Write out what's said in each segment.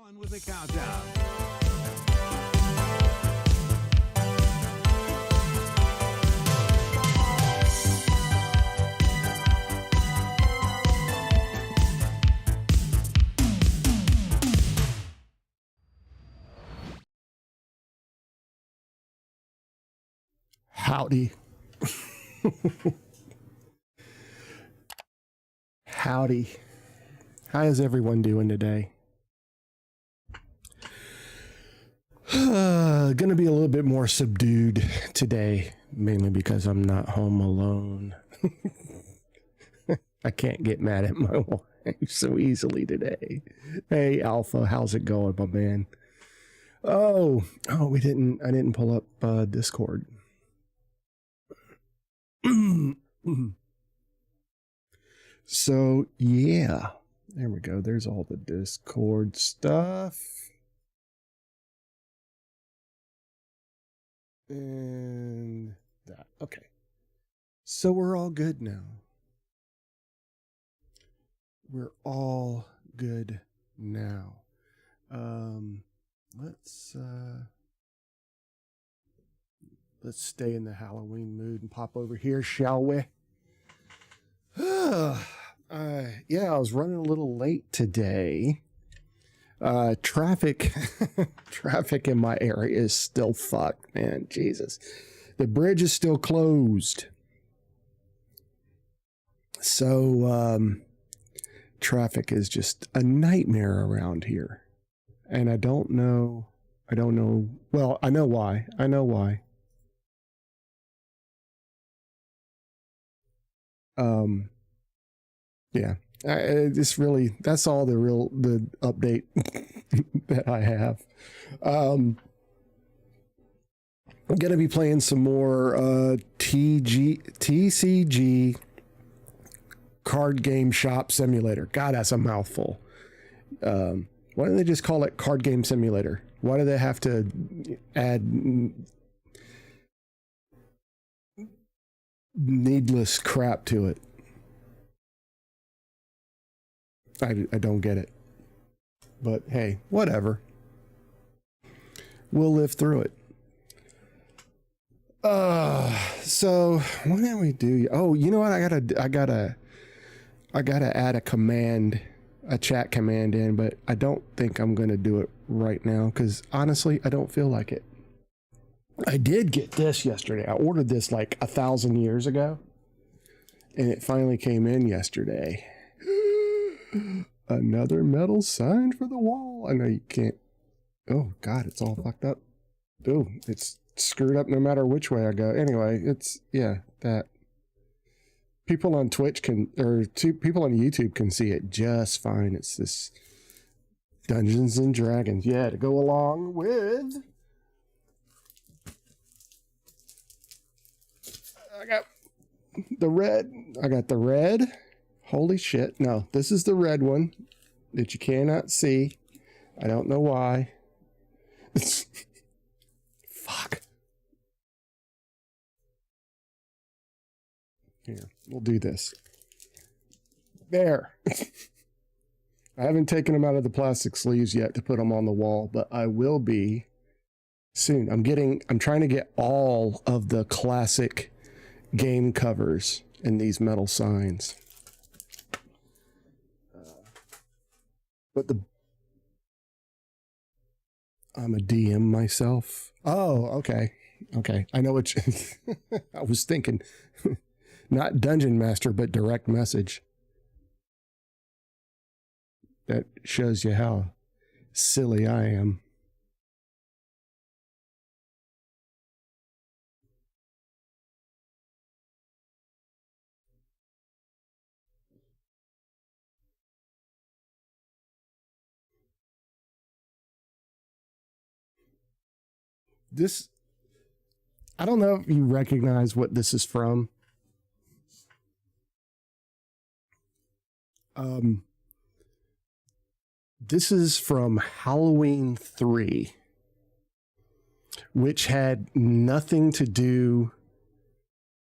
On with the countdown. Howdy. Howdy. How is everyone doing today? Gonna be a little bit more subdued today, mainly because I'm not home alone. I can't get mad at my wife so easily today. Hey, Alpha, how's it going, my man? I didn't pull up Discord. So yeah, there we go. There's all the Discord stuff. And that. Okay. So we're all good now. We're all good now. Let's stay in the Halloween mood and pop over here, shall we? Yeah, I was running a little late today. Traffic in my area is still fucked, man. Jesus. The bridge is still closed. So, traffic is just a nightmare around here. And I don't know. Well, I know why. Yeah, that's all the update that I have. I'm gonna be playing some more TCG card game shop simulator. God, that's a mouthful. Why don't they just call it card game simulator? Why do they have to add needless crap to it? I don't get it. But hey, whatever. We'll live through it. So what did we do? Oh, you know what? I gotta add a chat command in, but I don't think I'm gonna do it right now because honestly, I don't feel like it. I did get this yesterday. I ordered this like 1,000 years ago, and it finally came in yesterday. Another metal sign for the wall. I know you can't. Oh God, it's all fucked up. Oh, it's screwed up no matter which way I go. Anyway, that people on Twitch people on YouTube can see it just fine. It's this Dungeons and Dragons. Yeah, to go along with. I got the red. Holy shit. No, this is the red one that you cannot see. I don't know why. Fuck. Here, we'll do this. There. I haven't taken them out of the plastic sleeves yet to put them on the wall, but I will be soon. I'm trying to get all of the classic game covers in these metal signs. But I'm a DM myself. Oh, okay. I know what I was thinking. Not Dungeon Master, but direct message. That shows you how silly I am. I don't know if you recognize what this is from. This is from Halloween 3, which had nothing to do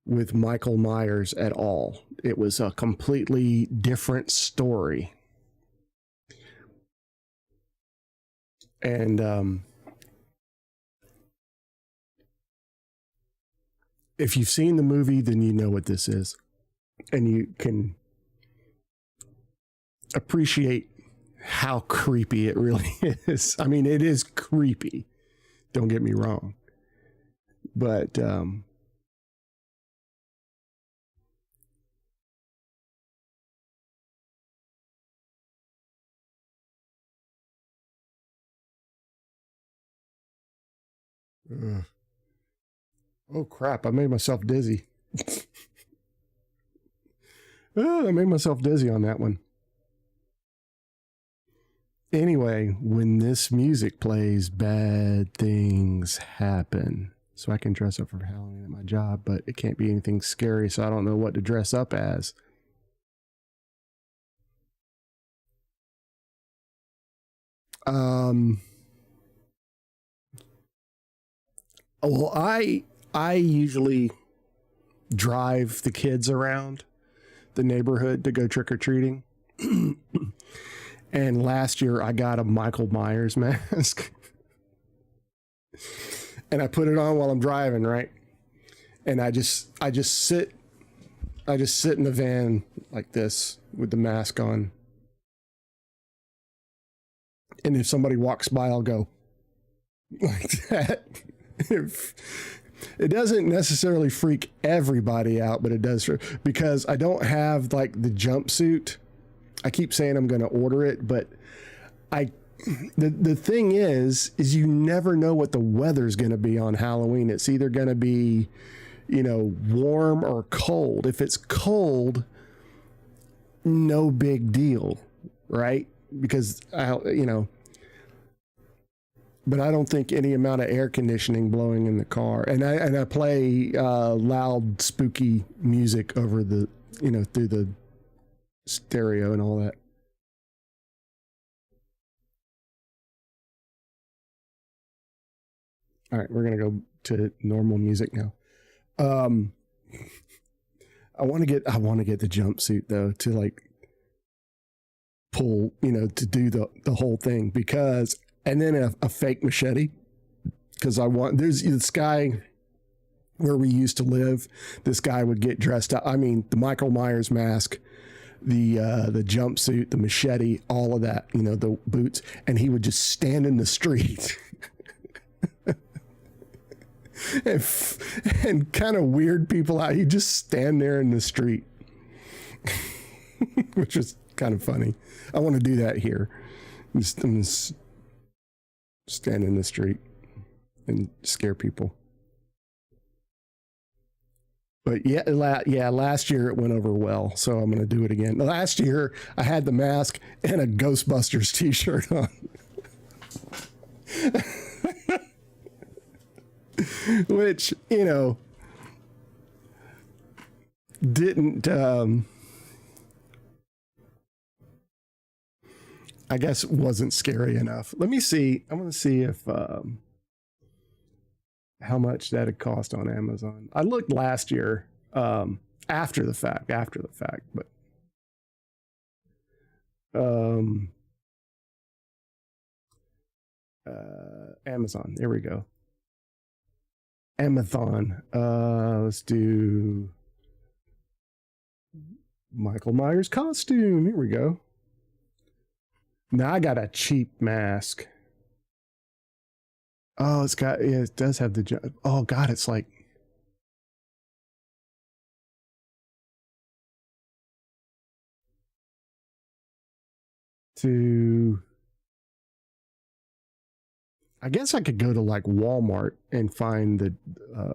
with Michael Myers at all. It was a completely different story. And if you've seen the movie, then you know what this is, and you can appreciate how creepy it really is. I mean, it is creepy. Don't get me wrong, but oh crap! I made myself dizzy. I made myself dizzy on that one. Anyway, when this music plays, bad things happen. So I can dress up for Halloween at my job, but it can't be anything scary, so I don't know what to dress up as. Well, I usually drive the kids around the neighborhood to go trick-or-treating. And last year I got a Michael Myers mask. And I put it on while I'm driving, right? And I just sit in the van like this with the mask on. And if somebody walks by, I'll go like that. It doesn't necessarily freak everybody out, but it does, because I don't have like the jumpsuit. I keep saying I'm going to order it, but the thing is you never know what the weather's going to be on Halloween. It's either going to be, warm or cold. If it's cold, no big deal, right? Because but I don't think any amount of air conditioning blowing in the car, and I play loud, spooky music over the, through the stereo and all that. All right, we're gonna go to normal music now. I want to get the jumpsuit though, to like pull, to do the whole thing, because, and then a fake machete, because there's this guy where we used to live. This guy would get dressed up. I mean, the Michael Myers mask, the jumpsuit, the machete, all of that, the boots, and he would just stand in the street and kind of weird people out. He'd just stand there in the street, which was kind of funny. I want to do that here. I'm just stand in the street and scare people. But yeah, last year it went over well, so I'm going to do it again. Last year I had the mask and a Ghostbusters t-shirt on. Which, didn't, I guess wasn't scary enough. Let me see. I'm going to see if, how much that had cost on Amazon. I looked last year, after the fact, but, Amazon, there we go. Amazon. Let's do Michael Myers costume. Here we go. Now I got a cheap mask. Oh, it does have the, oh God, it's like, I guess I could go to like Walmart and find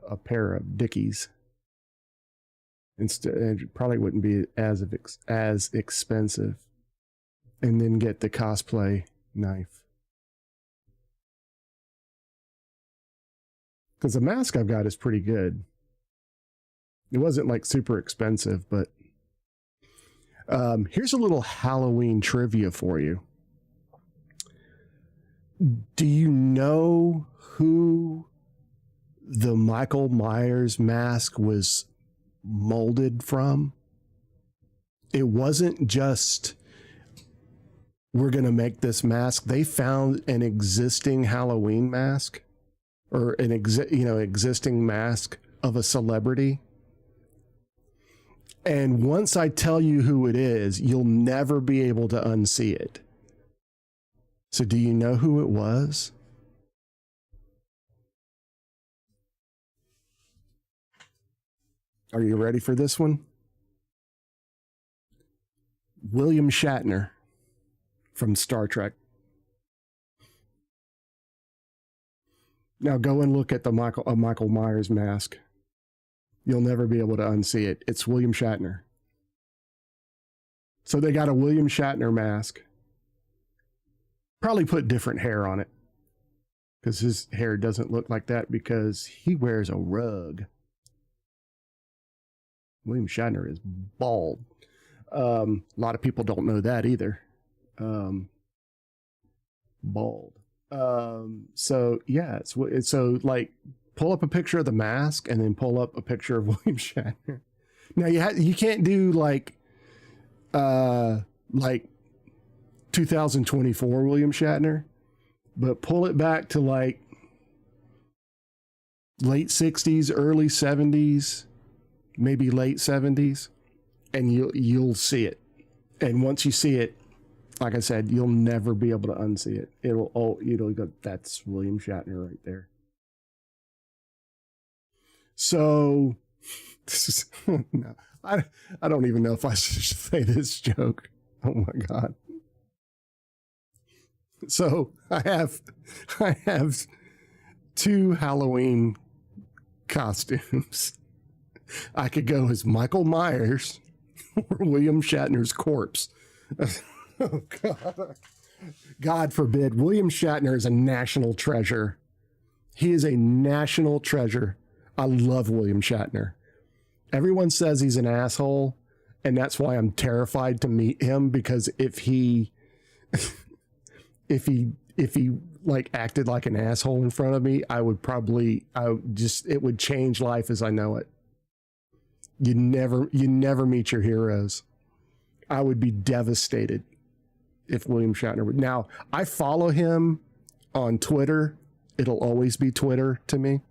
a pair of Dickies. Instead, it probably wouldn't be as expensive, and then get the cosplay knife. Because the mask I've got is pretty good. It wasn't like super expensive, but here's a little Halloween trivia for you. Do you know who the Michael Myers mask was molded from? It wasn't just we're going to make this mask. They found an existing Halloween mask or an existing mask of a celebrity. And once I tell you who it is, you'll never be able to unsee it. So do you know who it was? Are you ready for this one? William Shatner from Star Trek. Now go and look at the Michael Myers mask. You'll never be able to unsee it. It's William Shatner. So they got a William Shatner mask. Probably put different hair on it, because his hair doesn't look like that because he wears a rug. William Shatner is bald. A lot of people don't know that either. Bald. So yeah, so like pull up a picture of the mask and then pull up a picture of William Shatner. Now you can't do like 2024 William Shatner, but pull it back to like late 60s, early 70s, maybe late 70s, and you'll see it. And once you see it, like I said, you'll never be able to unsee it. It'll go, that's William Shatner right there. So no, I don't even know if I should say this joke. Oh my God. So I have 2 Halloween costumes. I could go as Michael Myers or William Shatner's corpse. Oh God. God forbid. William Shatner is a national treasure. He is a national treasure. I love William Shatner. Everyone says he's an asshole, and that's why I'm terrified to meet him, because if he like acted like an asshole in front of me, it would change life as I know it. You never meet your heroes. I would be devastated if William Shatner would. Now, I follow him on Twitter. It'll always be Twitter to me.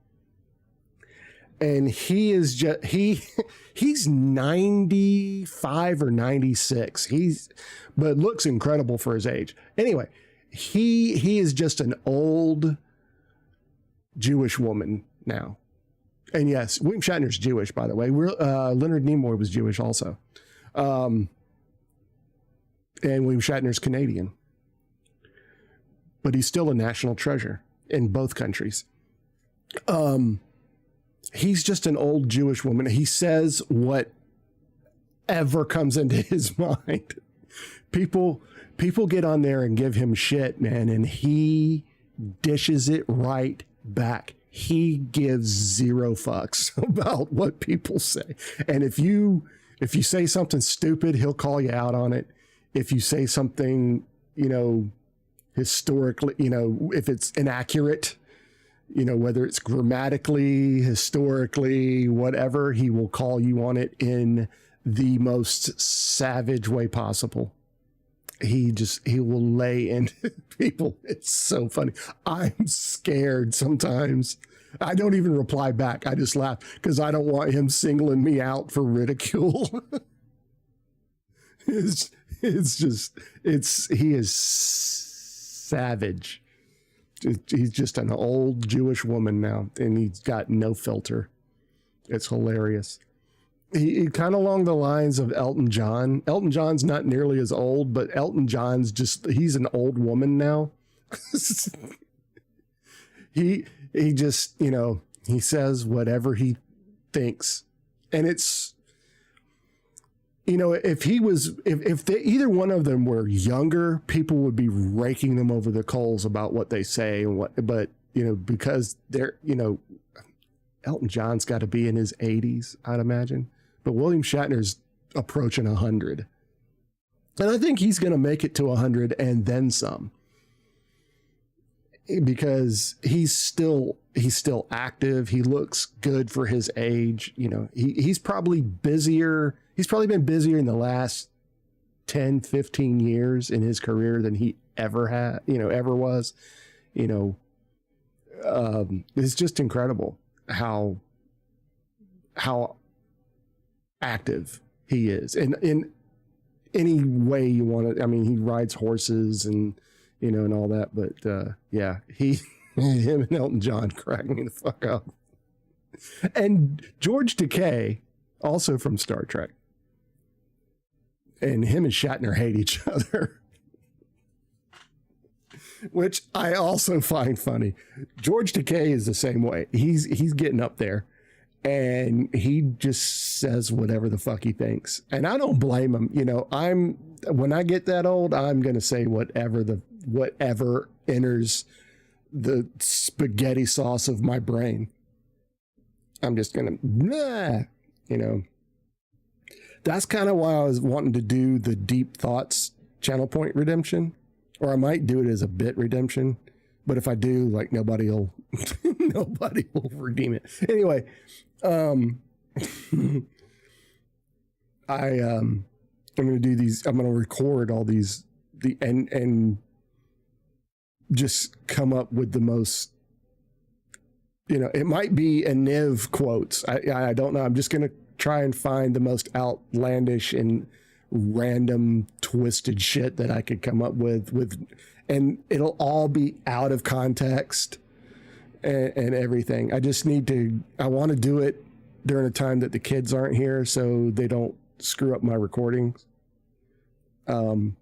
And he is just, he's 95 or 96. But looks incredible for his age. Anyway, he is just an old Jewish woman now. And yes, William Shatner's Jewish, by the way. Leonard Nimoy was Jewish also. And William Shatner's Canadian. But he's still a national treasure in both countries. He's just an old Jewish woman. He says whatever comes into his mind. People get on there and give him shit, man, and he dishes it right back. He gives 0 fucks about what people say. And if you say something stupid, he'll call you out on it. If you say something, historically, if it's inaccurate, whether it's grammatically, historically, whatever, he will call you on it in the most savage way possible. He will lay into people. It's so funny. I'm scared sometimes. I don't even reply back. I just laugh because I don't want him singling me out for ridicule. He is savage. He's just an old Jewish woman now, and he's got no filter. It's hilarious. He kind of along the lines of Elton John. Elton John's not nearly as old, but Elton John's he's an old woman now. he just, he says whatever he thinks. And it's, if either one of them were younger, people would be raking them over the coals about what they say but because they're, Elton John's got to be in his 80s, I'd imagine. But William Shatner's approaching 100. And I think he's going to make it to 100 and then some. Because he's still active. He looks good for his age. He's probably busier. He's probably been busier in the last 10, 15 years in his career than he ever had, ever was. It's just incredible how active he is. And in any way you want to, I mean, he rides horses and, and all that. But yeah, him and Elton John crack me the fuck up. And George Takei, also from Star Trek. And him and Shatner hate each other. Which I also find funny. George Takei is the same way. He's getting up there. And he just says whatever the fuck he thinks. And I don't blame him. When I get that old, I'm going to say whatever enters the spaghetti sauce of my brain. I'm just going to, That's kind of why I was wanting to do the Deep Thoughts channel point redemption. Or I might do it as a bit redemption. But if I do, like, nobody will redeem it. Anyway, I'm going to do these. I'm going to record all these and just come up with the most, it might be a Niv quotes. I don't know. I'm just going to try and find the most outlandish and random twisted shit that I could come up with, and it'll all be out of context and everything. I want to do it during a time that the kids aren't here so they don't screw up my recordings. I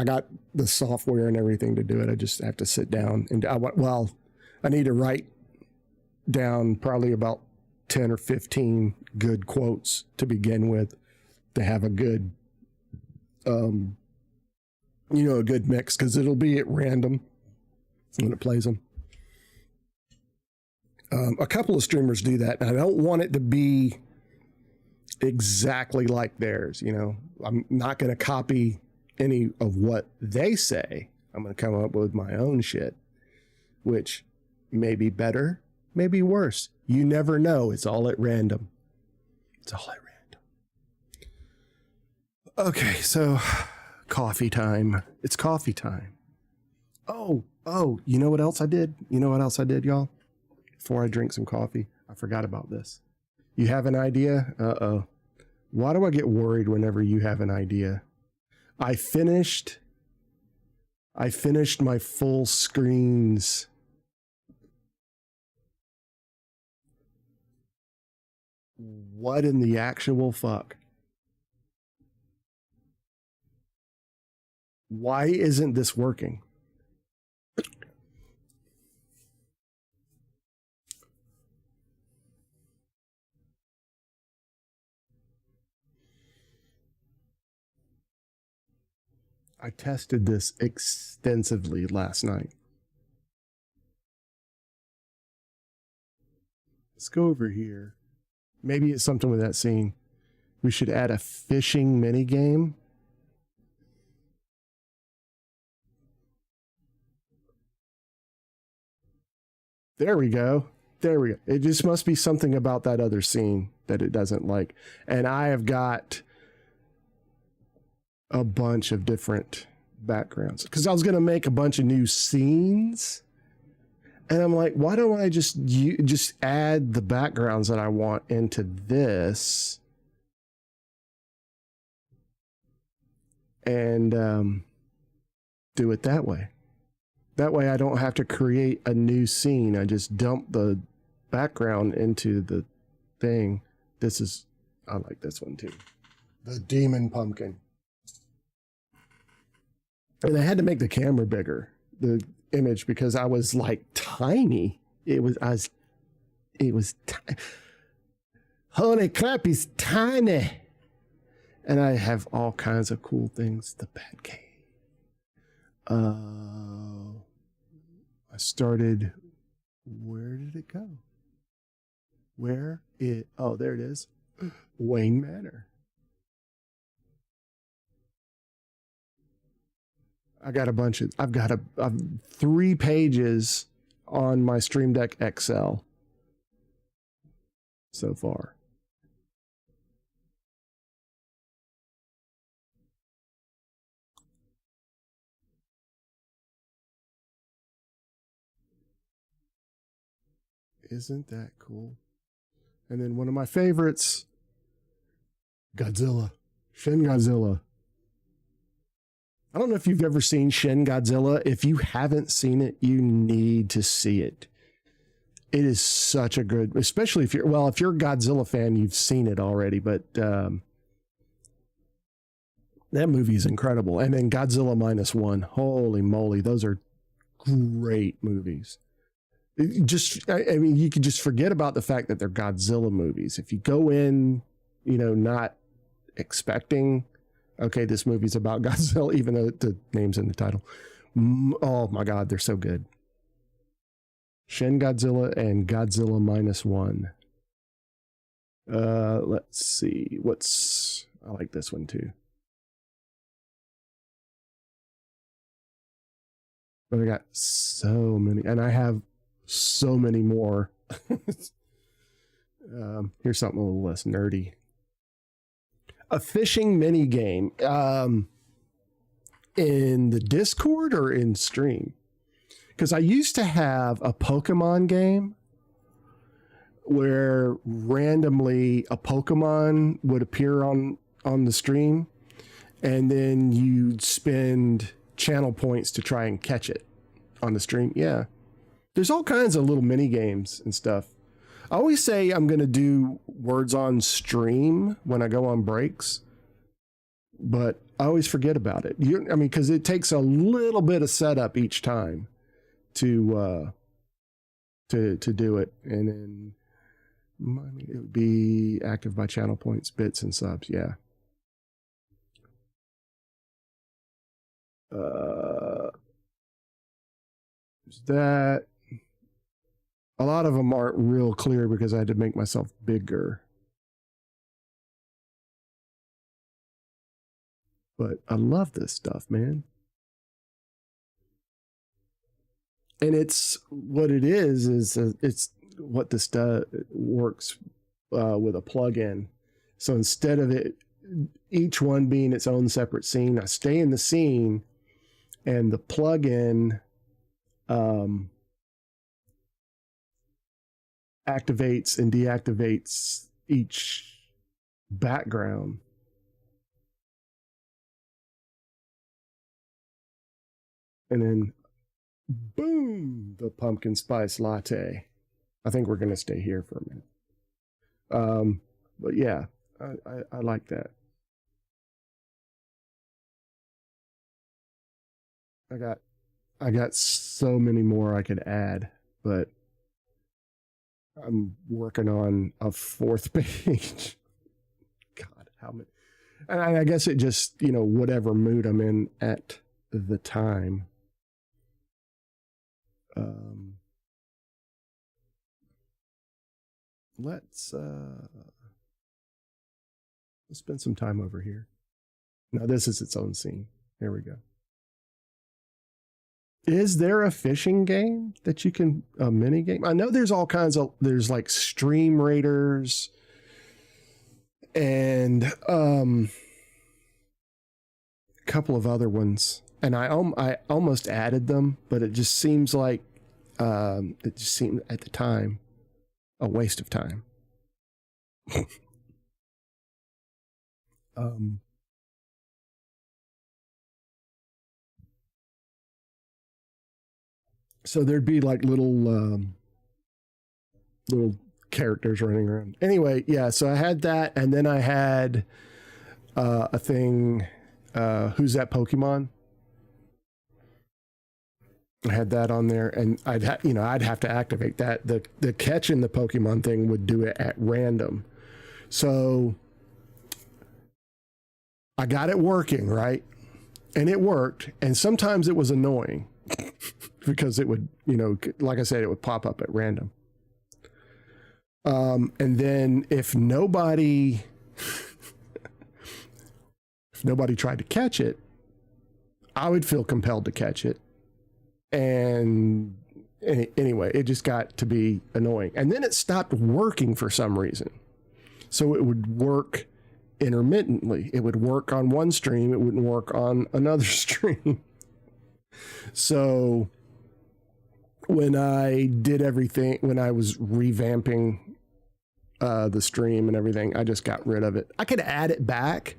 got the software and everything to do it. I just have to sit down and I need to write down probably about 10 or 15 good quotes to begin with to have a good, a good mix, because it'll be at random when it plays them. A couple of streamers do that, and I don't want it to be exactly like theirs. I'm not going to copy any of what they say. I'm going to come up with my own shit, which may be better, may be worse. You never know. It's all at random. Okay, so coffee time. It's coffee time. Oh, you know what else I did? Y'all? Before I drink some coffee, I forgot about this. You have an idea? Uh-oh. Why do I get worried whenever you have an idea? I finished my full screens. What in the actual fuck? Why isn't this working? I tested this extensively last night. Let's go over here. Maybe it's something with that scene. We should add a fishing mini game. There we go. It just must be something about that other scene that it doesn't like. And I have got a bunch of different backgrounds because I was going to make a bunch of new scenes. And I'm like, why don't I just add the backgrounds that I want into this and do it that way. That way I don't have to create a new scene. I just dump the background into the thing. I like this one too. The demon pumpkin. And I had to make the camera bigger, the image, because I was like tiny. Holy crap, he's tiny. And I have all kinds of cool things. The Bat Cave. I started, where did it go? Oh, there it is. Wayne Manor. I've got 3 pages on my Stream Deck XL so far. Isn't that cool? And then one of my favorites, Godzilla. Shin Godzilla. I don't know if you've ever seen Shin Godzilla. If you haven't seen it, you need to see it. It is such a good, especially if you're a Godzilla fan, you've seen it already, but that movie is incredible. And then Godzilla -1. Holy moly, those are great movies. I mean, you could just forget about the fact that they're Godzilla movies. If you go in, not expecting, okay, this movie's about Godzilla, even though the name's in the title. Oh my God, they're so good. Shin Godzilla and Godzilla -1. Let's see. I like this one too. But I got so many, and I have so many more. Here's something a little less nerdy. A fishing mini game in the Discord or in stream. Because I used to have a Pokemon game where randomly a Pokemon would appear on the stream, and then you'd spend channel points to try and catch it on the stream. Yeah. There's all kinds of little mini games and stuff. I always say I'm going to do words on stream when I go on breaks, but I always forget about it. Because it takes a little bit of setup each time to do it. And then it would be active by channel points, bits, and subs. Yeah. That a lot of them aren't real clear because I had to make myself bigger. But I love this stuff, man. And it's what it is it's what this does. It works with a plugin. So instead of each one being its own separate scene, I stay in the scene, and the plugin activates and deactivates each background. And then, boom, the pumpkin spice latte. I think we're going to stay here for a minute. But yeah, I like that. I got so many more I could add, but I'm working on a 4th page. God, how many? And I guess it just, whatever mood I'm in at the time. Let's spend some time over here. Now this is its own scene. Here we go. Is there a fishing game that you can, a mini game? I know there's all kinds of, there's like Stream Raiders and a couple of other ones. And I almost added them, but it just seems like, it just seemed at the time a waste of time. So there'd be like little characters running around. Anyway, yeah, so I had that, and then I had a thing, Who's That Pokemon? I had that on there, and I'd have to activate that. The catching the Pokemon thing would do it at random. So I got it working, right? And it worked, and sometimes it was annoying because it would, like I said, it would pop up at random. And then if nobody tried to catch it, I would feel compelled to catch it. And anyway, it just got to be annoying. And then it stopped working for some reason. So it would work intermittently. It would work on one stream. It wouldn't work on another stream. So when I did everything, when I was revamping the stream and everything, I just got rid of it. I could add it back,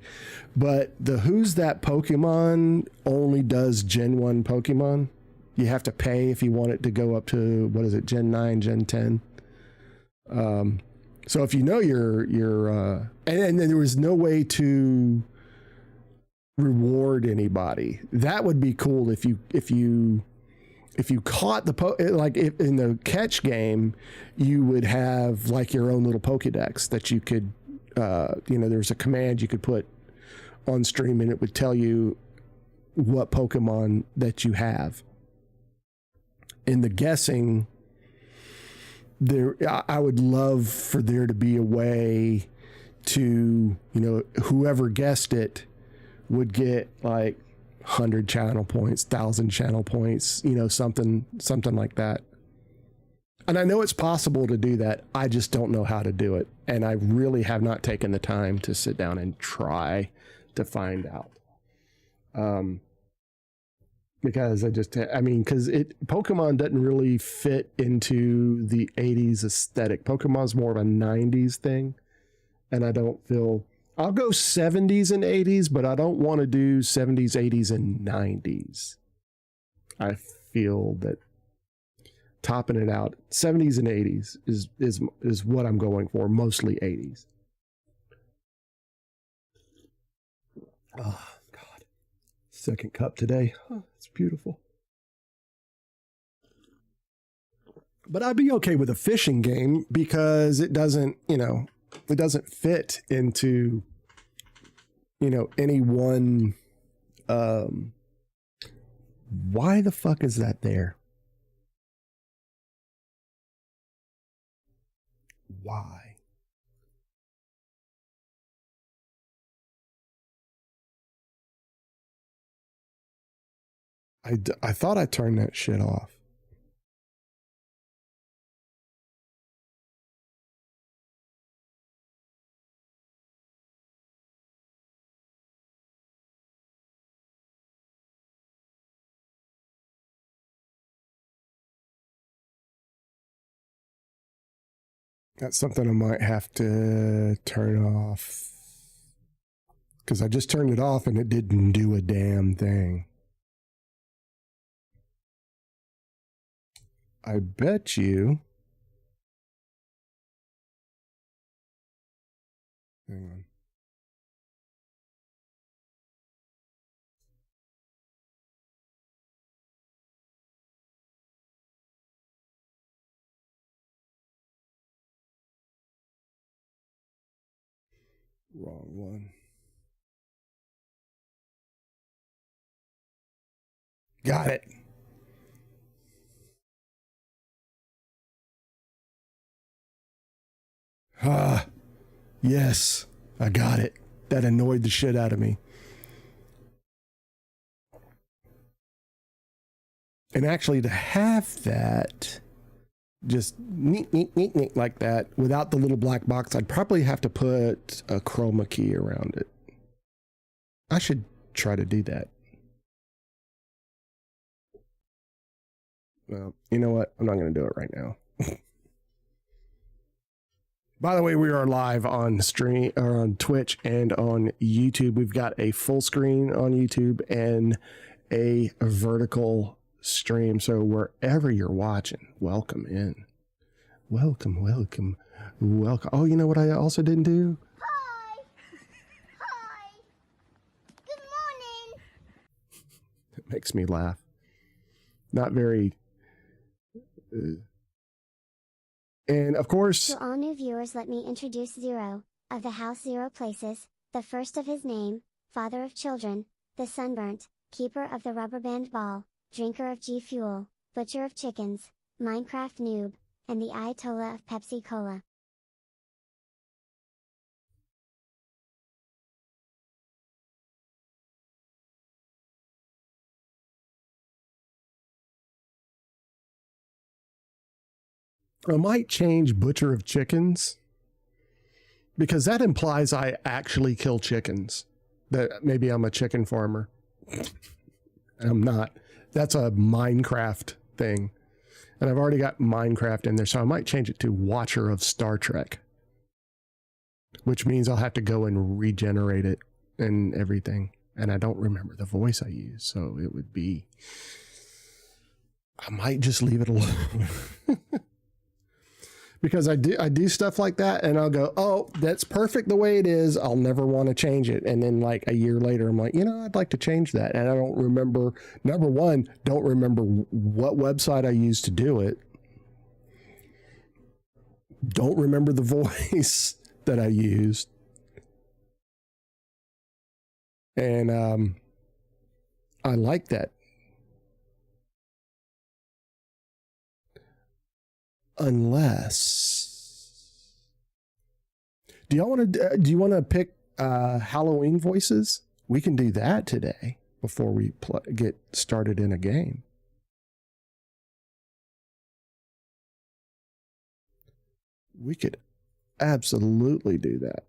but the Who's That Pokemon only does Gen 1 Pokemon. You have to pay if you want it to go up to, what is it, Gen 9, Gen 10. So if you know and then there was no way to reward anybody. That would be cool if you caught the in the catch game, you would have like your own little Pokedex that you could, there's a command you could put on stream and it would tell you what Pokemon that you have. In the guessing, I would love for there to be a way to, whoever guessed it would get like 100 channel points, 1,000 channel points, something like that. And I know it's possible to do that. I just don't know how to do it. And I really have not taken the time to sit down and try to find out. Because Pokemon doesn't really fit into the 80s aesthetic. Pokemon's more of a 90s thing. And I don't feel, I'll go 70s and 80s, but I don't want to do 70s, 80s, and 90s. I feel that topping it out, 70s and 80s is what I'm going for, mostly 80s. Oh, God. Second cup today. Oh, it's beautiful. But I'd be okay with a fishing game because it doesn't, it doesn't fit into, any one, why the fuck is that there? Why? I thought I turned that shit off. That's something I might have to turn off. Because I just turned it off and it didn't do a damn thing. I bet you. Hang on. Wrong one. Got it. Yes, I got it. That annoyed the shit out of me. And actually to have that just neat like that without the little black box, I'd probably have to put a chroma key around it. I should try to do that. Well, you know what? I'm not going to do it right now. By the way, we are live on stream or on Twitch and on YouTube. We've got a full screen on YouTube and a vertical stream. So wherever you're watching, welcome in. Welcome. Oh, you know what I also didn't do? Hi. Good morning. It makes me laugh. Not very... and of course... To all new viewers, let me introduce Zero, of the House Zero Places, the first of his name, father of children, the sunburnt, keeper of the rubber band ball, drinker of G Fuel, butcher of chickens, Minecraft noob, and the Ayatollah of Pepsi Cola. I might change butcher of chickens because that implies I actually kill chickens. That maybe I'm a chicken farmer. I'm not. That's a Minecraft thing. And I've already got Minecraft in there, so I might change it to Watcher of Star Trek. Which means I'll have to go and regenerate it and everything. And I don't remember the voice I use, so it would be... I might just leave it alone. Because I do stuff like that, and I'll go, oh, that's perfect the way it is. I'll never want to change it. And then like a year later, I'm like, I'd like to change that. And I don't remember, number one, don't remember what website I used to do it. Don't remember the voice that I used. And I like that. Unless, do you want to pick Halloween voices? We can do that today before we get started in a game. We could absolutely do that.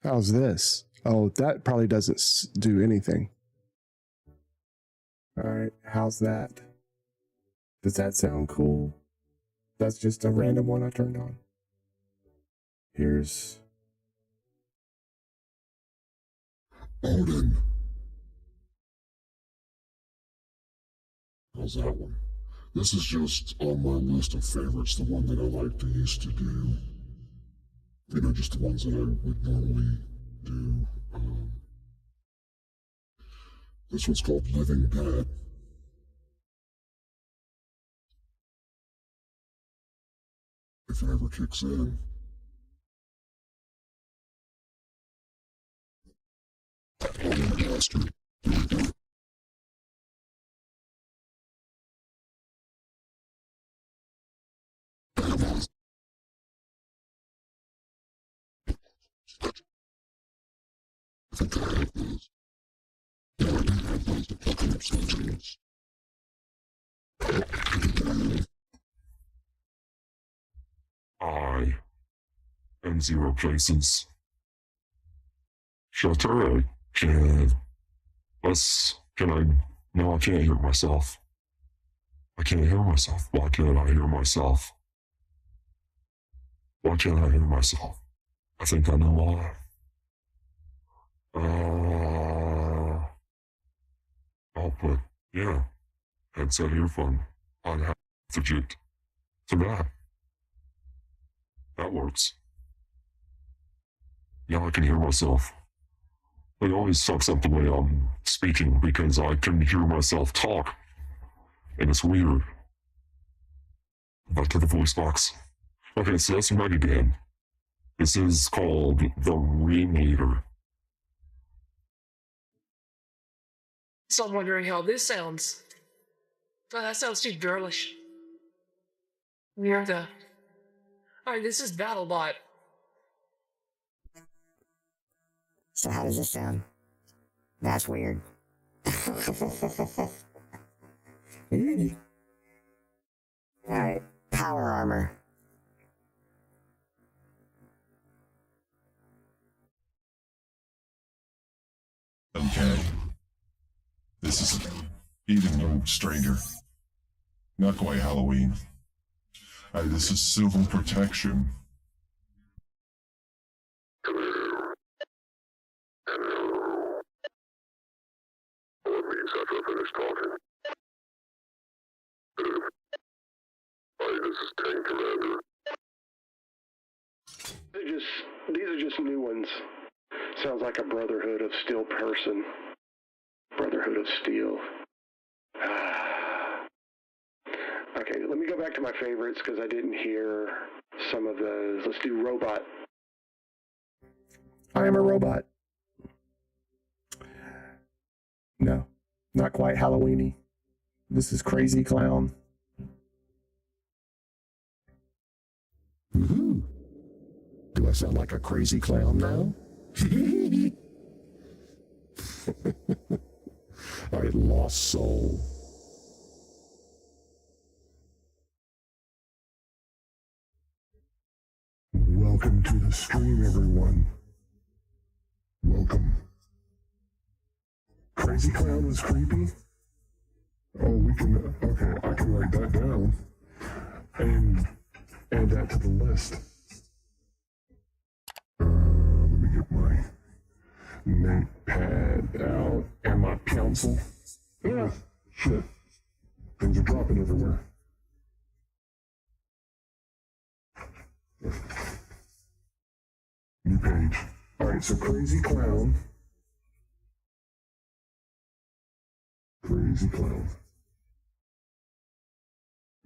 How's this? Oh, that probably doesn't do anything. All right, how's that? Does that sound cool? That's just a random one I turned on. Here's Odin. How's that one? This is just on my list of favorites, the one that I like to used to do. Just the ones that I would normally do. This one's called Living Dead. If it ever kicks in. Bastard. I think I have those. Yeah, I do have those apocalypse legends. I am Zero Places. Shelter, can I, no, I can't hear myself. I can't hear myself. Why can't I hear myself? Why can't I hear myself? I think I know why. I'll put, headset earphone on half the jit for that. That works. Now I can hear myself. It always sucks up the way I'm speaking because I can hear myself talk. And it's weird. Back to the voice box. Okay, so that's Megadan. This is called The Ringleader. So I'm wondering how this sounds. Oh, that sounds too girlish. Weird though. Alright, this is BattleBot. So how does this sound? That's weird. Alright, power armor. Okay. This is even no stranger. Not quite Halloween. This is civil protection. These are just new ones. Sounds like a Brotherhood of Steel person. Brotherhood of Steel. Okay, let me go back to my favorites because I didn't hear some of those. Let's do Robot. I am a robot. No, not quite Halloweeny. This is Crazy Clown. Do I sound like a crazy clown now? I lost soul. Welcome to the stream, everyone. Welcome. Crazy clown was creepy? Oh, we can, okay, I can write that down and add that to the list. Let me get my notepad out and my pencil. Ah, shit. Things are dropping everywhere. New page. Alright, so crazy clown. Crazy clown.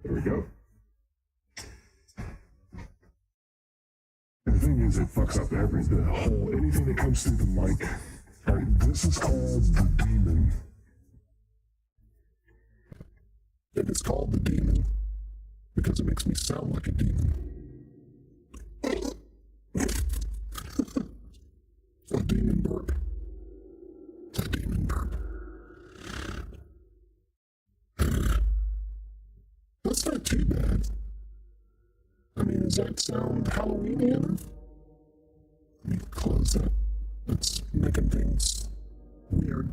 There we go. And the thing is, it fucks up anything that comes through the mic. Alright, this is called the demon. And it's called the demon because it makes me sound like a demon. A demon burp. A demon burp. That's not too bad. I mean, does that sound Halloweenian? Let me close that. That's making things weird.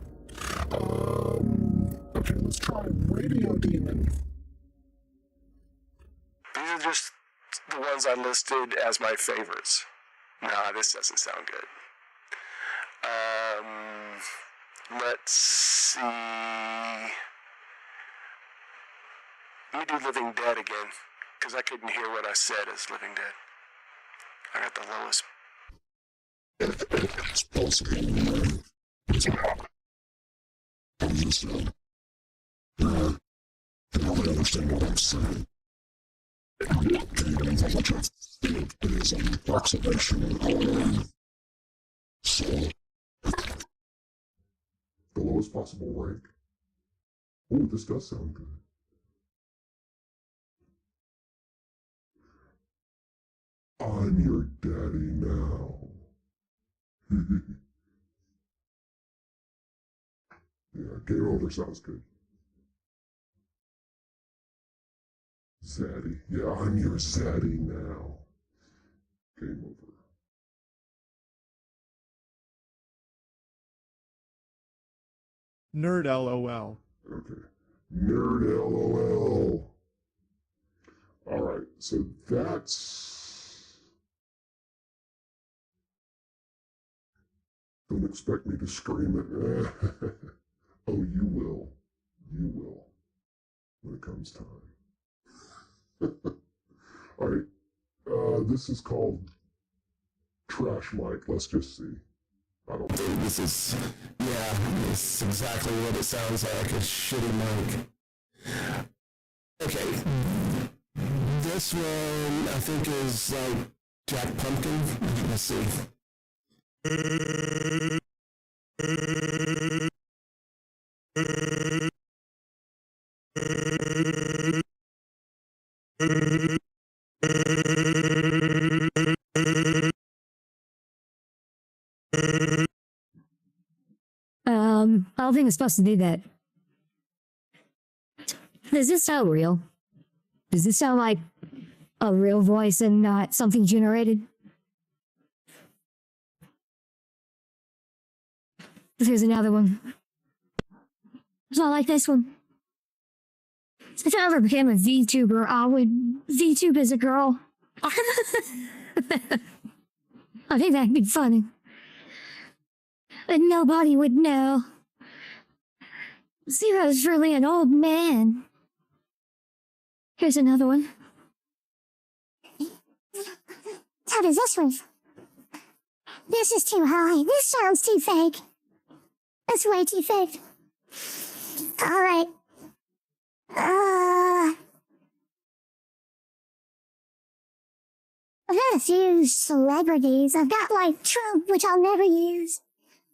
Okay, let's try Radio Demon. These are just the ones I listed as my favorites. Nah, this doesn't sound good. Let's see. Let me do Living Dead again, because I couldn't hear what I said as Living Dead. I got the lowest. It's possible. It's hot. I'm just saying. You don't understand what I'm saying. Demons are such a it is an approximation. So, the lowest possible rank. Oh, this does sound good. I'm your daddy now. Yeah, game over sounds good. Zaddy. Yeah, I'm your zaddy now. Game over. Nerd LOL. Okay. Nerd LOL. Alright, so that's... Don't expect me to scream it. Oh, you will. You will. When it comes time. Alright, this is called Trash Mic. Let's just see. I don't know. This is exactly what it sounds like, a shitty mic. Okay. This one, I think, is like Jack Pumpkin. Let's see. I don't think it's supposed to do that. Does this sound real? Does this sound like a real voice and not something generated? Here's another one. It's not like this one. If I ever became a VTuber, I would VTube as a girl. I think that'd be funny. But nobody would know. Zero's really an old man. Here's another one. How does this one? This is too high. This sounds too fake. That's way too fake. Alright. I've got a few celebrities. I've got like Trump, which I'll never use.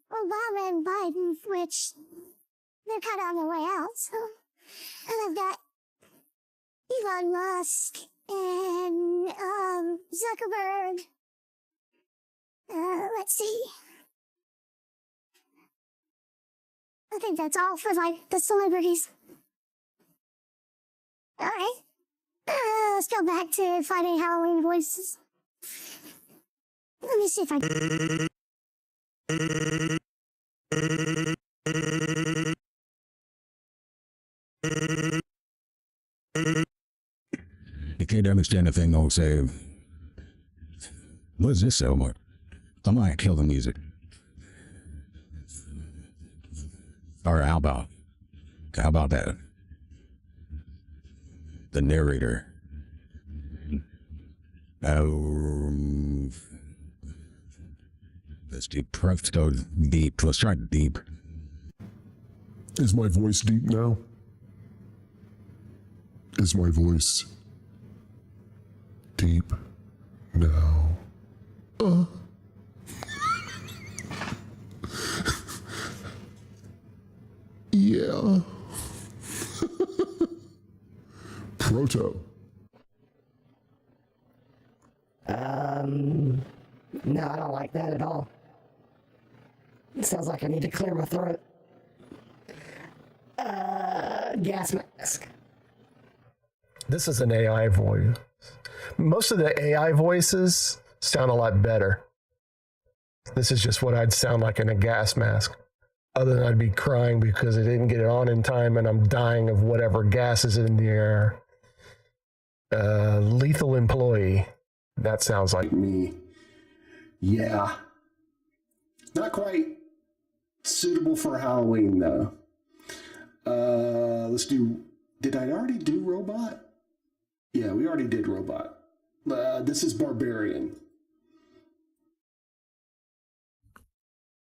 Obama and Biden, which they're kind of on their way out. So, and I've got Elon Musk and Zuckerberg. Let's see. I think that's all for, like, the celebrities. Alright. Let's go back to finding Halloween voices. Let me see if I can. You can't understand a thing they'll say. What is this, Elmer? I might kill the music. Or how about that? The narrator. Let's do let's go deep. Let's try deep. Is my voice deep now? Is my voice deep now? Yeah. Proto. No, I don't like that at all. It sounds like I need to clear my throat. Gas mask. This is an AI voice. Most of the AI voices sound a lot better. This is just what I'd sound like in a gas mask. Other than I'd be crying because I didn't get it on in time and I'm dying of whatever gas is in the air. Lethal employee. That sounds like Me. Yeah. Not quite suitable for Halloween, though. Let's do... Did I already do robot? Yeah, we already did robot. This is barbarian.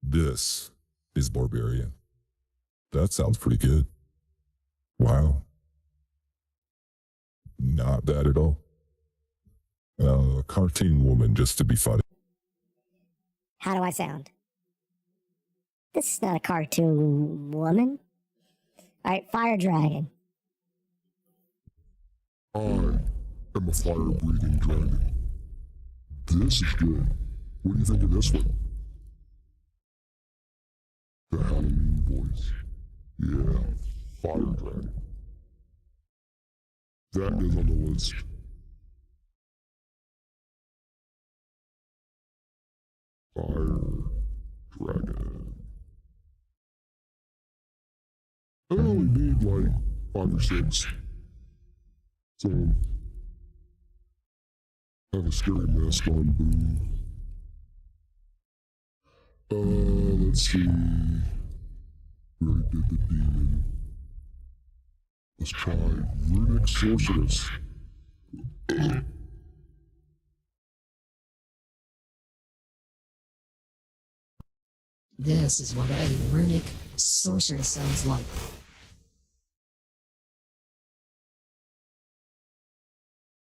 This is barbarian. That sounds pretty good. Wow. Not bad at all. Cartoon woman just to be funny. How do I sound? This is not a cartoon woman. Alright, fire dragon. I am a fire-breathing dragon. This is good. What do you think of this one? The Halloween voice. Yeah, fire dragon. That is on the list. Fire dragon. I only need like 5 or 6. So, have a scary mask on, boo. Let's see. We already did the demon. Let's try runic sorceress. This is what a runic sorcerer sounds like.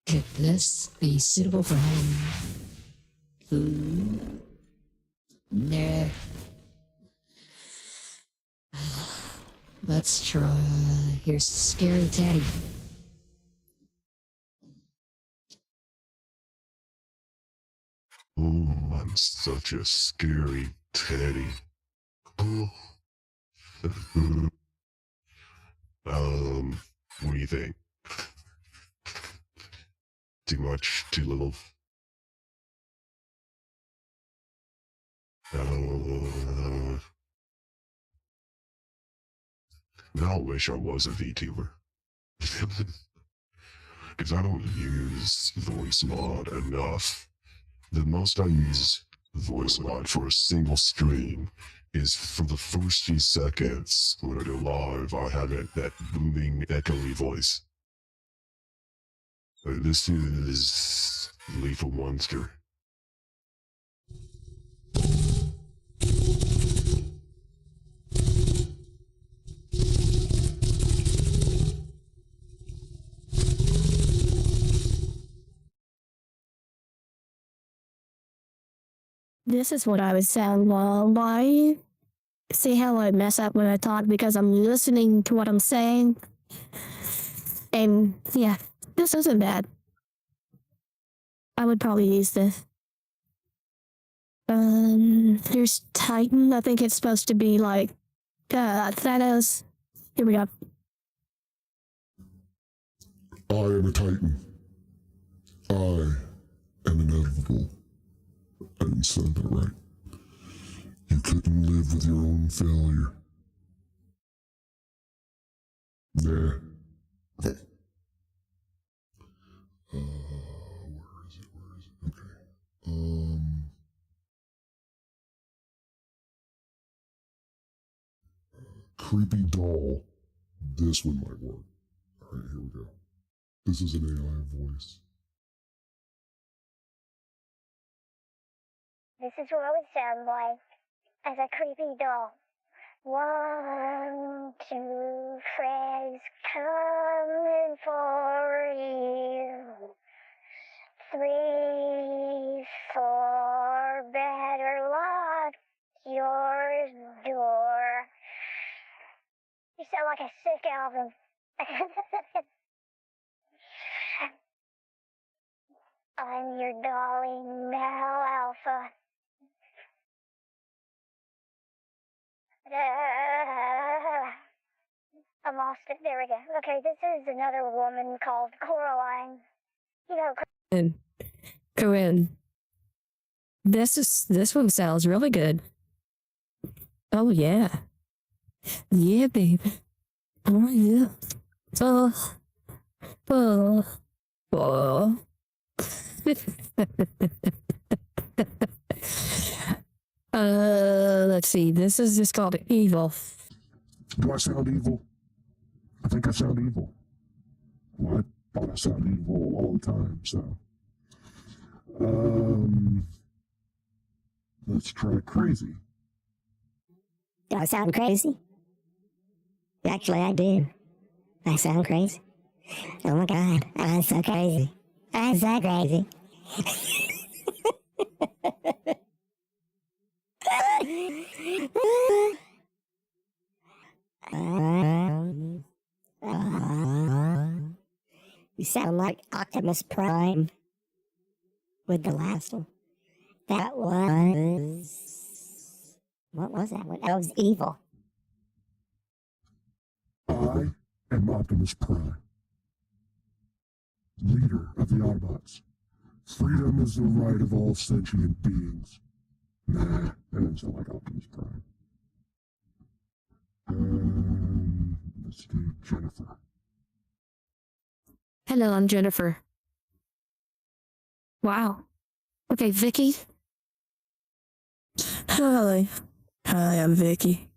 Could this be suitable for him? Food? Nah. Let's try. Here's Scary Teddy. Oh, I'm such a scary teddy. Oh. What do you think? Too much? Too little? I wish I was a VTuber. Because I don't use voice mod enough. The most I use voice mod for a single stream is for the first few seconds when I go live. I have that booming, echoey voice. This is Lethal Monster. This is what I would sound while I see how I mess up when I talk because I'm listening to what I'm saying. And yeah, this isn't bad. I would probably use this. Here's Titan. I think it's supposed to be like Thanos. Here we go. I am a Titan. I am inevitable. I didn't say that right. You couldn't live with your own failure. Nah. Where is it? Okay. Creepy doll. This one might work. Alright, here we go. This is an AI voice. This is what I would sound like as a creepy doll. 1, 2, Fred's coming for you. 3, 4, better lock your door. You sound like a sick album. I'm your dolly, Mel Alpha. I lost it. There we go. Okay, this is another woman called Coraline. You know, Corinne. This one sounds really good. Oh yeah. Yeah, baby. Oh yeah. Oh. Let's see. This is just called Evil. Do I sound evil? I think I sound evil. Well, I thought I sound evil all the time, so. Let's try crazy. Do I sound crazy? Actually, I do. I sound crazy. Oh my god, I'm so crazy. I'm so crazy. You sound like Optimus Prime with the last one. That was... What was that one? That was Evil. I am Optimus Prime, leader of the Autobots. Freedom is the right of all sentient beings. Nah, that doesn't sound like Optimus Prime. Let's do Jennifer. Hello, I'm Jennifer. Wow. Okay, Vicky. Hi. Hi, I'm Vicky.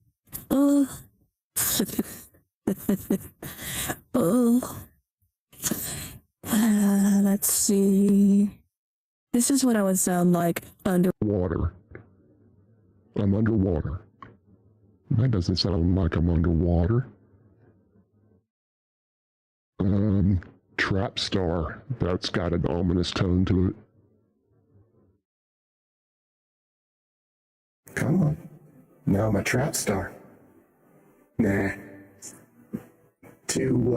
Oh. Oh. Let's see. This is what I would sound like Water. I'm underwater. That doesn't sound like I'm underwater. Trap star. That's got an ominous tone to it. Come on. Now I'm a trap star. Nah. Too,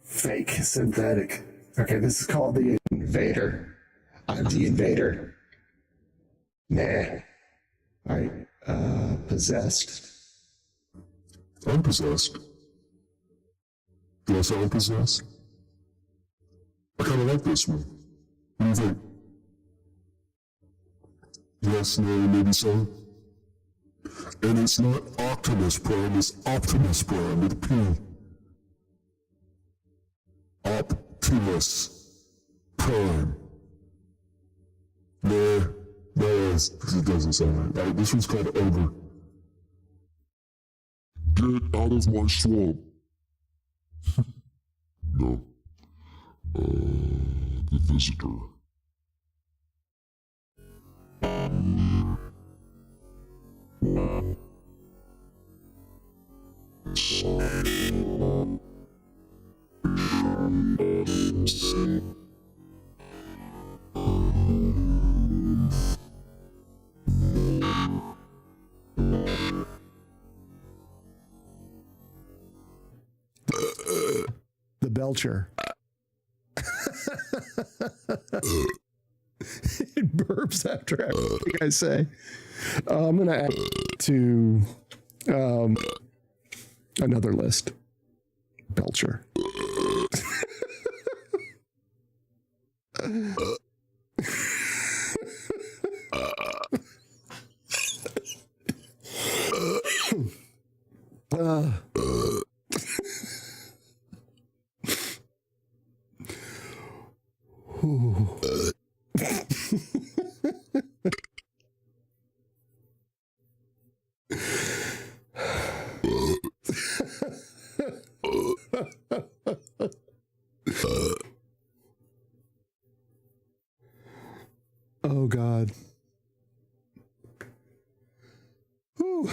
fake, synthetic. Okay, this is called the Invader. I'm the Invader. Nah. Possessed. I'm possessed. Do I sound possessed? I kind of like this one. What do you think? Yes, no, maybe so. And it's not Optimus Prime, it's Optimus Prime with a P. Optimus Prime. Nah, it doesn't sound right. This one's called Ogre. Get out of my swamp. No. The Visitor. The Belcher. burps after everything I say. I'm going to add to another list. Belcher. Oh God. Whew.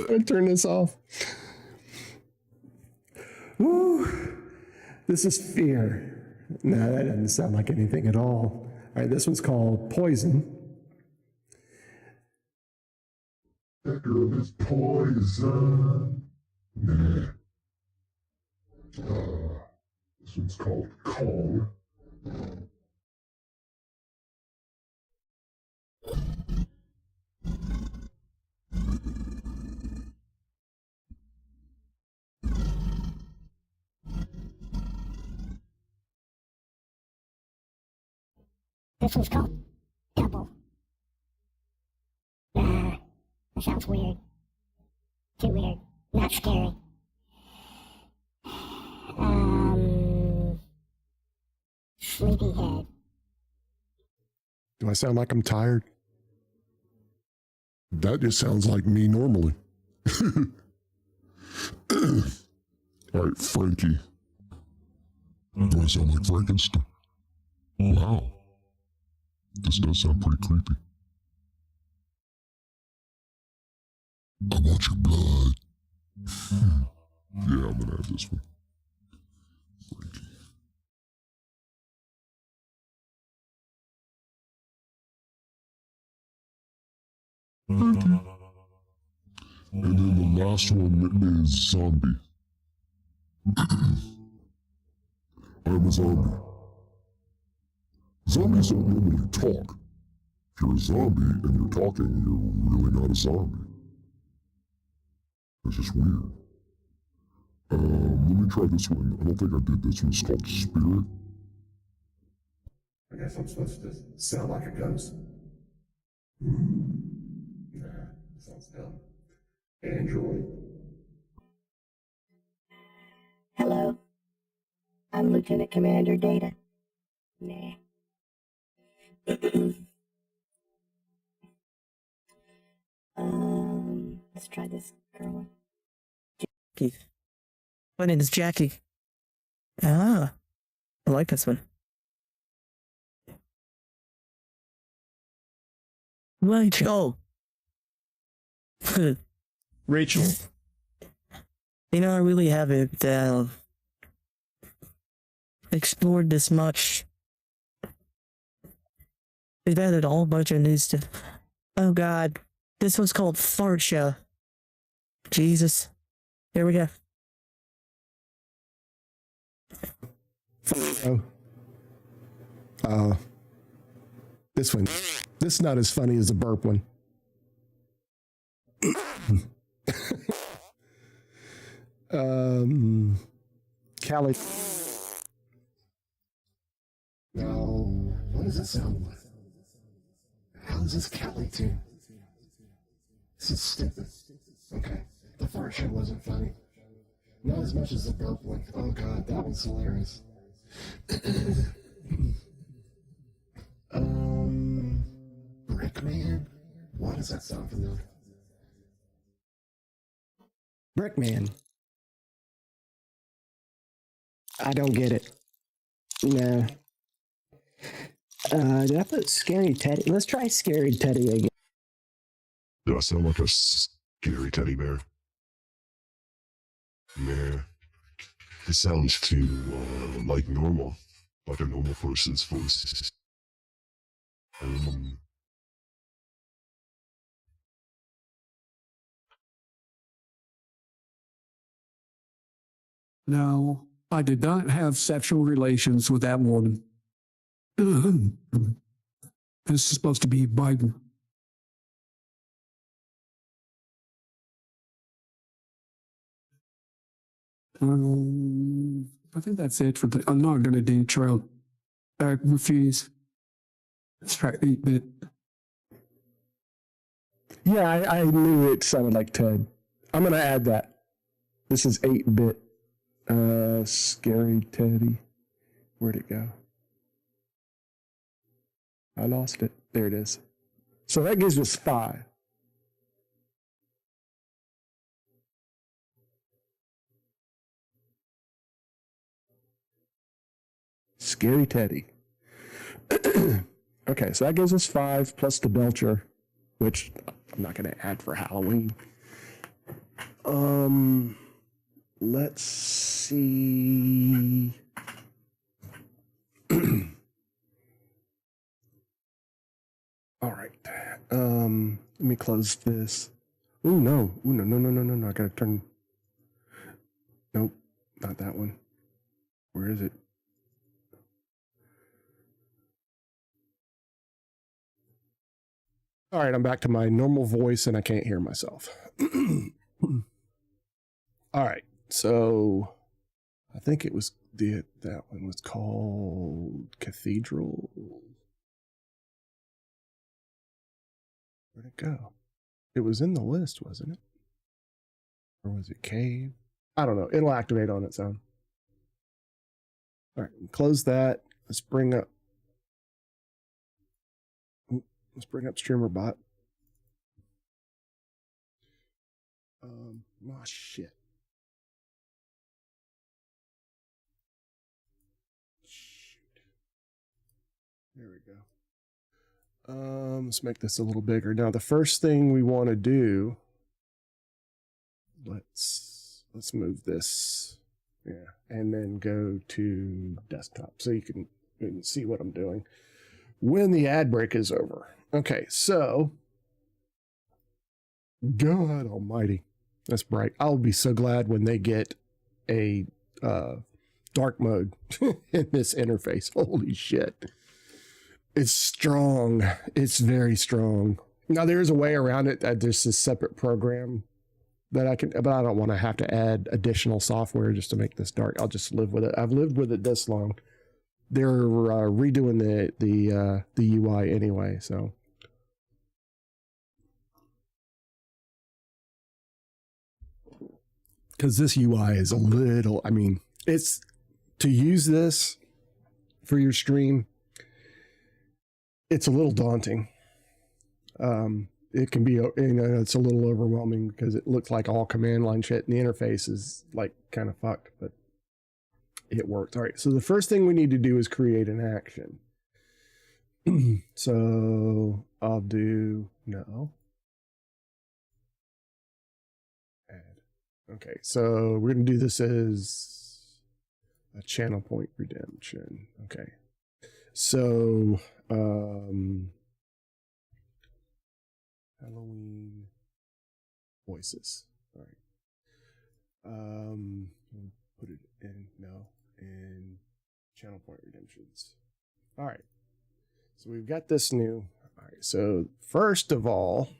I turn this off. Woo. This is fear. No, that doesn't sound like anything at all. All right, this one's called Poison. That girl is poison. Nah. This one's called Kong. This one's called Double. That sounds weird. Too weird. Not scary. Sleepyhead. Do I sound like I'm tired? That just sounds like me normally. Alright, Frankie. Do I sound like Frankenstein? Wow. This does sound pretty creepy. I want your blood. Yeah, I'm gonna have this one. Frankie. And then the last one is zombie. I'm a zombie. Zombies don't normally talk. If you're a zombie and you're talking, you're really not a zombie. It's just weird. Let me try this one. I don't think I did this one. It's called Spirit. I guess I'm supposed to sound like a ghost. Nah, sounds dumb. Android. Hello. I'm Lieutenant Commander Data. Nah. Let's try this girl. Jackie. My name is Jackie. Ah, I like this one. Rachel. Rachel. You know, I really haven't explored this much. They've added a whole bunch of new stuff. Oh God, this one's called Fart Show. Jesus. Here we go. This one. This is not as funny as the burp one. Callie. No. What does it sound like? How is this Callie tune? This is stupid. Okay. The fart show wasn't funny. Not as much as the burp one. Oh God, that one's hilarious. Brickman? Why does that sound familiar? Brickman. I don't get it. No. Did I put Scary Teddy? Let's try Scary Teddy again. Do I sound like a scary teddy bear? Nah. It sounds too, like normal. Like a normal person's voice. No, I did not have sexual relations with that woman. This is supposed to be Biden. I think that's it for the. I'm not going to do Trump. I refuse. Let's try 8-bit. Yeah, I knew it sounded like Ted. I'm gonna add that. This is 8-bit. Scary Teddy. Where'd it go? I lost it. There it is. So that gives us 5. Scary Teddy. Okay, so that gives us 5 plus the Belcher, which I'm not going to add for Halloween. Let's see. All right. Let me close this. Ooh, no. Ooh, no. I gotta turn. Nope, not that one. Where is it? All right, I'm back to my normal voice and I can't hear myself. All right, so I think it was that one was called Cathedral. Where'd it go? It was in the list, wasn't it? Or was it Cave? I don't know. It'll activate on its own. All right, close that. Let's bring up StreamerBot. Oh shit. Shoot. There we go. Let's make this a little bigger. Now the first thing we want to do, let's move this. Yeah, and then go to desktop so you can see what I'm doing when the ad break is over. Okay, so God almighty, that's bright. I'll be so glad when they get a dark mode in this interface. Holy shit. It's strong. It's very strong. Now there's a way around it. There's this separate program that I can, but I don't want to have to add additional software just to make this dark. I'll just live with it. I've lived with it this long. They're redoing the UI anyway, so. Because this UI is a little, I mean, it's to use this for your stream, it's a little daunting. It can be, it's a little overwhelming because it looks like all command line shit and the interface is like kind of fucked, but it works. All right. So the first thing we need to do is create an action. So I'll do no. Add. Okay. So we're going to do this as a channel point redemption. Okay. So, Halloween voices. All right. Put it in channel point redemptions. All right. So we've got this new. All right. So first of all,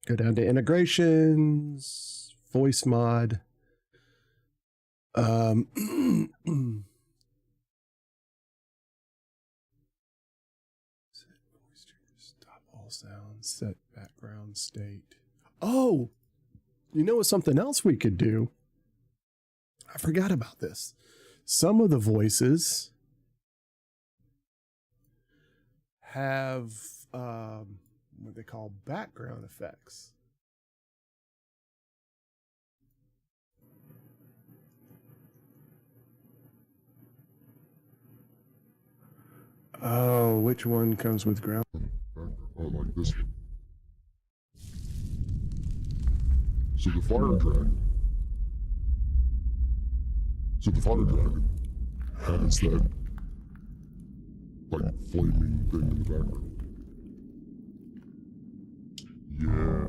go down to integrations, voice mod. Stop all sounds, set background state. Oh, you know something else we could do? I forgot about this. Some of the voices have what they call background effects. Oh, which one comes with ground? I like this one. So the fire dragon. So the fire dragon has that like flaming thing in the background. Yeah.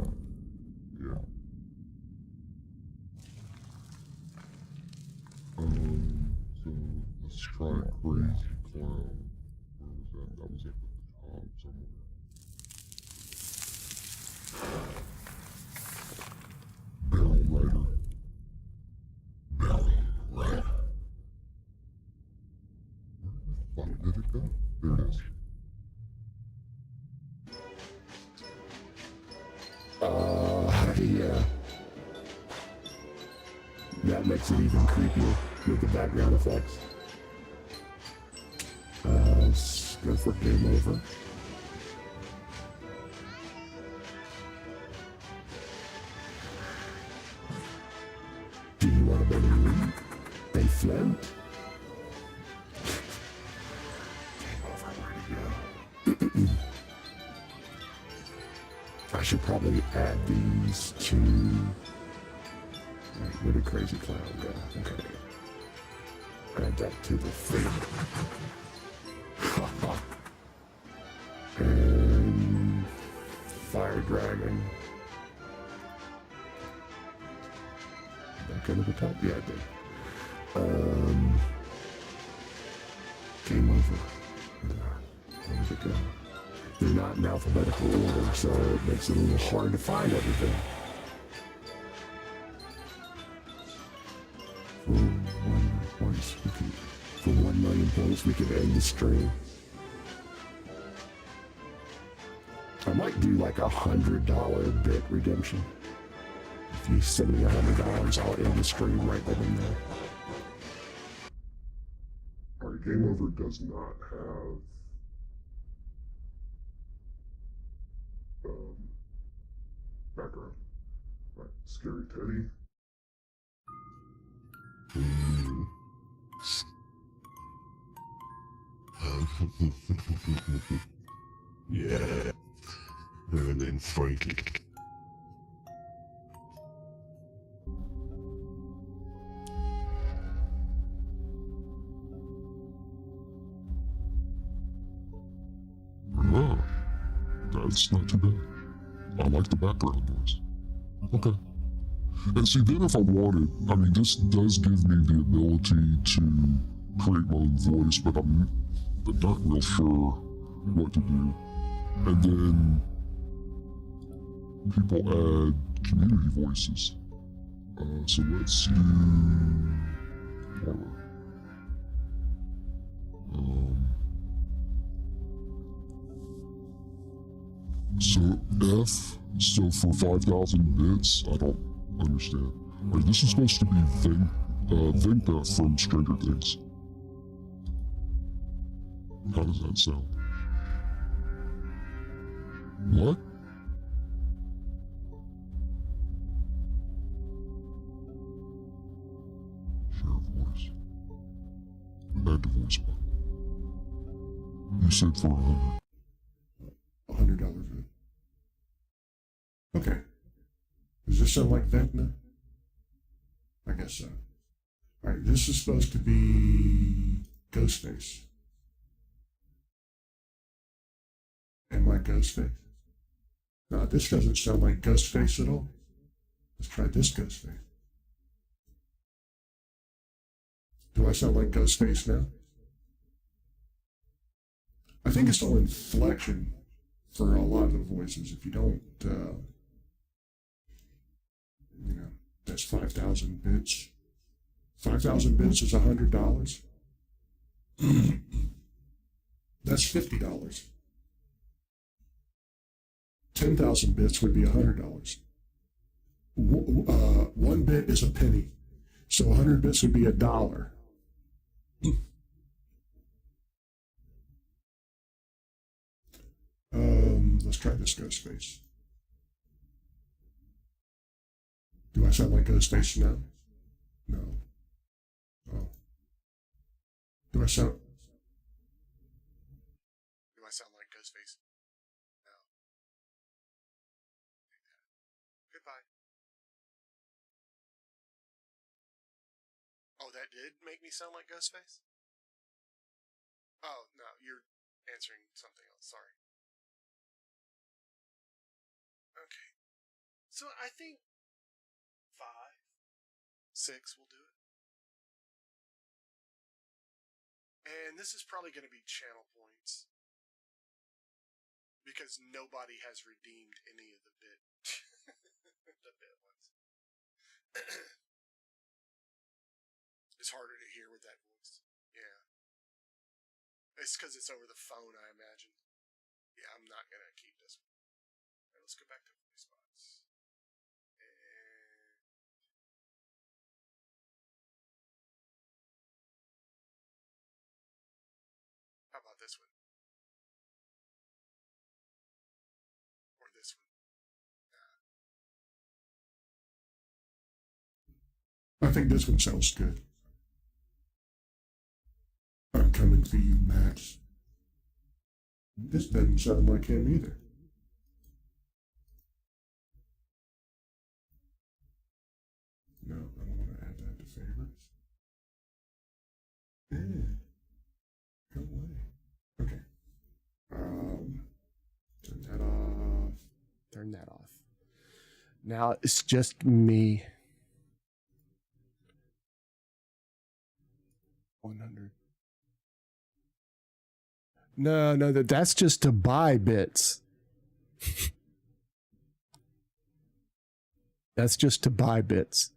Let's try Crazy Clown. Where was that? That was at the top somewhere. Barrel Rider. Barrel Rider. Where the fuck did it go? There it is. Yeah. That makes it even creepier with the background effects. Let's go for game over. Do you want to believe they fled? Game over, where'd it go? I should probably add these to... Where did Crazy Clown go? Okay. Add that to the thing. And... Fire Dragon. Back into the top? Yeah, I did. Game over. Where did it go? They're not in alphabetical order, so it makes it a little hard to find everything. For 1 million points, we can end the stream. I might do like $100 bit redemption. If you send me $100, I'll end the stream right then and there. Alright, Game Over does not have background. Right, Scary Teddy. Yeah. And then Frankie. Ah, that's not too bad. I like the background noise. Okay. And see, then if I wanted, I mean, this does give me the ability to create my own voice, but I'm not real sure what to do. And then people add community voices. So let's do horror. So for 5,000 bits, I don't understand. Wait, this is supposed to be Vinka from Stranger Things. How does that sound? What? Share voice. Add to voice box. You said for $100 bid. Okay. Does this sound like Vecna? I guess so. Alright, this is supposed to be Ghostface. Am I Ghostface? No, this doesn't sound like Ghostface at all. Let's try this Ghostface. Do I sound like Ghostface now? I think it's all inflection for a lot of the voices. If you don't, you know, that's 5,000 bits. 5,000 bits is $100. That's $50. 10,000 bits would be $100. 1 bit is a penny, so 100 bits would be $1. Let's try this Ghostface. Do I sound like Ghostface now? No. Oh. Do I sound like Ghostface? No. Goodbye. Oh, that did make me sound like Ghostface? Oh, no, you're answering something else. Sorry. Okay. So I think 5, 6 will do it. And this is probably going to be channel points. Because nobody has redeemed any of the bit the bit ones. It's harder to hear with that voice. Yeah. It's because it's over the phone, I imagine. Yeah, I'm not going to keep this one. All right, let's go back to voice box. And how about this one? Or this one? I think this one sounds good. I'm coming for you, Max. This doesn't sound like him either. No, I don't want to add that to favorites. Yeah. Go away. Okay. Turn that off. Turn that off. Now it's just me. 100. No, that's just to buy bits. That's just to buy bits.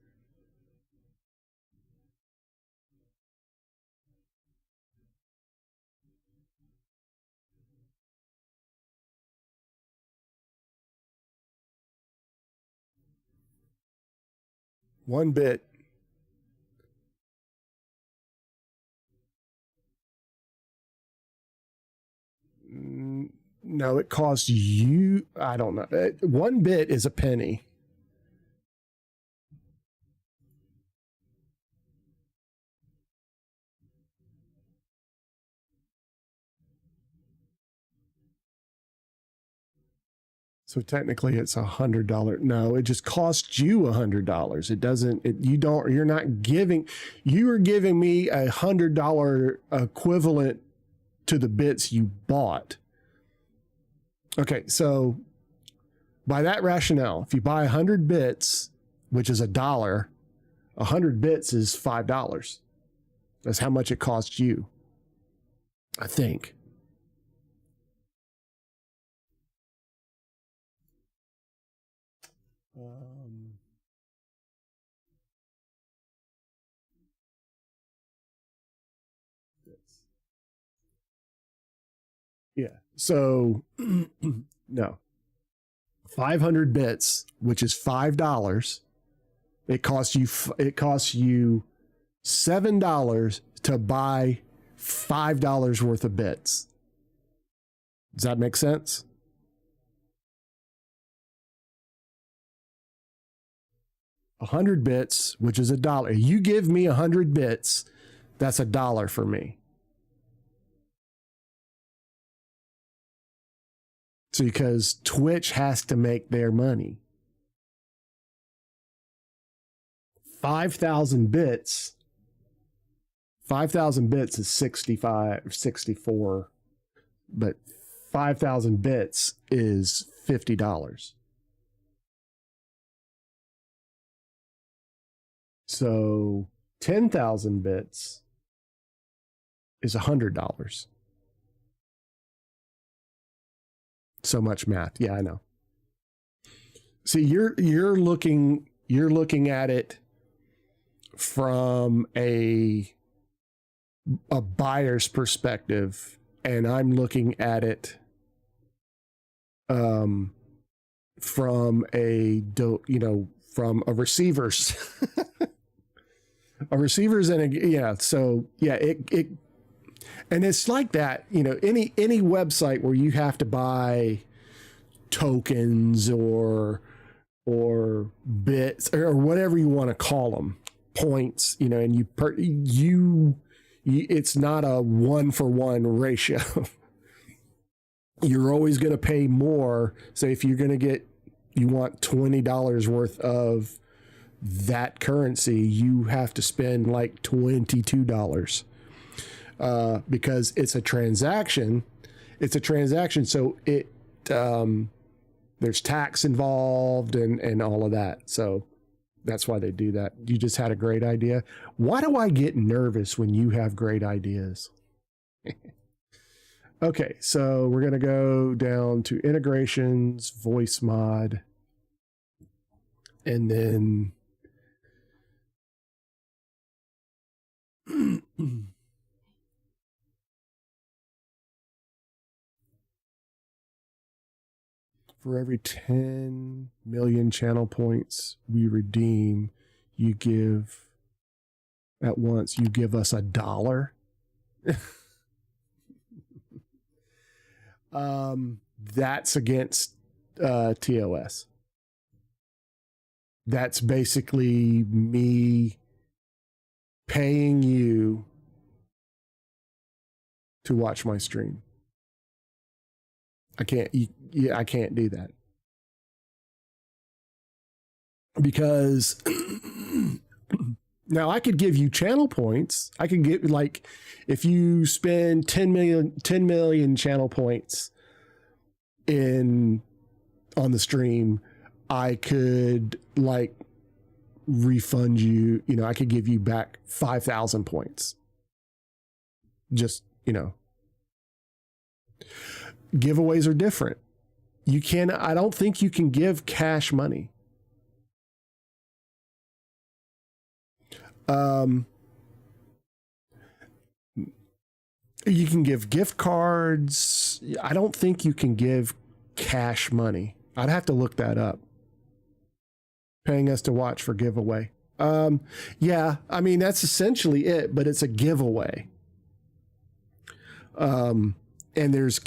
One bit. No, it costs you, I don't know. 1 bit is a penny. So technically it's $100. No, it just costs you $100. It doesn't, you're not giving, you are giving me $100 equivalent to the bits you bought. Okay, so by that rationale, if you buy 100 bits, which is $1, 100 bits is $5. That's how much it costs you, I think. Yeah. So no. 500 bits, which is $5. It costs you $7 to buy $5 worth of bits. Does that make sense? $100 bits, which is $1. You give me 100 bits, that's $1 for me. So because Twitch has to make their money. 5,000 bits. 5,000 bits is 64, but 5,000 bits is $50. So 10,000 bits is $100. So much math. Yeah, I know. See, you're looking at it from a buyer's perspective, and I'm looking at it from from a receiver's so yeah, it and it's like that, any website where you have to buy tokens or bits or whatever you want to call them, points, and it's not a 1-for-1 ratio. You're always going to pay more. So if you're going to you want $20 worth of that currency, you have to spend like $22. Because it's a transaction. So there's tax involved and all of that. So that's why they do that. You just had a great idea. Why do I get nervous when you have great ideas? Okay, so we're going to go down to integrations, voice mod, and then for every 10 million channel points we redeem, you give at once, you give us $1. That's against TOS. That's basically me paying you to watch my stream. I can't do that because now I could give you channel points. I could get, like, if you spend 10 million channel points on the stream, I could, like, refund you, I could give you back 5,000 points. Just, giveaways are different. I don't think you can give cash money. You can give gift cards. I don't think you can give cash money. I'd have to look that up. Paying us to watch for giveaway. Yeah, I mean, that's essentially it, but it's a giveaway. And there's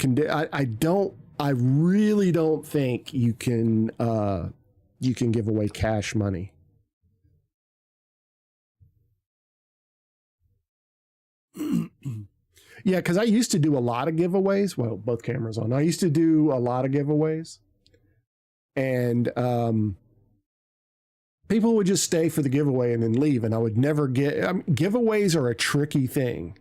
I really don't think you can give away cash money. Yeah, because I used to do a lot of giveaways. Well, both cameras on. I used to do a lot of giveaways, and people would just stay for the giveaway and then leave, and I would never get. Giveaways are a tricky thing.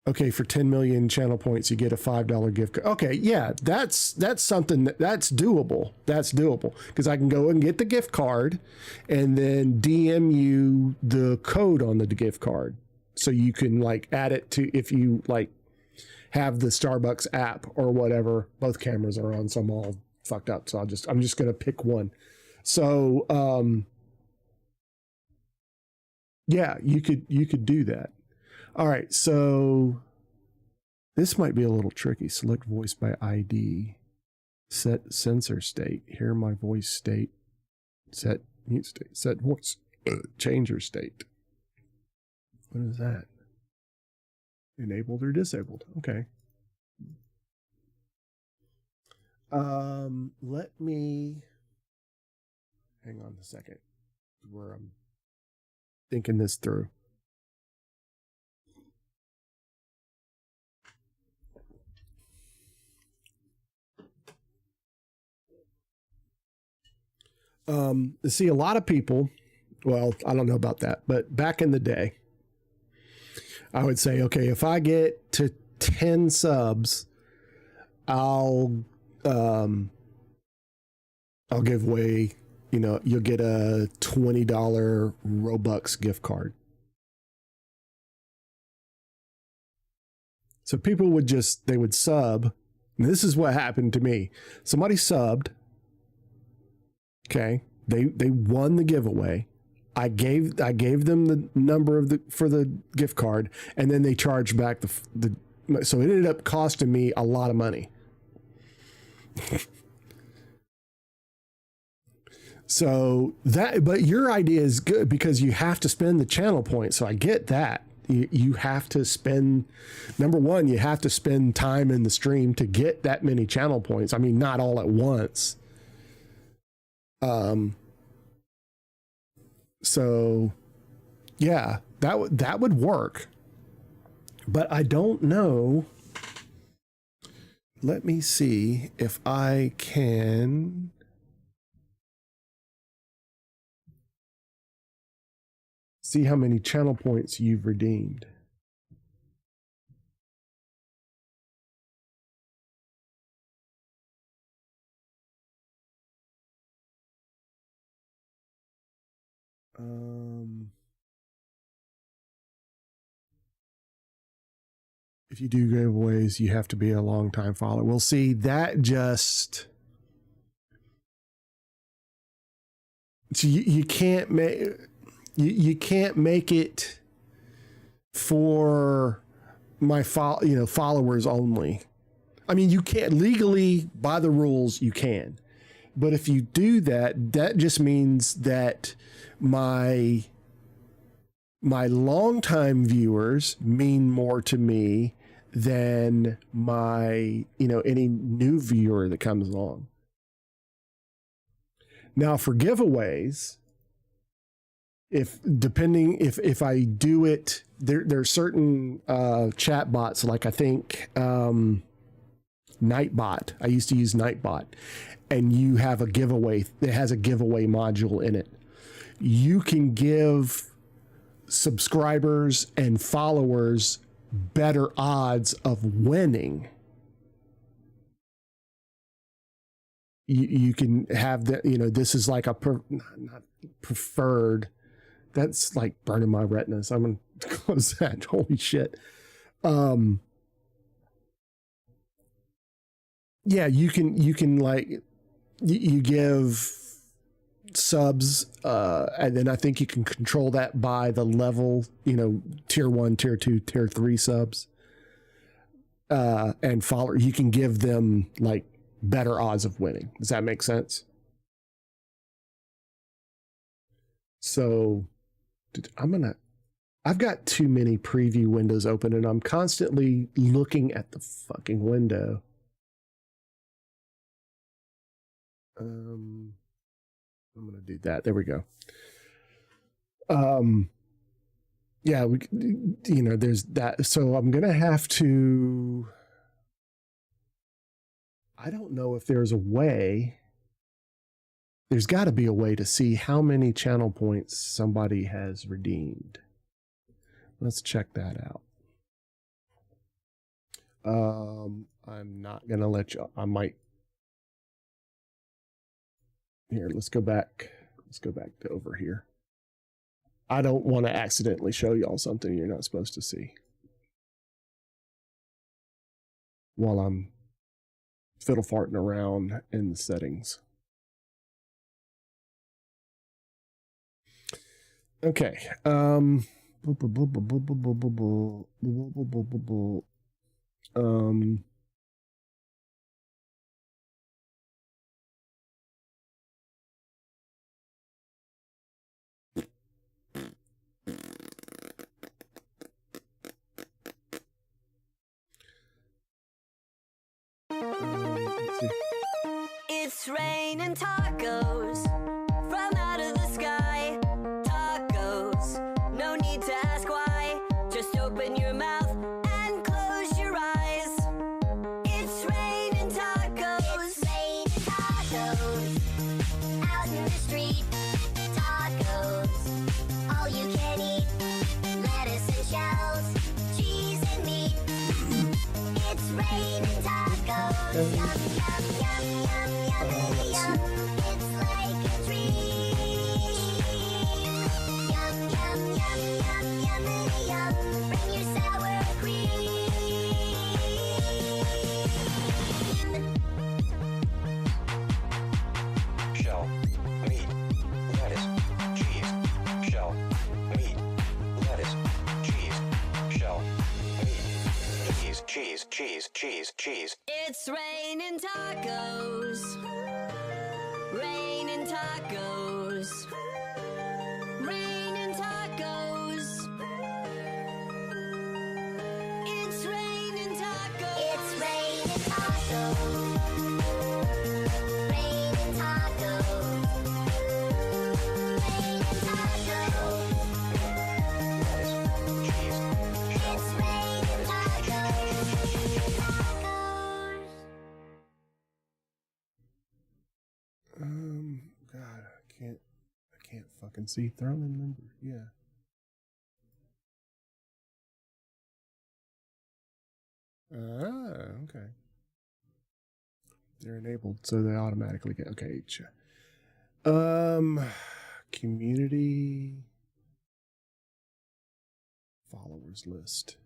Okay, for 10 million channel points, you get a $5 gift card. Okay, yeah, that's something that's doable. That's doable because I can go and get the gift card and then DM you the code on the gift card. So you can, like, add it to, if you, like, have the Starbucks app or whatever. Both cameras are on, so I'm all fucked up. So I'm just going to pick one. So, yeah, you could do that. All right, so this might be a little tricky. Select voice by ID. Set sensor state. Hear my voice state. Set mute state. Set voice changer state. What is that? Enabled or disabled? Okay. Let me hang on a second where I'm thinking this through. See, a lot of people, well, I don't know about that, but back in the day, I would say, okay, if I get to 10 subs, I'll give away, you'll get a $20 Robux gift card. So people would they would sub. And this is what happened to me. Somebody subbed. Okay. They won the giveaway. I gave them the number for the gift card, and then they charged back so it ended up costing me a lot of money. So but your idea is good because you have to spend the channel points. So I get that. You have to spend, number one, you have to spend time in the stream to get that many channel points. I mean, not all at once. So yeah, that would work, but I don't know. Let me see if I can see how many channel points you've redeemed. if you do giveaways, you have to be a long time follower. We'll see that just. So you can't make you can't make it for my followers only. I mean, you can't legally by the rules you can, but if you do that, that just means that my longtime viewers mean more to me than my any new viewer that comes along. Now for giveaways, if I do it, there are certain chat bots, like I think Nightbot. I used to use Nightbot, and you have a giveaway. It has a giveaway module in it. You can give subscribers and followers better odds of winning. You can have that, this is like a not preferred. That's like burning my retinas. I'm going to close that. Holy shit. Yeah, you can like, you give subs, and then I think you can control that by the level, tier 1, tier 2, tier 3 subs, and you can give them like better odds of winning. Does that make sense? So I've got too many preview windows open, and I'm constantly looking at the fucking window. I'm going to do that. There we go. Yeah, there's that. So I'm going to have to, I don't know if there's a way. There's got to be a way to see how many channel points somebody has redeemed. Let's check that out. I'm not going to let you, I might. Here, let's go back. Let's go back to over here. I don't want to accidentally show y'all something you're not supposed to see while I'm fiddle farting around in the settings. Okay. Let's see. It's raining tacos from out of the sky. Tacos, no need to ask why. Just open your mouth and close your eyes. It's raining tacos. It's raining tacos out in the street. Tacos, all you can eat. Lettuce and shells, cheese and meat. It's raining tacos. Yum, yum, yum, yum, yum, yum. It's like a dream. Yum, yum, yum, yum, yum, yum. Bring your sour cream. Shell, meat, lettuce, cheese. Shell, meat, lettuce, cheese. Shell, meat, cheese, cheese, cheese, cheese. It's raining tacos. Raining tacos. Raining tacos. It's raining tacos. It's raining tacos. Raining tacos. Raining tacos. Cheese. It's raining tacos. God, I can't fucking see. Thurman number, yeah. Ah, okay. They're enabled, so they automatically get, okay. Community followers list.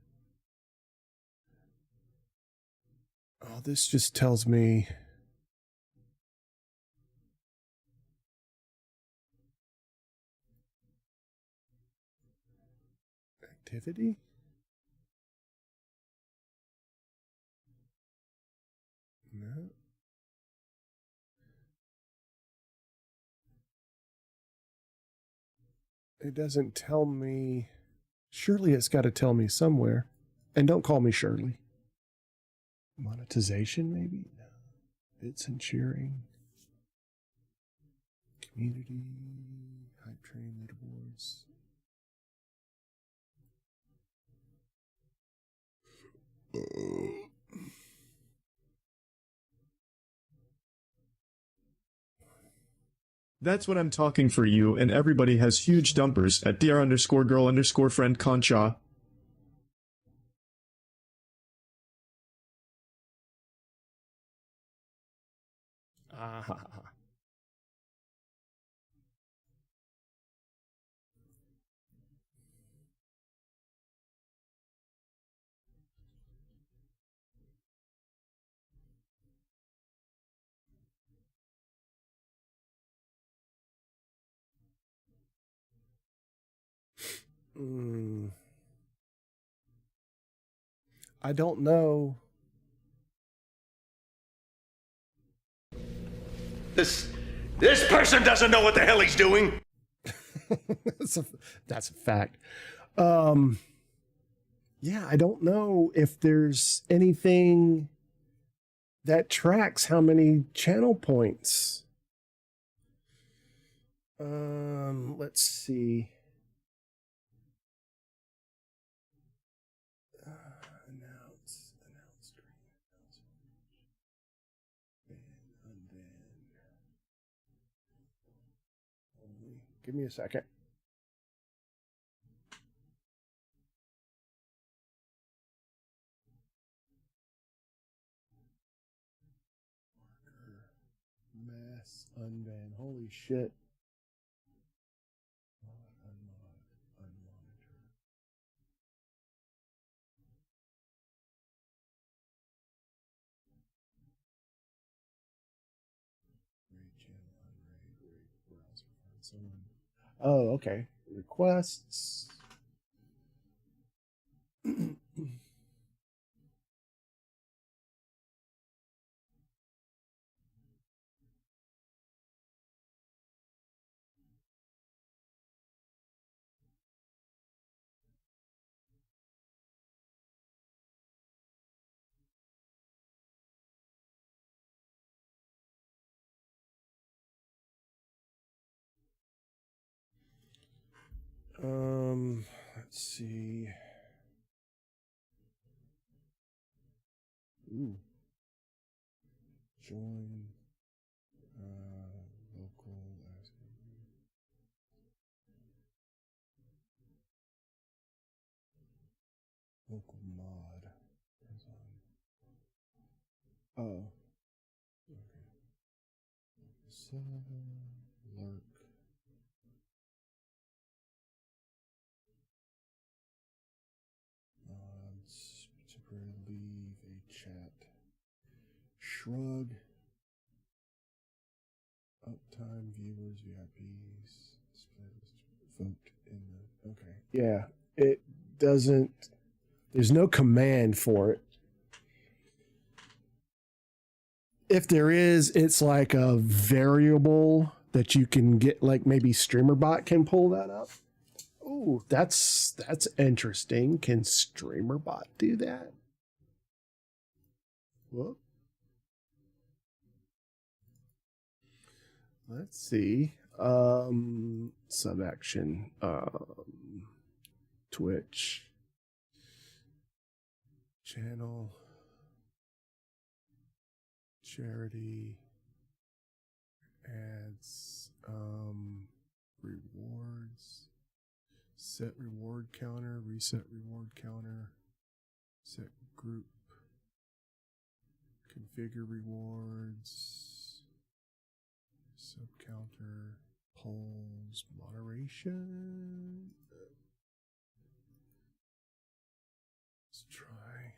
Oh, this just tells me activity. No. It doesn't tell me. Surely it's got to tell me somewhere. And don't call me Shirley. Monetization, maybe? No. Bits and cheering. Community. Hype train leaderboards. That's what I'm talking for you, and everybody has huge dumpers at dr_girl_friend Concha. Ah. I don't know. This person doesn't know what the hell he's doing. That's a fact. Yeah, I don't know if there's anything that tracks how many channel points. Let's see. Announce. Give me a second. Mass unban. Holy shit. Oh, okay. Requests. Let's see. Ooh. Join local mod. Oh. Okay. Lurk. Temporarily leave a chat. Shrug. Uptime, viewers, VIPs. Vote in the. Okay. Yeah. It doesn't. There's no command for it. If there is, it's like a variable that you can get, like maybe StreamerBot can pull that up. Ooh, that's interesting. Can StreamerBot do that? Whoop. Let's see. Sub action. Twitch. Channel. Charity. Ads. Rewards. Set reward counter. Reset reward counter. Set group. Configure rewards. Sub counter. Polls. Moderation. Let's try.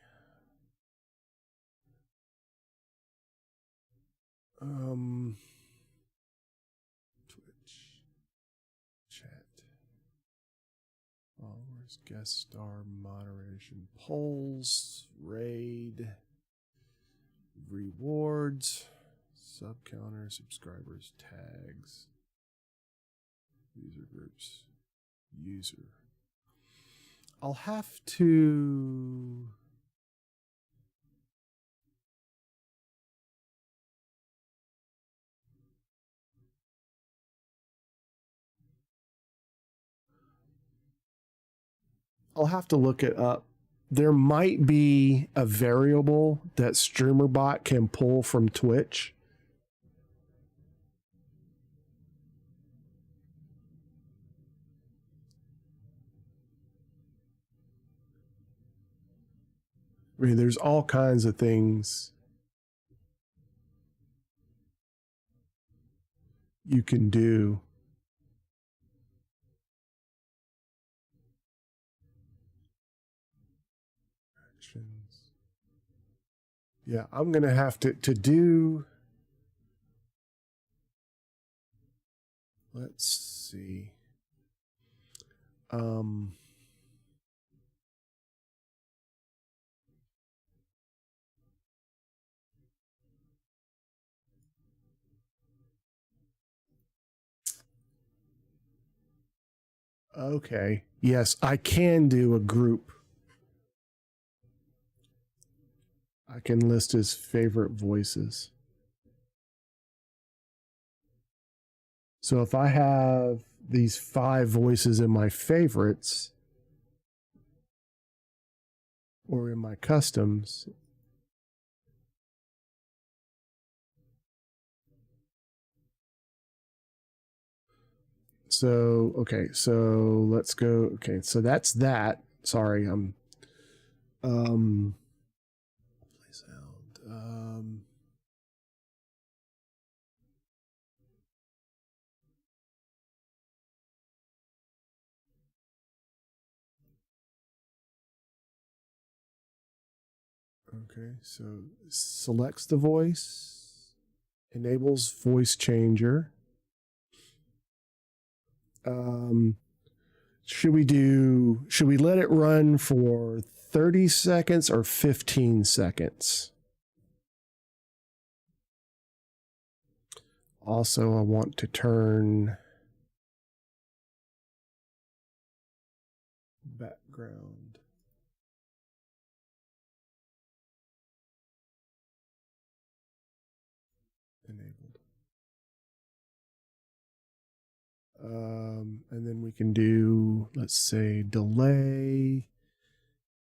Twitch chat. Followers, guest star, moderation, polls, raid, rewards, sub counter, subscribers, tags, user groups, user. I'll have to. I'll have to look it up. There might be a variable that StreamerBot can pull from Twitch. I mean, there's all kinds of things you can do. Yeah, I'm going to have to do. Let's see. Okay. Yes, I can do a group. I can list his favorite voices. So if I have these 5 voices in my favorites or in my customs, so okay, so let's go. Okay, so that's that. Sorry, I'm play sound. Okay, so selects the voice, enables voice changer. Should we let it run for 30 seconds or 15 seconds? Also, I want to turn background. Enabled. And then we can do, let's say, delay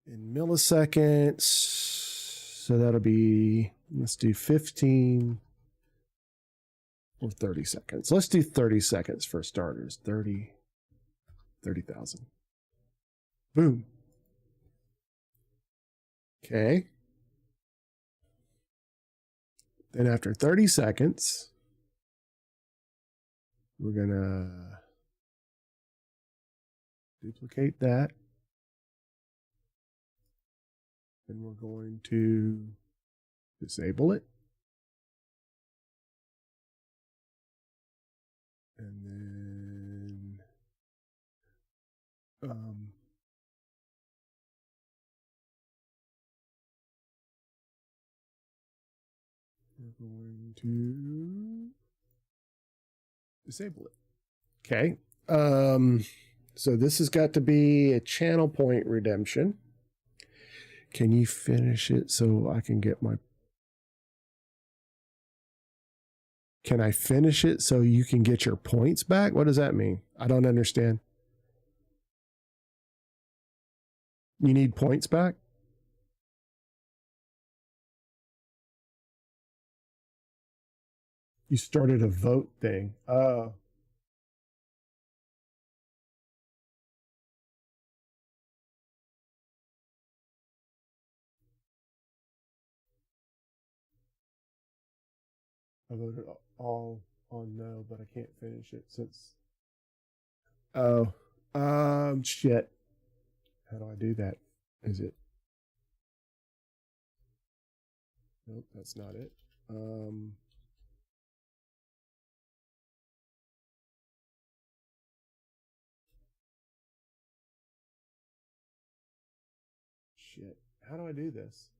in milliseconds. So that'll be, let's do 15 or 30 seconds. Let's do 30 seconds for starters. 30,000. Boom. Okay. Then after 30 seconds, we're going to duplicate that. And we're going to disable it. And then we're going to disable it. Okay. So this has got to be a channel point redemption. Can you finish it so I can get my... Can I finish it so you can get your points back? What does that mean? I don't understand. You need points back? You started a vote thing. Oh. I voted all on no, but I can't finish it since... Oh. Shit. How do I do that? Is it... Nope, that's not it. shit. How do I do this?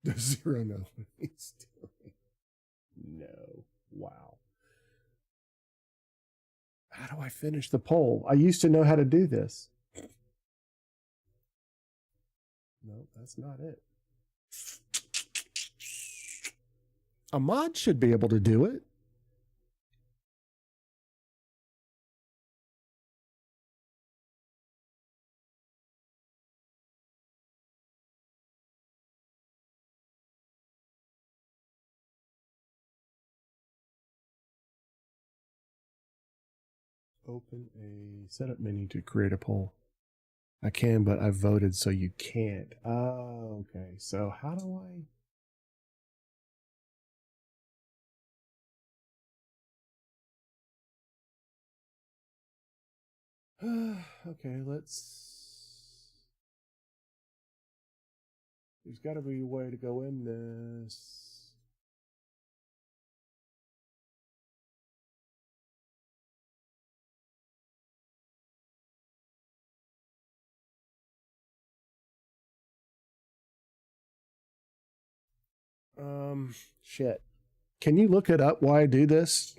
Does Zero know what he's doing? No. Wow. How do I finish the poll? I used to know how to do this. No, that's not it. A mod should be able to do it. Open a setup menu to create a poll. I can, but I voted so you can't. Oh, okay. So how do I... Okay, let's... There's got to be a way to go in this. Shit. Can you look it up why I do this?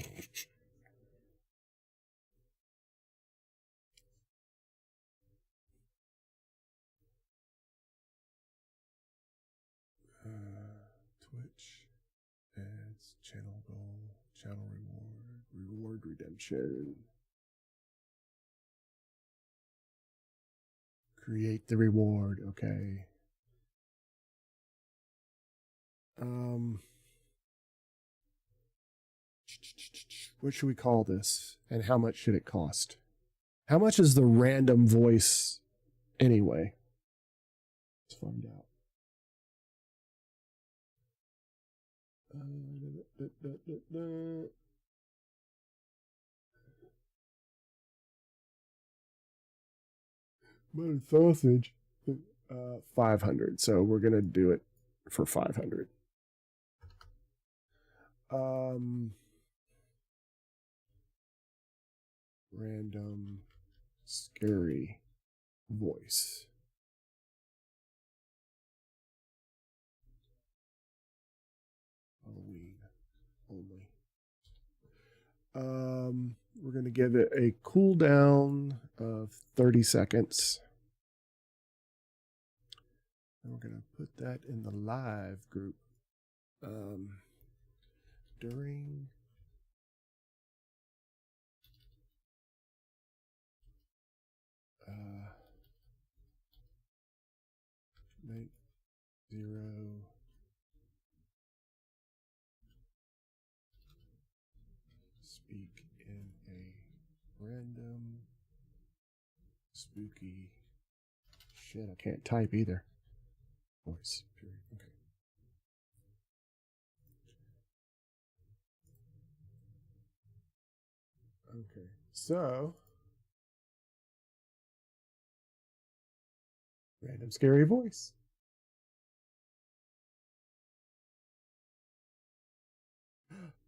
Twitch, ads, channel goal, channel reward redemption. Create the reward, okay. What should we call this? And how much should it cost? How much is the random voice anyway? Let's find out. Buttered sausage. 500. So we're gonna do it for 500. Random scary voice. Halloween only. We're going to give it a cooldown of 30 seconds. And we're going to put that in the live group. During make zero speak in a random spooky shit. I can't type either. Voice. Period. Okay. Okay. So random scary voice.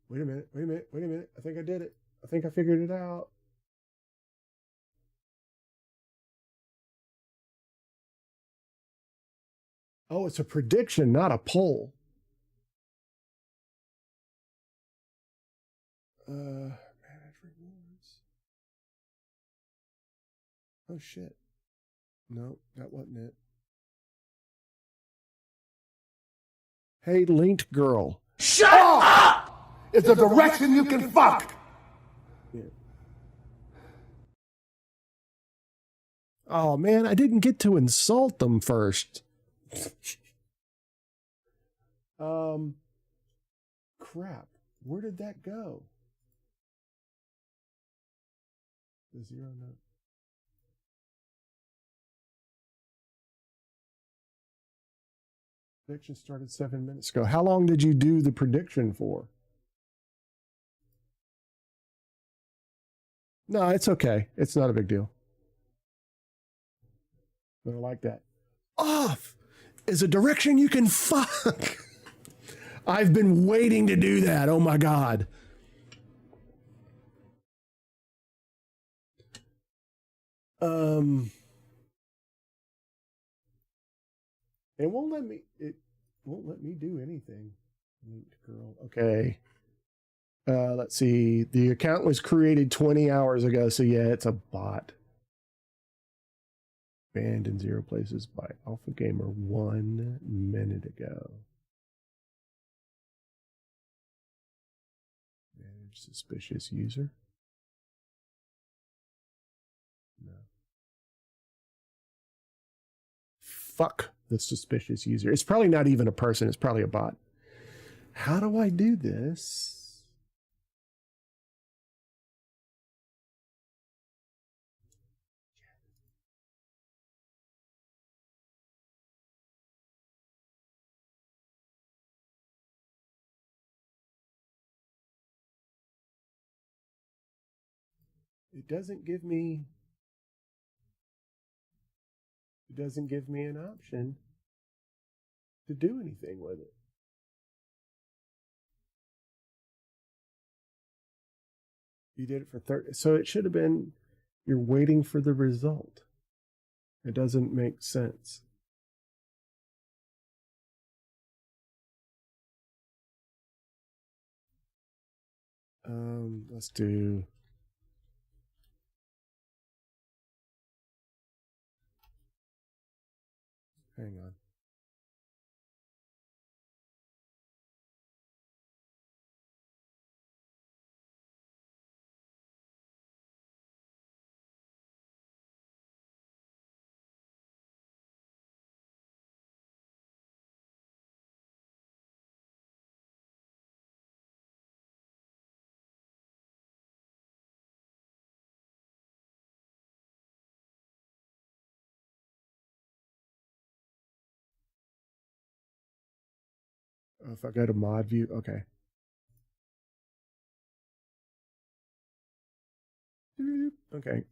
Wait a minute. I think I did it. I think I figured it out. Oh, it's a prediction, not a poll. Manage rewards. Oh, shit. No, that wasn't it. Hey, linked girl. Shut up! It's a direction you can fuck! Yeah. Oh, man, I didn't get to insult them first. Crap. Where did that go? The zero note. Prediction started 7 minutes ago. How long did you do the prediction for? No, it's okay. It's not a big deal. I don't like that. Off is a direction you can fuck. I've been waiting to do that. Oh my God. It won't let me do anything. Linked girl. Okay. Let's see. The account was created 20 hours ago, so yeah, it's a bot. Banned in 0 places by Alpha Gamer 1 minute ago. Manage suspicious user. No. Fuck the suspicious user. It's probably not even a person. It's probably a bot. How do I do this? It doesn't give me an option to do anything with it. You did it for 30. So it should have been, you're waiting for the result. It doesn't make sense. Let's do. Hang on. Oh, if I go to mod view, okay. Okay.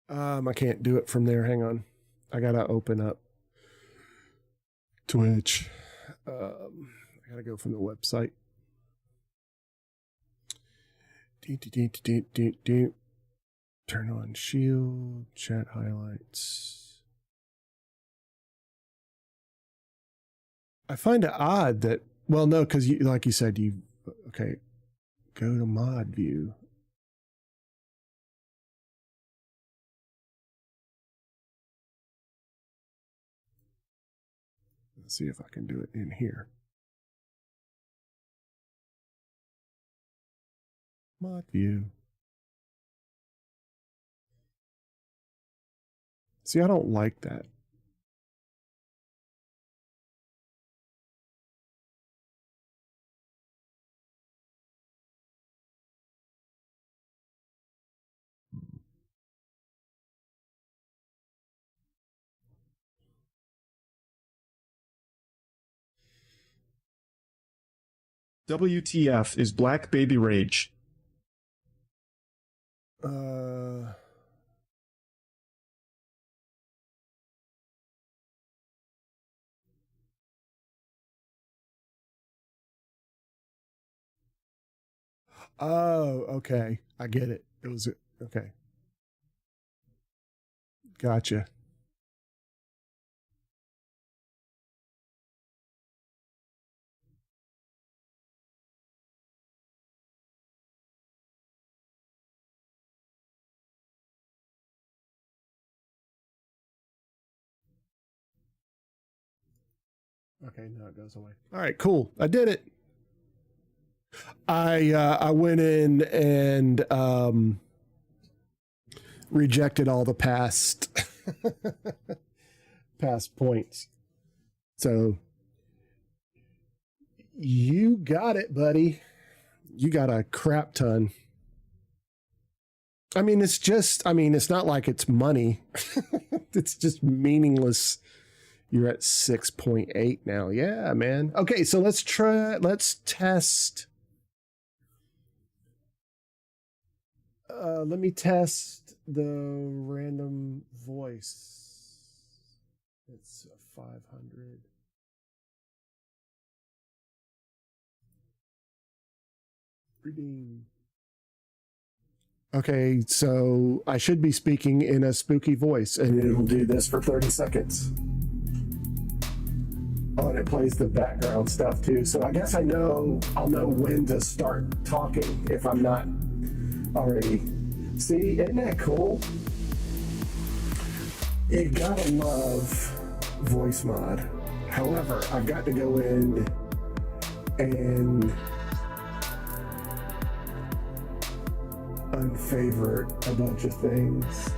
I can't do it from there. Hang on. I gotta open up Twitch. I gotta go from the website. Turn on shield, chat highlights. I find it odd that, well, no, because you, like you said, okay, go to mod view. Let's see if I can do it in here. Mod view. See, I don't like that. WTF is Black Baby Rage. Oh, okay. I get it. It was okay. Gotcha. Okay, now it goes away. All right, cool. I did it. I went in and rejected all the past points. So you got it, buddy. You got a crap ton. I mean, it's not like it's money. It's just meaningless. You're at 6.8 now. Yeah, man. Okay, so let's test. Let me test the random voice. It's 500. Redeem. Okay, so I should be speaking in a spooky voice, and it'll do this for 30 seconds. Oh, and it plays the background stuff too. So I guess I'll know when to start talking if I'm not already. See, isn't that cool? You gotta love voice mod. However, I've got to go in and unfavorite a bunch of things.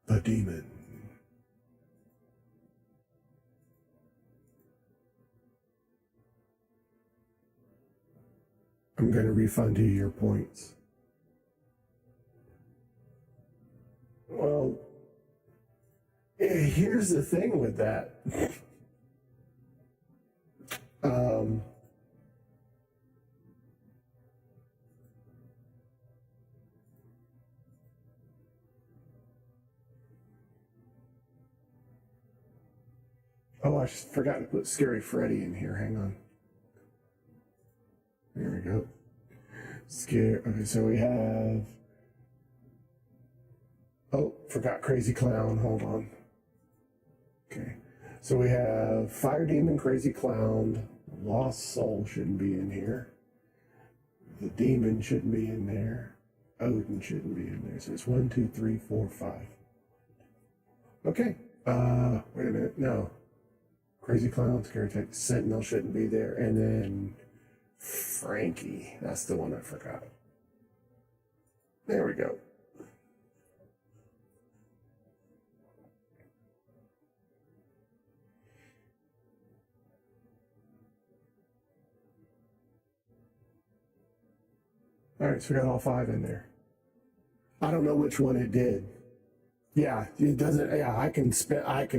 The demon. I'm going to refund you your points. Well, here's the thing with that. Oh, I forgot to put Scary Freddy in here. Hang on. There we go. Okay, so we have... Oh, forgot Crazy Clown. Hold on. Okay. So we have Fire Demon, Crazy Clown. Lost Soul shouldn't be in here. The Demon shouldn't be in there. Odin shouldn't be in there. So it's 1, 2, 3, 4, 5. Okay. Wait a minute. No. Crazy Clown, Scary Tech, Sentinel shouldn't be there. And then Frankie. That's the one I forgot. There we go. All right, so we got all 5 in there. I don't know which one it did. Yeah, it doesn't. Yeah, I can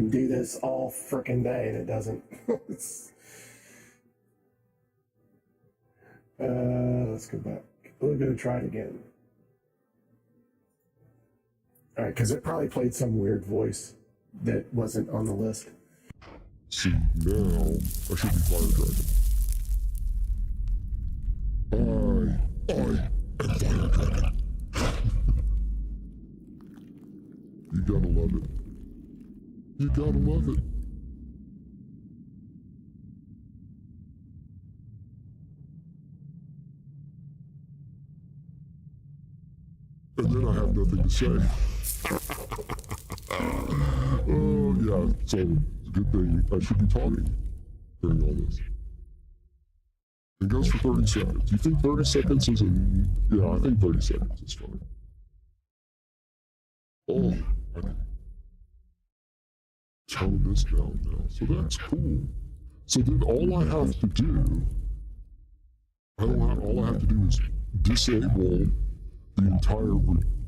do this all frickin' day, and it doesn't. Let's go back. We're gonna try it again. All right, because it probably played some weird voice that wasn't on the list. See, now I should be Fire Dragon. I am Fire Dragon. You gotta love it. You gotta love it. And then I have nothing to say. Oh, yeah, so it's a good thing I should be talking during all this. It goes for 30 seconds. You think 30 seconds is yeah, I think 30 seconds is fine. Oh, I can tone this down now, so that's cool. So then all I have to do, all I have to do is disable the entire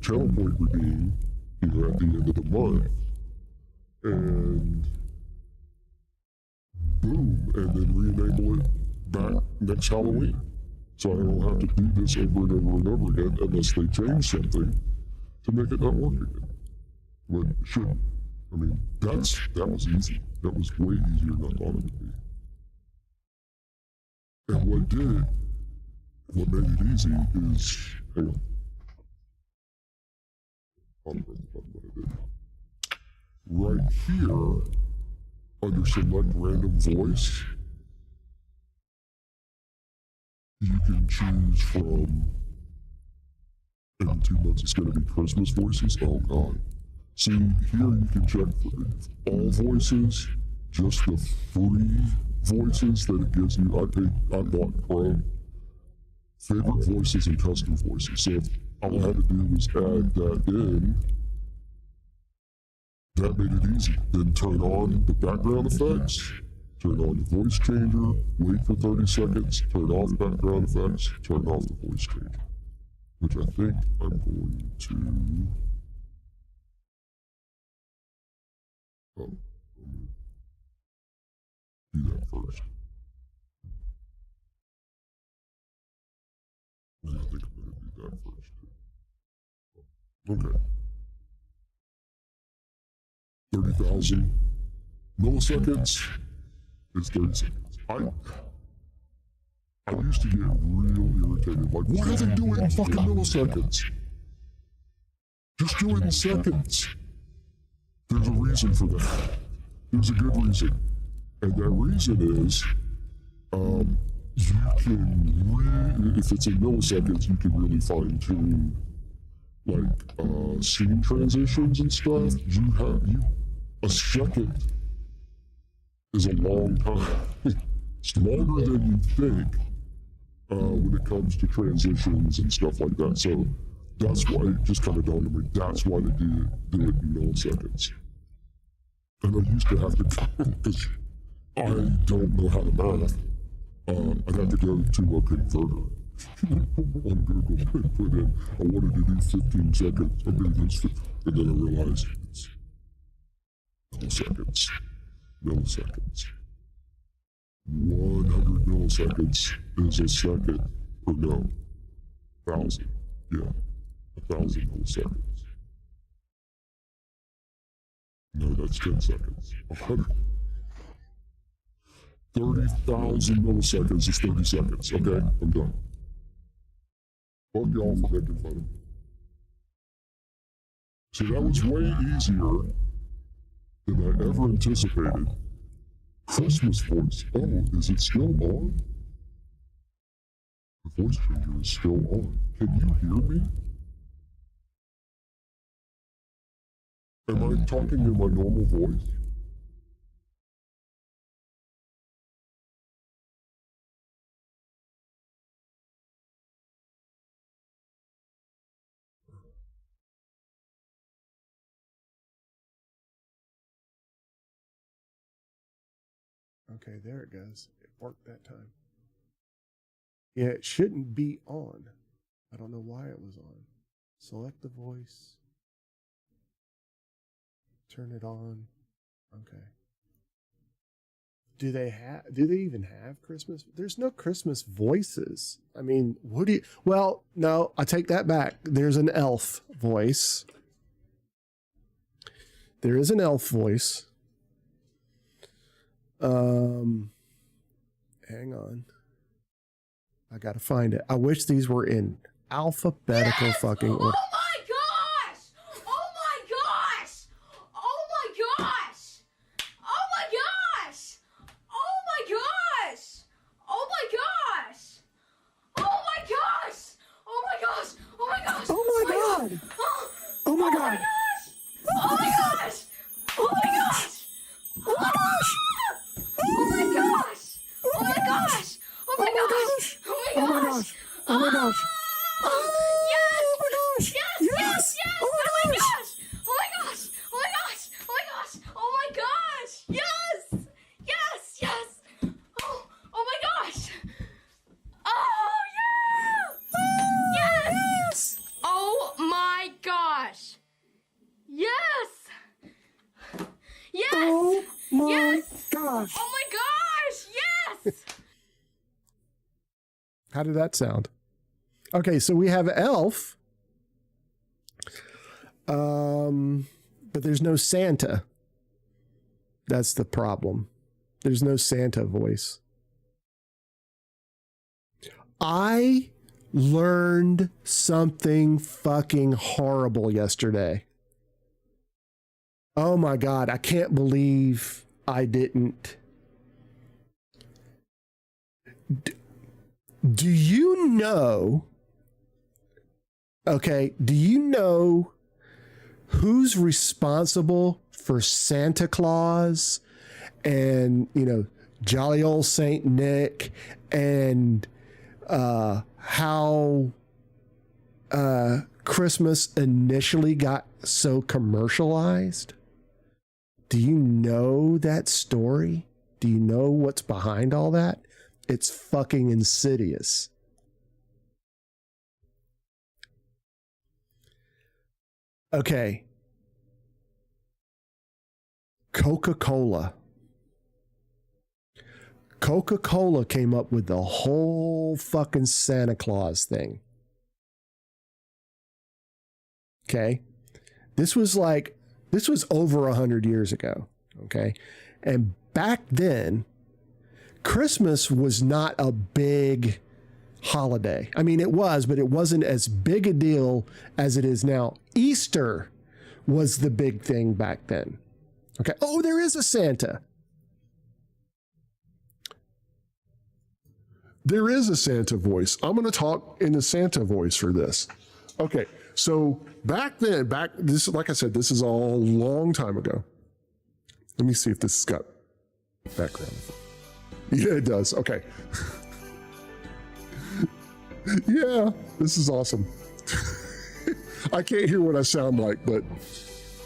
channel point redeem here at the end of the month, and boom, and then re-enable it back next Halloween. So I don't have to do this over and over and over again unless they change something to make it not work again. But it shouldn't. I mean, that was easy. That was way easier than I thought it would be. And what made it easy is, hang on. I'll remember what I did. Right here, under select random voice, you can choose from, in 2 months it's going to be Christmas voices. Oh God. See, here you can check for all voices, just the free voices that it gives you. I bought Pro, favorite voices and custom voices. So all I had to do was add that in. That made it easy. Then turn on the background effects, turn on the voice changer, wait for 30 seconds, turn off background effects, turn off the voice changer. Which I think I'm going to Oh, do that first. I think I'm going to do that first. Okay. 30,000 milliseconds is 30 seconds. I used to get real irritated, like, why are they doing fucking milliseconds? Just do it in seconds. There's a reason for that. There's a good reason. And that reason is, you can if it's in milliseconds, you can really fine tune, like, scene transitions and stuff. A second is a long time. It's longer than you think when it comes to transitions and stuff like that. So that's why it just kind of dawned on me. That's why they do it in milliseconds. And I used to have to, because I don't know how to math, I'd have to go to a converter on Google and put in, I wanted to do 15 seconds, and then I realized it's milliseconds. Milliseconds. 100 milliseconds is a second, or no, 1,000. Yeah, 1,000 milliseconds. No, that's 10 seconds. 100. 30,000 milliseconds is 30 seconds. Okay, I'm done. Fuck y'all for making fun of me. So that was way easier than I ever anticipated. Christmas voice. Oh, is it still on? The voice changer is still on. Can you hear me? Am I talking in my normal voice? Okay, there it goes. It worked that time. Yeah, it shouldn't be on. I don't know why it was on. Select the voice. Turn it on. Okay. Do they even have Christmas? There's no Christmas voices. I mean, well, no, I take that back. There's an elf voice. There is an elf voice. Hang on. I gotta find it. I wish these were in alphabetical fucking order. Oh my gosh! Oh my gosh! Oh my gosh! Oh my gosh! Oh my gosh! Oh my gosh! Oh my gosh! Oh my gosh! Oh my gosh! Oh my god! Oh my god! Oh my gosh! Oh my gosh! Oh my gosh! Oh my gosh! Oh my gosh! Oh my gosh! Oh my gosh! Oh my gosh! Oh my gosh! Yes! Oh my gosh! Yes! Yes! Yes! Oh my gosh! Oh my gosh! Oh my gosh! Oh my gosh! Oh my gosh! Yes! Yes! Yes! Oh! Oh my gosh! Oh yeah! Yes! Oh my gosh! Yes! Yes! Oh my Yes! gosh! Oh my gosh! Yes! How did that sound? Okay, so we have elf. But there's no Santa. That's the problem. There's no Santa voice. I learned something fucking horrible yesterday. Oh my God, I can't believe I didn't. Do you know? Okay, do you know who's responsible for Santa Claus and, jolly old Saint Nick and how Christmas initially got so commercialized? Do you know that story? Do you know what's behind all that? It's fucking insidious. Okay. Coca-Cola. Coca-Cola came up with the whole fucking Santa Claus thing. Okay? This was over 100 years ago. Okay? And back then, Christmas was not a big holiday. I mean, it was, but it wasn't as big a deal as it is now. Easter was the big thing back then. Okay. Oh, there is a Santa. There is a Santa voice. I'm going to talk in the Santa voice for this. Okay. So back then, this, like I said, this is all a long time ago. Let me see if this has got background. Yeah, it does. Okay. Yeah, this is awesome. I can't hear what I sound like, but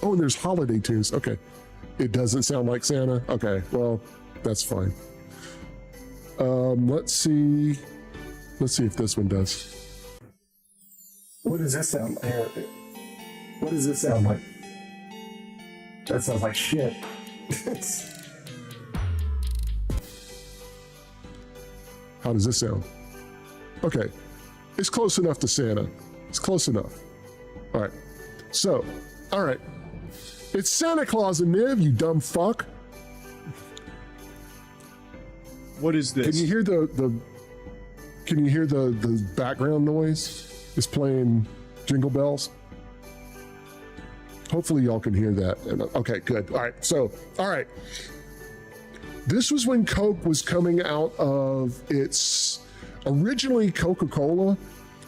oh, and there's holiday tunes. Okay. It doesn't sound like Santa. Okay, well, that's fine. Let's see if this one does. What does this sound like? What does this sound like? That sounds like shit. How does this sound? Okay, it's close enough to Santa. It's close enough. All right, so, all right. It's Santa Claus and Niv, you dumb fuck. What is this? Can you hear the background noise? It's playing Jingle Bells. Hopefully y'all can hear that. Okay, good. All right. So, all right. This was when Coke was coming out of its, originally Coca-Cola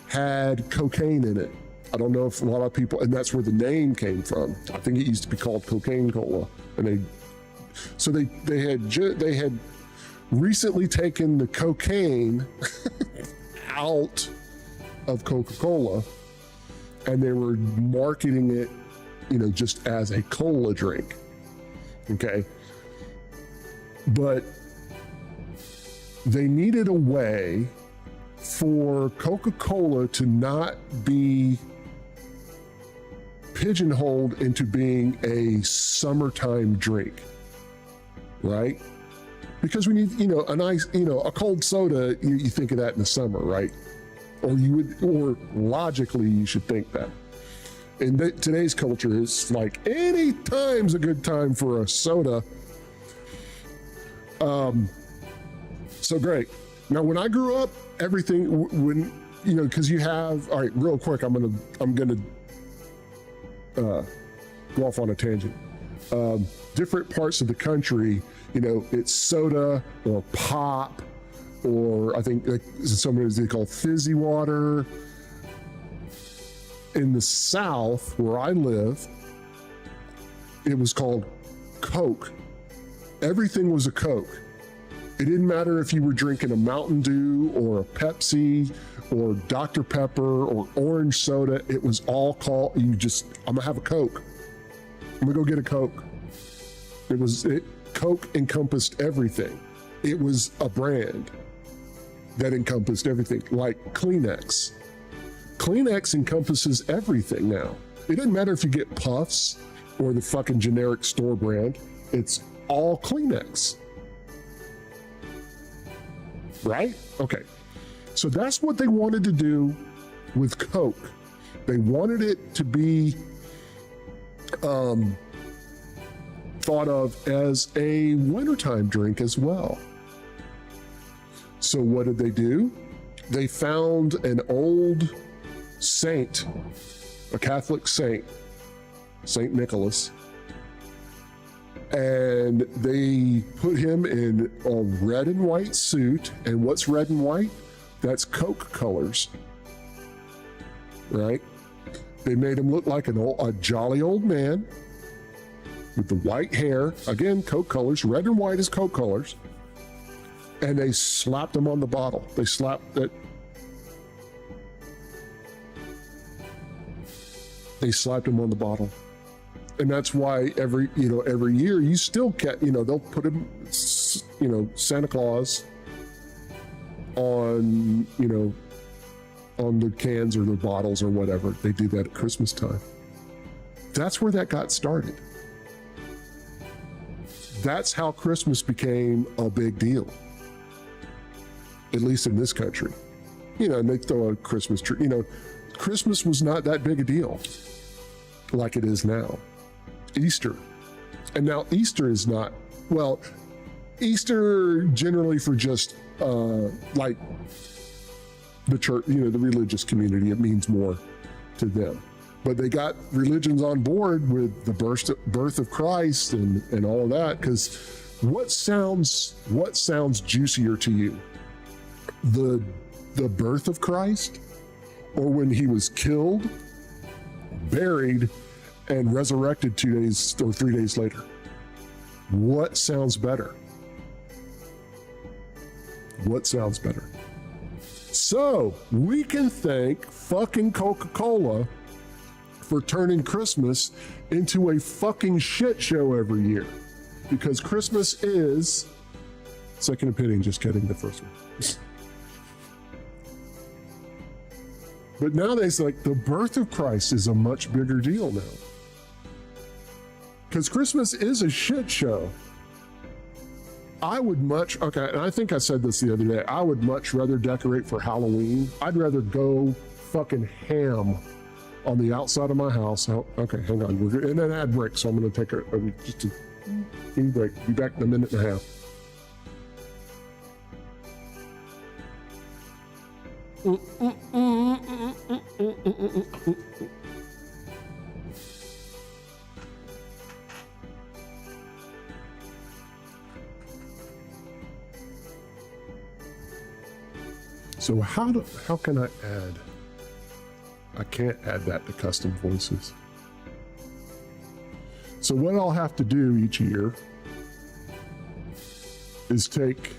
had cocaine in it. I don't know if a lot of people, and that's where the name came from. I think it used to be called Cocaine Cola. And they had recently taken the cocaine out of Coca-Cola, and they were marketing it, just as a cola drink. Okay. But they needed a way for Coca-Cola to not be pigeonholed into being a summertime drink, right? Because when you, a nice, a cold soda, you think of that in the summer, right? Or logically, you should think that. In today's culture, it's like any time's a good time for a soda. So great. Now, when I grew up, everything, because you have, all right, real quick, I'm gonna go off on a tangent. Different parts of the country, it's soda or pop, or I think like sometimes they call fizzy water. In the South, where I live, it was called Coke. Everything was a Coke. It didn't matter if you were drinking a Mountain Dew or a Pepsi or Dr. Pepper or orange soda. It was all called, I'm gonna have a Coke. I'm gonna go get a Coke. Coke encompassed everything. It was a brand that encompassed everything, like Kleenex. Kleenex encompasses everything now. It doesn't matter if you get Puffs or the fucking generic store brand, it's all Kleenex. Right? Okay. So that's what they wanted to do with Coke. They wanted it to be thought of as a wintertime drink as well. So what did they do? They found an old saint, a Catholic saint, Saint Nicholas, and they put him in a red and white suit. And what's red and white? That's Coke colors, right? They made him look like a jolly old man with the white hair. Again, Coke colors. Red and white is Coke colors. And they slapped him on the bottle. They slapped it. They slapped him on the bottle. And that's why every year you still get, they'll put him, Santa Claus on, on the cans or the bottles or whatever. They do that at Christmas time. That's where that got started. That's how Christmas became a big deal, at least in this country. You know, and they throw a Christmas tree. You know, Christmas was not that big a deal like it is now. Easter. And now Easter is not, well, Easter generally for just like the church, you know, the religious community, it means more to them. But they got religions on board with the birth of Christ and all of that, because what sounds juicier to you? The birth of Christ, or when he was killed, buried, and resurrected 2 days or 3 days later? What sounds better? What sounds better? So we can thank fucking Coca-Cola for turning Christmas into a fucking shit show every year, because Christmas is, second opinion, just kidding, the first one. But nowadays, like, the birth of Christ is a much bigger deal now, because Christmas is a shit show. I would much, okay, and I think I said this the other day, I would much rather decorate for Halloween. I'd rather go fucking ham on the outside of my house. Oh, okay, hang on. We're in an ad break, so I'm going to take just a mini break. Be back in a minute and a half. So how can I add? I can't add that to custom voices. So what I'll have to do each year is take,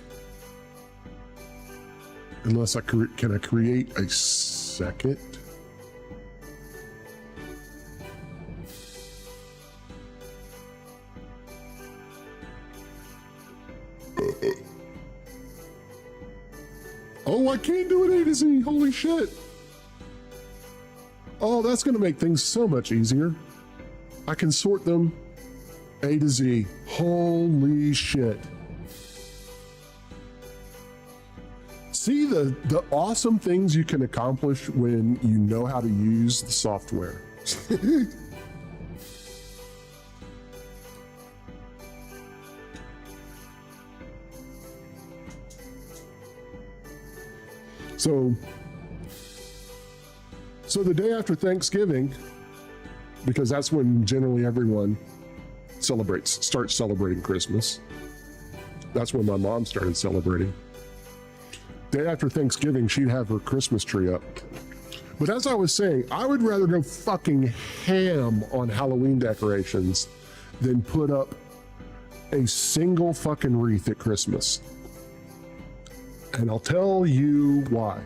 unless can I create a second? Oh, I can't do it A to Z, holy shit. Oh, that's gonna make things so much easier. I can sort them A to Z, holy shit. See the awesome things you can accomplish when you know how to use the software. So the day after Thanksgiving, because that's when generally everyone starts celebrating Christmas. That's when my mom started celebrating. Day after Thanksgiving, she'd have her Christmas tree up. But as I was saying, I would rather go fucking ham on Halloween decorations than put up a single fucking wreath at Christmas. And I'll tell you why.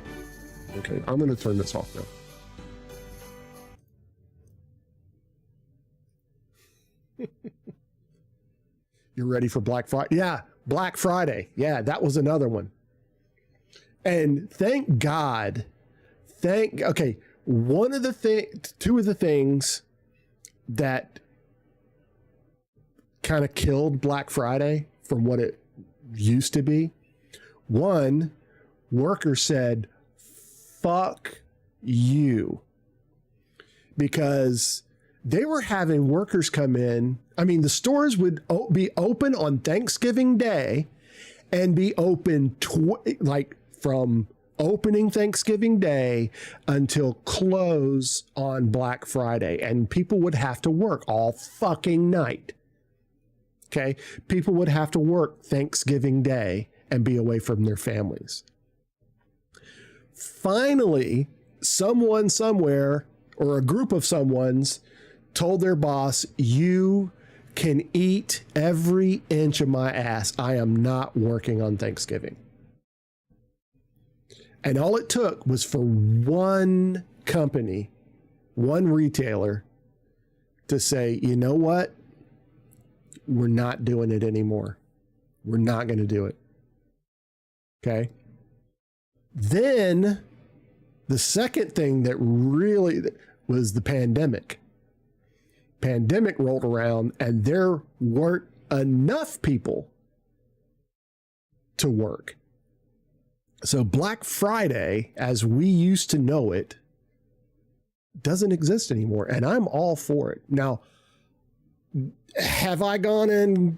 Okay, I'm gonna turn this off now. You're ready for Black Friday? Yeah, Black Friday. Yeah, that was another one. And thank God, okay, two of the things that kind of killed Black Friday from what it used to be. One, worker said, fuck you. Because they were having workers come in. I mean, the stores would be open on Thanksgiving Day and be open from opening Thanksgiving Day until close on Black Friday. And people would have to work all fucking night. Okay? People would have to work Thanksgiving Day and be away from their families. Finally, someone somewhere, or a group of someones, told their boss, you can eat every inch of my ass. I am not working on Thanksgiving. And all it took was for one company, one retailer, to say, you know what? We're not doing it anymore. We're not going to do it. Okay. Then the second thing that really was the pandemic. Pandemic rolled around and there weren't enough people to work. So Black Friday, as we used to know it, doesn't exist anymore. And I'm all for it. Now, have I gone and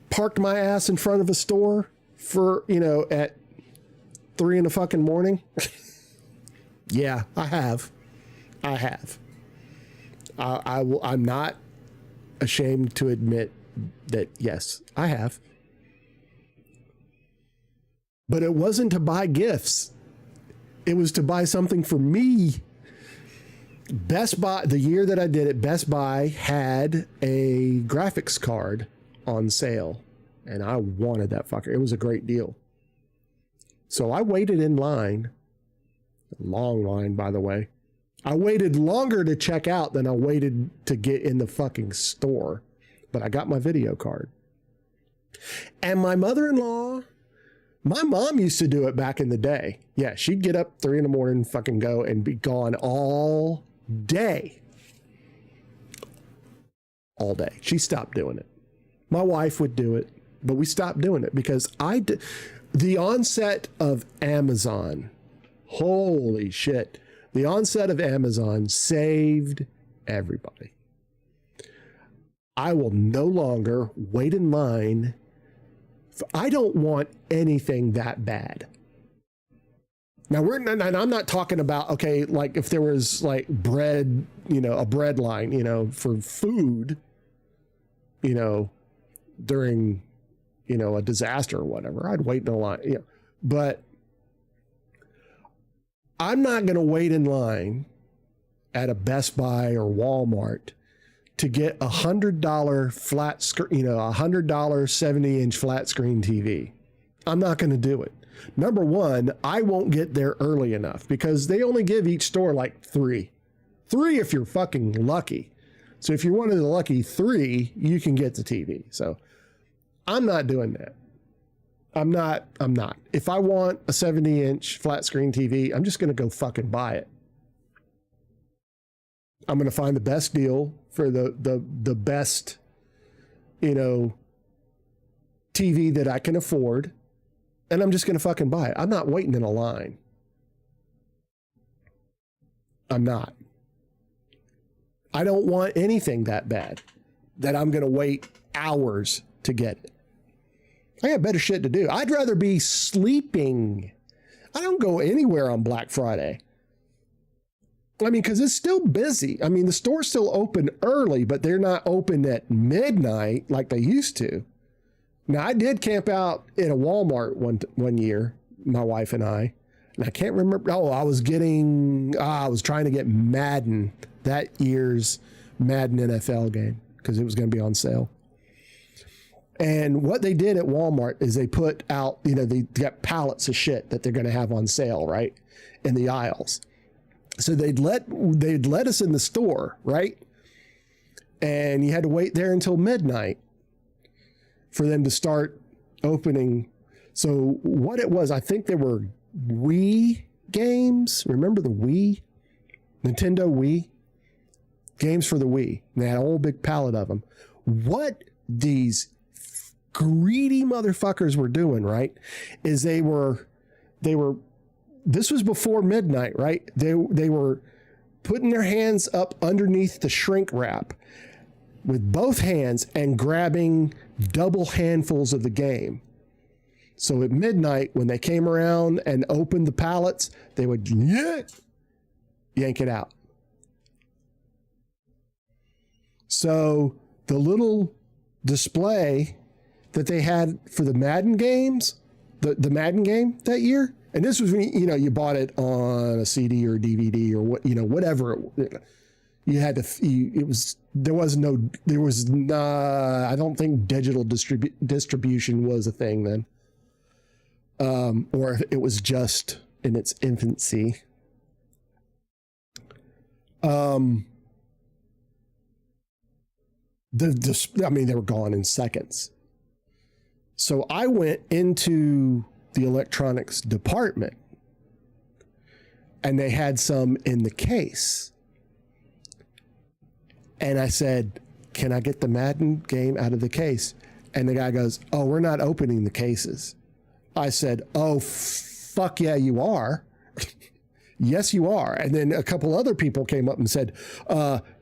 parked my ass in front of a store for, at 3 in the fucking morning? Yeah, I have. I'm not ashamed to admit that, yes, I have. But it wasn't to buy gifts. It was to buy something for me. Best Buy, the year that I did it, Best Buy had a graphics card on sale. And I wanted that fucker. It was a great deal. So I waited in line. Long line, by the way. I waited longer to check out than I waited to get in the fucking store. But I got my video card. And my mother-in-law, my mom used to do it back in the day. Yeah, she'd get up 3 in the morning, fucking go, and be gone all day. All day. She stopped doing it. My wife would do it, but we stopped doing it because the onset of Amazon, holy shit. The onset of Amazon saved everybody. I will no longer wait in line. I don't want anything that bad. Now and I'm not talking about, okay, like if there was like bread, a bread line, for food, during, a disaster or whatever, I'd wait in a line, but I'm not going to wait in line at a Best Buy or Walmart to get $100 flat screen, $100 70-inch flat screen TV. I'm not going to do it. Number one, I won't get there early enough because they only give each store like 3 if you're fucking lucky. So if you're one of the lucky 3, you can get the TV. So I'm not doing that. I'm not. If I want a 70-inch flat screen TV, I'm just going to go fucking buy it. I'm going to find the best deal for the best, TV that I can afford. And I'm just going to fucking buy it. I'm not waiting in a line. I'm not. I don't want anything that bad that I'm going to wait hours to get it. I got better shit to do. I'd rather be sleeping. I don't go anywhere on Black Friday. I mean, because it's still busy. I mean, the store's still open early, but they're not open at midnight like they used to. Now, I did camp out in a Walmart one year, my wife and I can't remember. Oh, I was trying to get Madden, that year's Madden NFL game, because it was going to be on sale. And what they did at Walmart is they put out, they got pallets of shit that they're going to have on sale, right, in the aisles. So they'd let us in the store, right? And you had to wait there until midnight for them to start opening. So what it was, I think there were Wii games. Remember the Wii? Nintendo Wii? Games for the Wii. And they had a whole big pallet of them. What these greedy motherfuckers were doing, right, is they were this was before midnight, right? They were putting their hands up underneath the shrink wrap with both hands and grabbing double handfuls of the game. So at midnight, when they came around and opened the pallets, they would yank it out. So the little display that they had for the Madden games, the Madden game that year, and this was when you bought it on a CD or DVD or whatever. You had to. I don't think digital distribution was a thing then, or it was just in its infancy. They were gone in seconds. So I went into the electronics department and they had some in the case. And I said, can I get the Madden game out of the case? And the guy goes, "Oh, we're not opening the cases." I said, "Oh, fuck yeah, you are." "Yes, you are." And then a couple other people came up and said,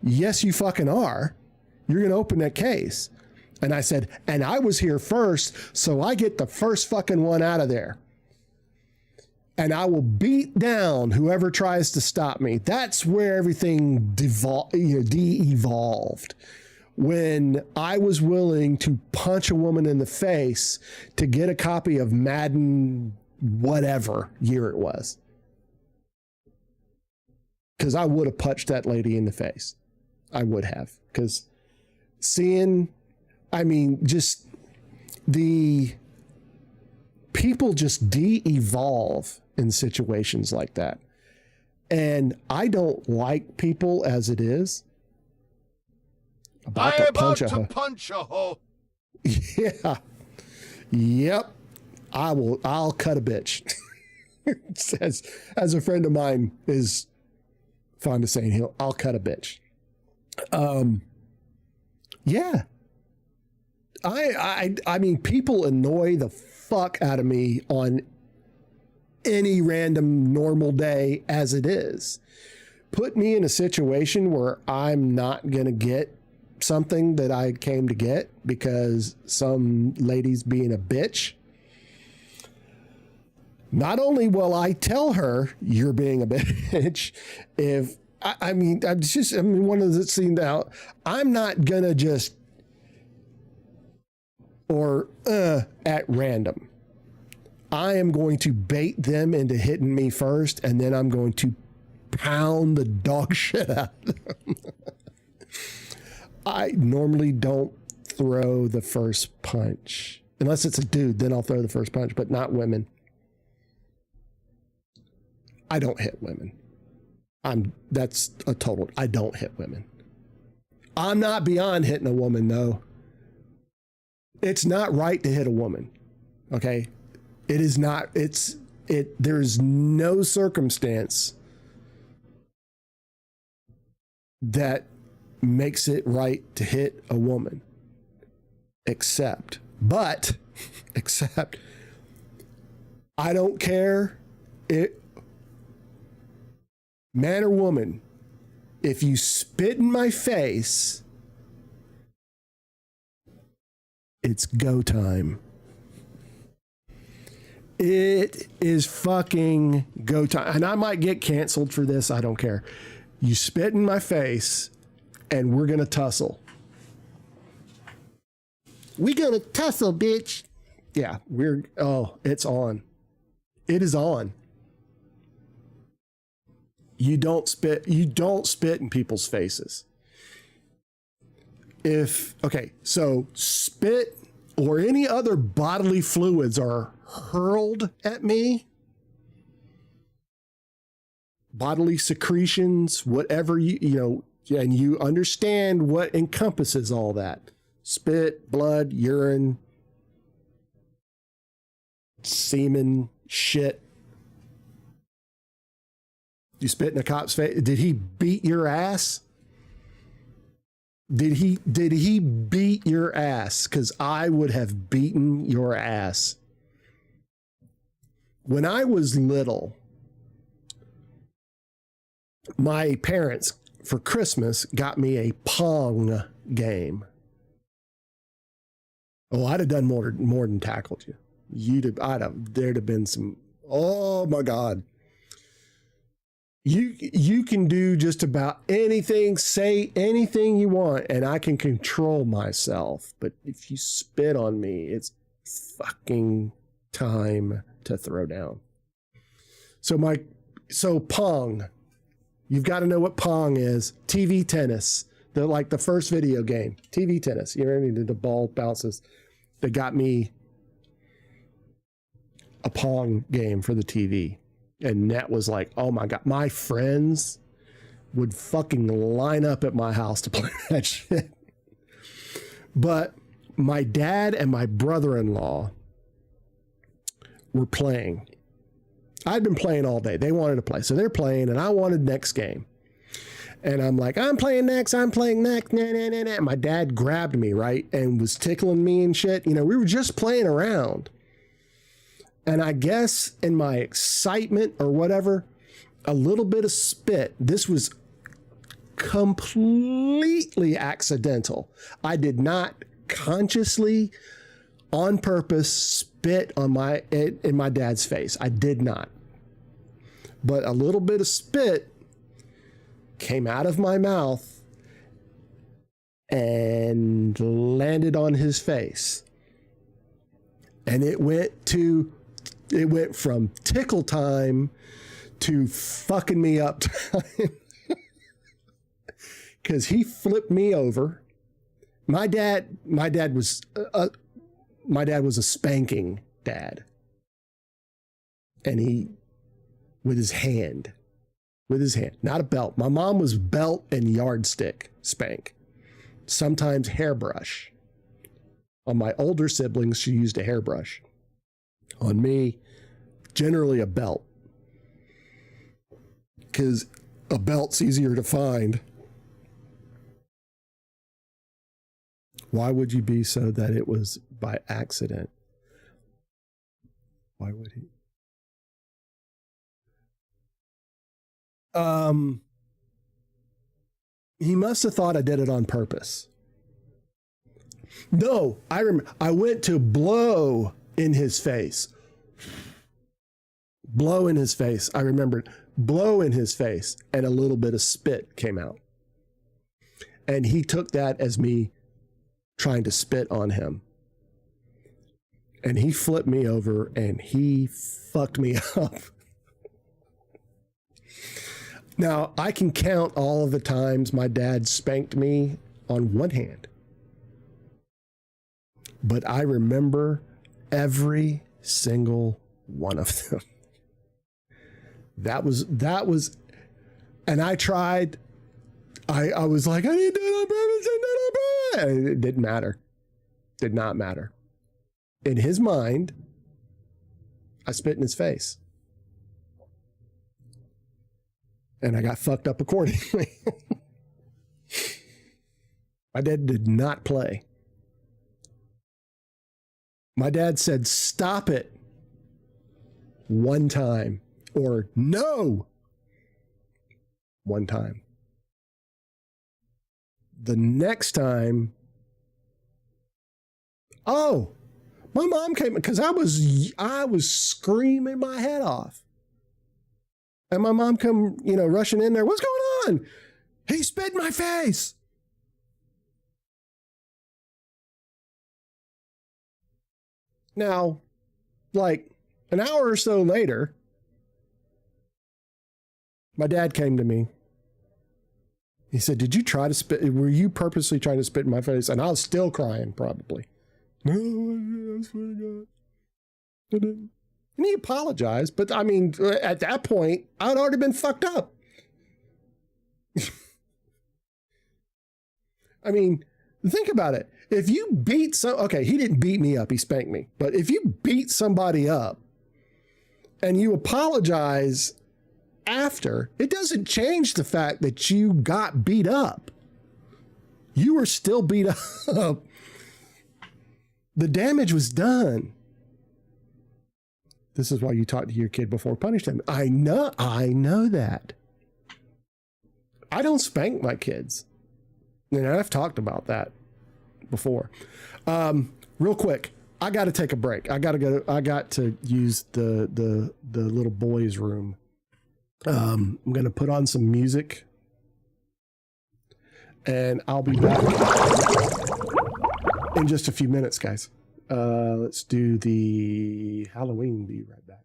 "Yes, you fucking are. You're going to open that case." And I said, "And I was here first, so I get the first fucking one out of there. And I will beat down whoever tries to stop me." That's where everything de-evolved. When I was willing to punch a woman in the face to get a copy of Madden, whatever year it was. Because I would have punched that lady in the face. I would have. Because just the people just de-evolve in situations like that. And I don't like people as it is. About to punch a hoe. Yeah. Yep. I'll cut a bitch. as a friend of mine is fond of saying, I'll cut a bitch. Yeah. I mean, people annoy the fuck out of me on any random normal day as it is. Put me in a situation where I'm not going to get something that I came to get because some lady's being a bitch. Not only will I tell her you're being a bitch, one of the scenes out, I'm not going to just at random. I am going to bait them into hitting me first, and then I'm going to pound the dog shit out of them. I normally don't throw the first punch. Unless it's a dude, then I'll throw the first punch, but not women. I don't hit women. I don't hit women. I'm not beyond hitting a woman, though. It's not right to hit a woman. Okay? It is not. There's no circumstance that makes it right to hit a woman. Except I don't care man or woman, if you spit in my face, it's go time. It is fucking go time. And I might get canceled for this. I don't care. You spit in my face and we're going to tussle. We going to tussle, bitch. Yeah, it's on. It is on. You don't spit in people's faces. So spit or any other bodily fluids are hurled at me, bodily secretions, whatever and you understand what encompasses all that. Spit, blood, urine, semen, shit. You spit in a cop's face. Did he beat your ass? Did he beat your ass? Because I would have beaten your ass. When I was little, my parents, for Christmas, got me a Pong game. Oh, I'd have done more than tackled you. There'd have been some, oh my God. You can do just about anything, say anything you want, and I can control myself. But if you spit on me, it's fucking time to throw down. So Pong, you've got to know what Pong is. TV tennis, the first video game. TV tennis. You know, the ball bounces. They got me a Pong game for the TV. And that was like, oh my God, my friends would fucking line up at my house to play that shit. But my dad and my brother-in-law were playing. I'd been playing all day. They wanted to play. So they're playing and I wanted next game. And I'm like, I'm playing next. Nah, nah, nah, nah. My dad grabbed me, right? And was tickling me and shit. You know, we were just playing around. And I guess in my excitement or whatever, a little bit of spit. This was completely accidental. I did not consciously, on purpose, spit on in my dad's face. I did not. But a little bit of spit came out of my mouth and landed on his face. And it went from tickle time to fucking me up time. Because he flipped me over. My dad was a spanking dad. And he, with his hand, not a belt. My mom was belt and yardstick spank. Sometimes hairbrush. On my older siblings, she used a hairbrush. On me, generally a belt. Because a belt's easier to find. Why would you be so that it was by accident? Why would he? He must have thought I did it on purpose. No, I remember. I went to blow in his face. Blow in his face. I remembered. Blow in his face, and a little bit of spit came out. And he took that as me trying to spit on him. And he flipped me over and he fucked me up. Now, I can count all of the times my dad spanked me on one hand. But I remember every single one of them. That was, and I tried, I was like, I didn't do it on purpose, and it didn't matter. Did not matter. In his mind, I spit in his face. And I got fucked up accordingly. My dad did not play. My dad said, stop it one time, or no one time. The next time, oh, my mom came because I was screaming my head off. And my mom come, rushing in there. What's going on? He spit in my face. Now, like an hour or so later, my dad came to me. He said, did you try to spit? Were you purposely trying to spit in my face? And I was still crying, probably. No, I swear to God. I didn't. And he apologized, but I mean, at that point, I'd already been fucked up. I mean, think about it. If you beat okay, he didn't beat me up, he spanked me. But if you beat somebody up and you apologize after, it doesn't change the fact that you got beat up. You were still beat up. The damage was done. This is why you talk to your kid before punishing them. I know that. I don't spank my kids. And I've talked about that before. Real quick, I got to take a break. I got to use the little boys' room. I'm going to put on some music and I'll be back in just a few minutes, guys. Let's do the Halloween. Be right back.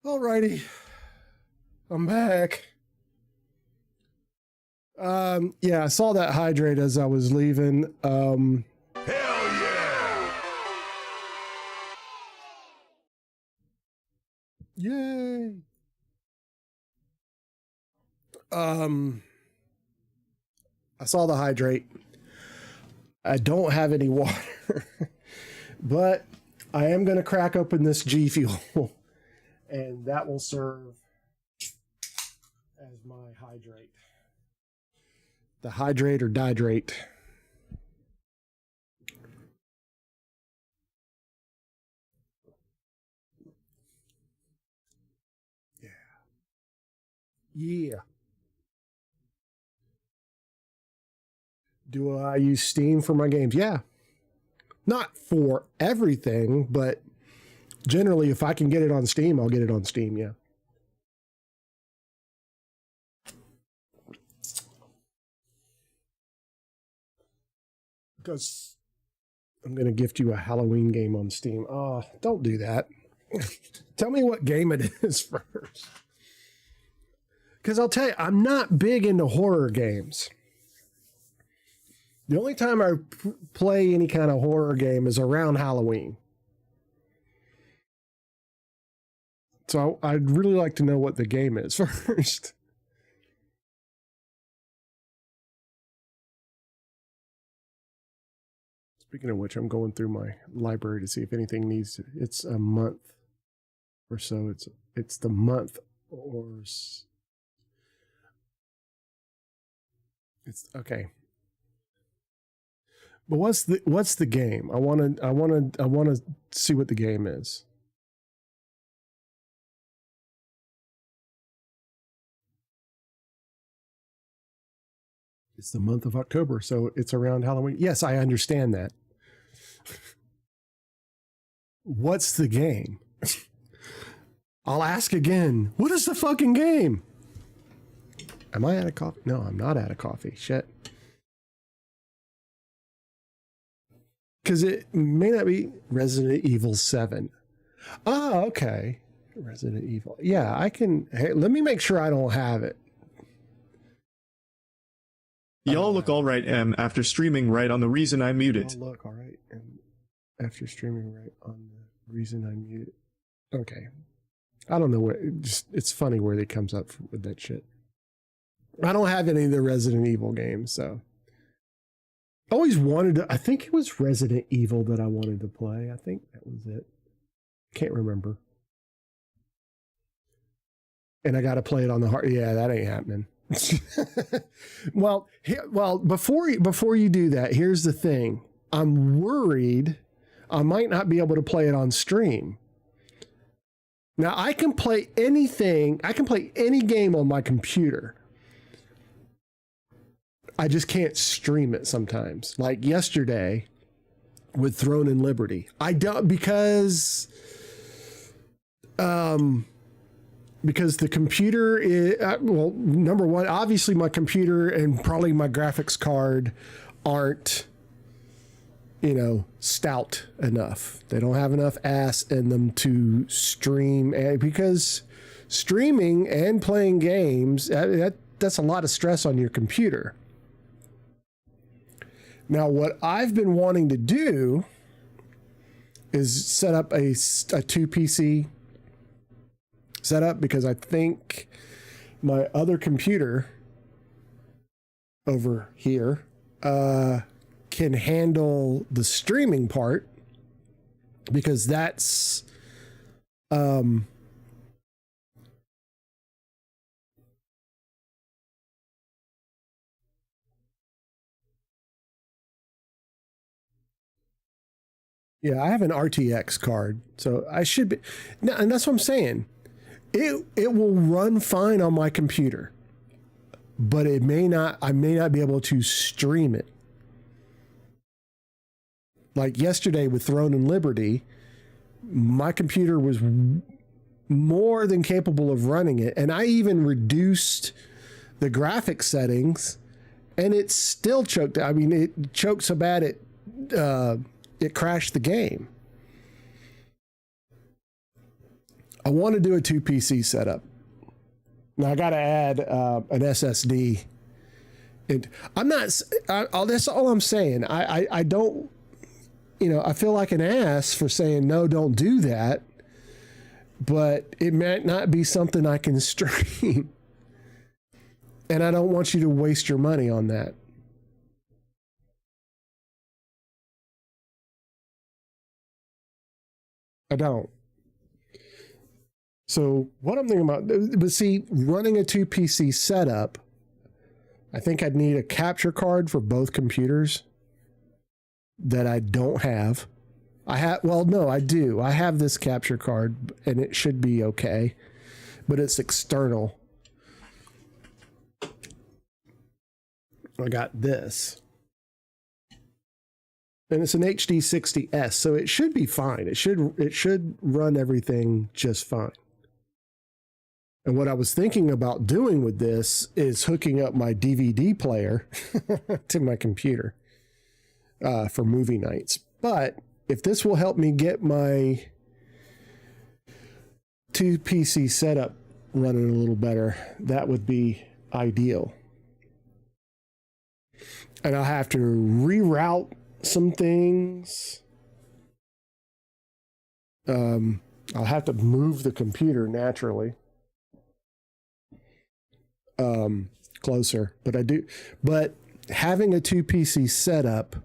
Alrighty. I'm back. Yeah, I saw that hydrate as I was leaving. Hell yeah! Yay. I saw the hydrate. I don't have any water, but I am going to crack open this G Fuel, and that will serve as my hydrate. The hydrate or dihydrate. Yeah. Yeah. Do I use Steam for my games? Yeah. Not for everything, but generally if I can get it on Steam, I'll get it on Steam, yeah. Because I'm going to gift you a Halloween game on Steam. Oh, don't do that. Tell me what game it is first. Because I'll tell you, I'm not big into horror games. The only time I play any kind of horror game is around Halloween. So I'd really like to know what the game is first. Speaking of which, I'm going through my library to see if anything needs to. It's a month or so. It's the month or it's okay. But what's the game? I want to see what the game is. It's the month of October, so it's around Halloween. Yes, I understand that. What's the game? I'll ask again. What is the fucking game? Am I out of coffee? No, I'm not out of coffee. Shit. Because it may not be Resident Evil 7. Oh, okay. Resident Evil. Yeah, I can. Hey, let me make sure I don't have it. Y'all look alright, after streaming right on the reason I muted. Y'all look alright, after streaming right on the reason I muted. Okay. I don't know where. It's funny where it comes up with that shit. I don't have any of the Resident Evil games, so. Always wanted to. I think it was Resident Evil that I wanted to play. I think that was it. Can't remember. And I got to play it on the hard. Yeah, that ain't happening. Well, before you do that, here's the thing. I'm worried I might not be able to play it on stream. Now I can play anything. I can play any game on my computer. I just can't stream it sometimes. Like yesterday with Throne and Liberty. I don't because the computer is, well, number one, obviously my computer and probably my graphics card aren't, stout enough. They don't have enough ass in them to stream, because streaming and playing games, that's a lot of stress on your computer. Now, what I've been wanting to do is set up a 2 PC setup, because I think my other computer over here can handle the streaming part, because that's yeah, I have an RTX card, so I should be. And that's what I'm saying. It will run fine on my computer, but I may not be able to stream it. Like yesterday with Throne and Liberty, my computer was more than capable of running it, and I even reduced the graphics settings, and it still choked. I mean, it choked so bad it crashed the game. I want to do a 2 PC setup. Now I got to add an SSD. And I'm not. That's all I'm saying. I don't. I feel like an ass for saying no. Don't do that. But it might not be something I can stream, and I don't want you to waste your money on that. I don't. So what I'm thinking about, but see, running a 2 PC setup, I think I'd need a capture card for both computers that I don't have. I do. I have this capture card and it should be okay, but it's external. I got this. And it's an HD 60S, so it should be fine. It should run everything just fine. And what I was thinking about doing with this is hooking up my DVD player to my computer for movie nights. But if this will help me get my 2 PC setup running a little better, that would be ideal. And I'll have to reroute some things. I'll have to move the computer naturally closer, but having a 2 PC setup,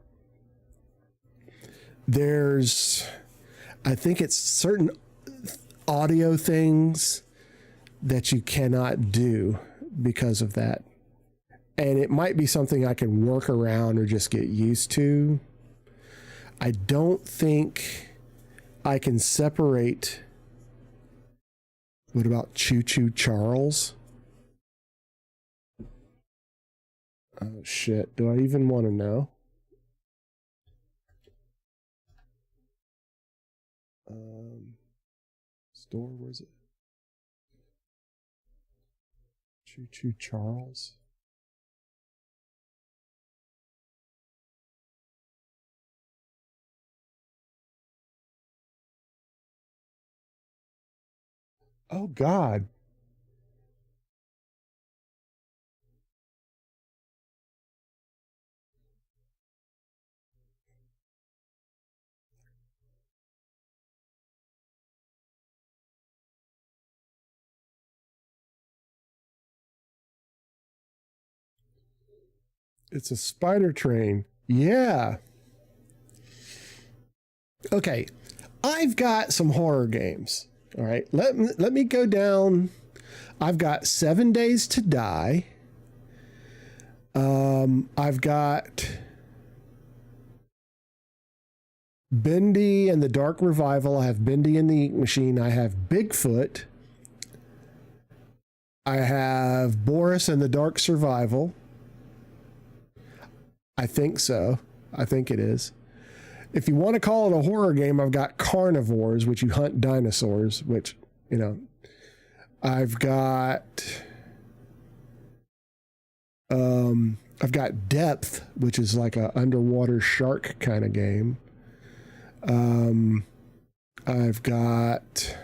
I think it's certain audio things that you cannot do because of that. And it might be something I can work around or just get used to. I don't think I can separate. What about Choo Choo Charles? Oh shit, do I even want to know? Store, where's it? Choo Choo Charles. Oh God. It's a spider train. Yeah. Okay. I've got some horror games. All right. Let me go down. I've got 7 Days to Die. I've got Bendy and the Dark Revival. I have Bendy and the Ink Machine. I have Bigfoot. I have Boris and the Dark Survival. I think so. I think it is. If you want to call it a horror game, I've got Carnivores, which you hunt dinosaurs, which, I've got Depth, which is like a underwater shark kind of game. I've got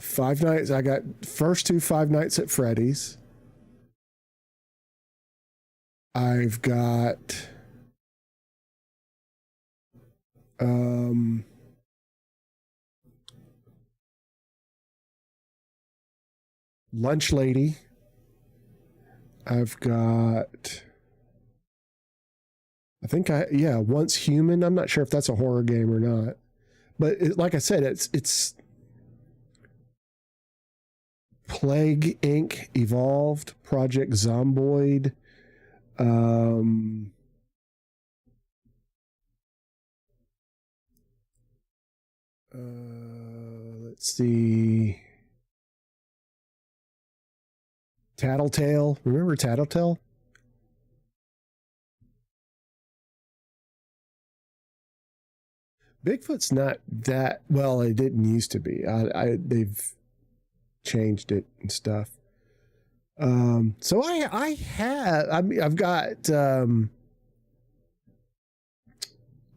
Five Nights. I got first 2 Five Nights at Freddy's. I've got Lunch Lady. I've got Once Human. I'm not sure if that's a horror game or not. But like I said, it's Plague Inc. Evolved, Project Zomboid. Let's see. Tattletale. Remember Tattletale? Bigfoot's not that well. It didn't used to be. They've changed it and stuff. So I've got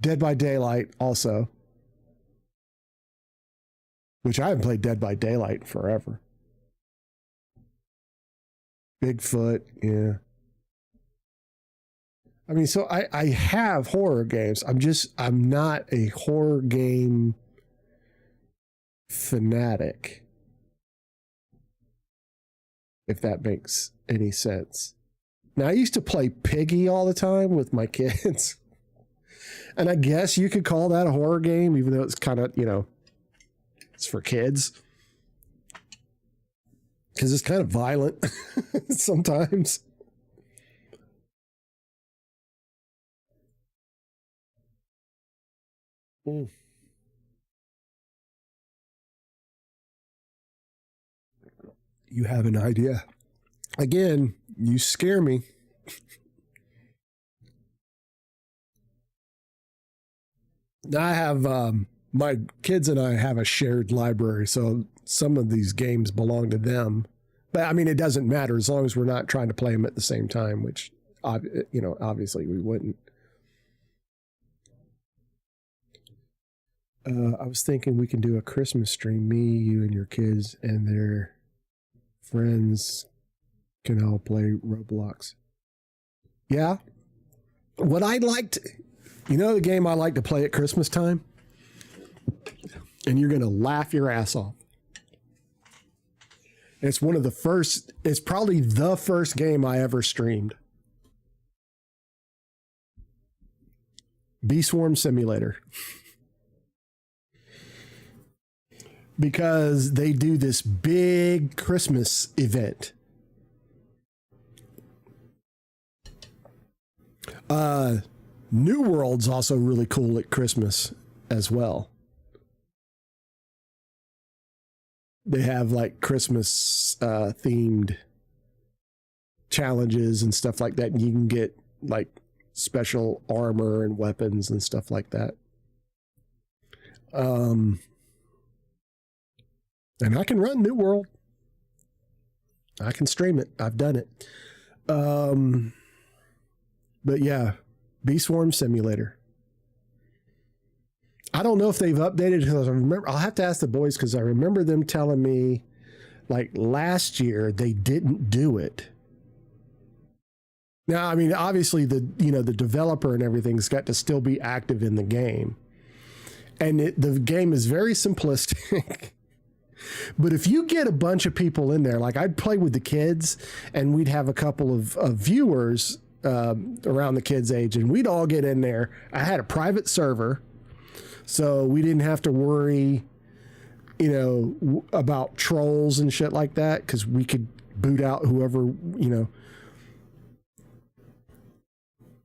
Dead by Daylight also. which I haven't played Dead by Daylight in forever. Bigfoot, yeah. I mean, so I have horror games. I'm not a horror game fanatic, if that makes any sense. Now, I used to play Piggy all the time with my kids. And I guess you could call that a horror game, even though it's kind of, it's for kids. Because it's kind of violent sometimes. Mm. You have an idea. Again, you scare me. I have, my kids and I have a shared library, so some of these games belong to them. But I mean, it doesn't matter as long as we're not trying to play them at the same time, which, obviously we wouldn't. I was thinking we can do a Christmas stream. Me, you, and your kids and their friends can all play Roblox. Yeah. What I'd like to... the game I like to play at Christmas time? And you're going to laugh your ass off. It's it's probably the first game I ever streamed. Bee Swarm Simulator. Because they do this big Christmas event. New World's also really cool at Christmas as well. They have like Christmas themed challenges and stuff like that. And you can get like special armor and weapons and stuff like that. And I can run New World. I can stream it. I've done it. But yeah, Bee Swarm Simulator. I don't know if they've updated, because I'll have to ask the boys, because I remember them telling me like last year they didn't do it. Now, I mean, obviously the developer and everything's got to still be active in the game. And the game is very simplistic. But if you get a bunch of people in there, like I'd play with the kids and we'd have a couple of viewers around the kids' age, and we'd all get in there. I had a private server, so we didn't have to worry, about trolls and shit like that, because we could boot out whoever,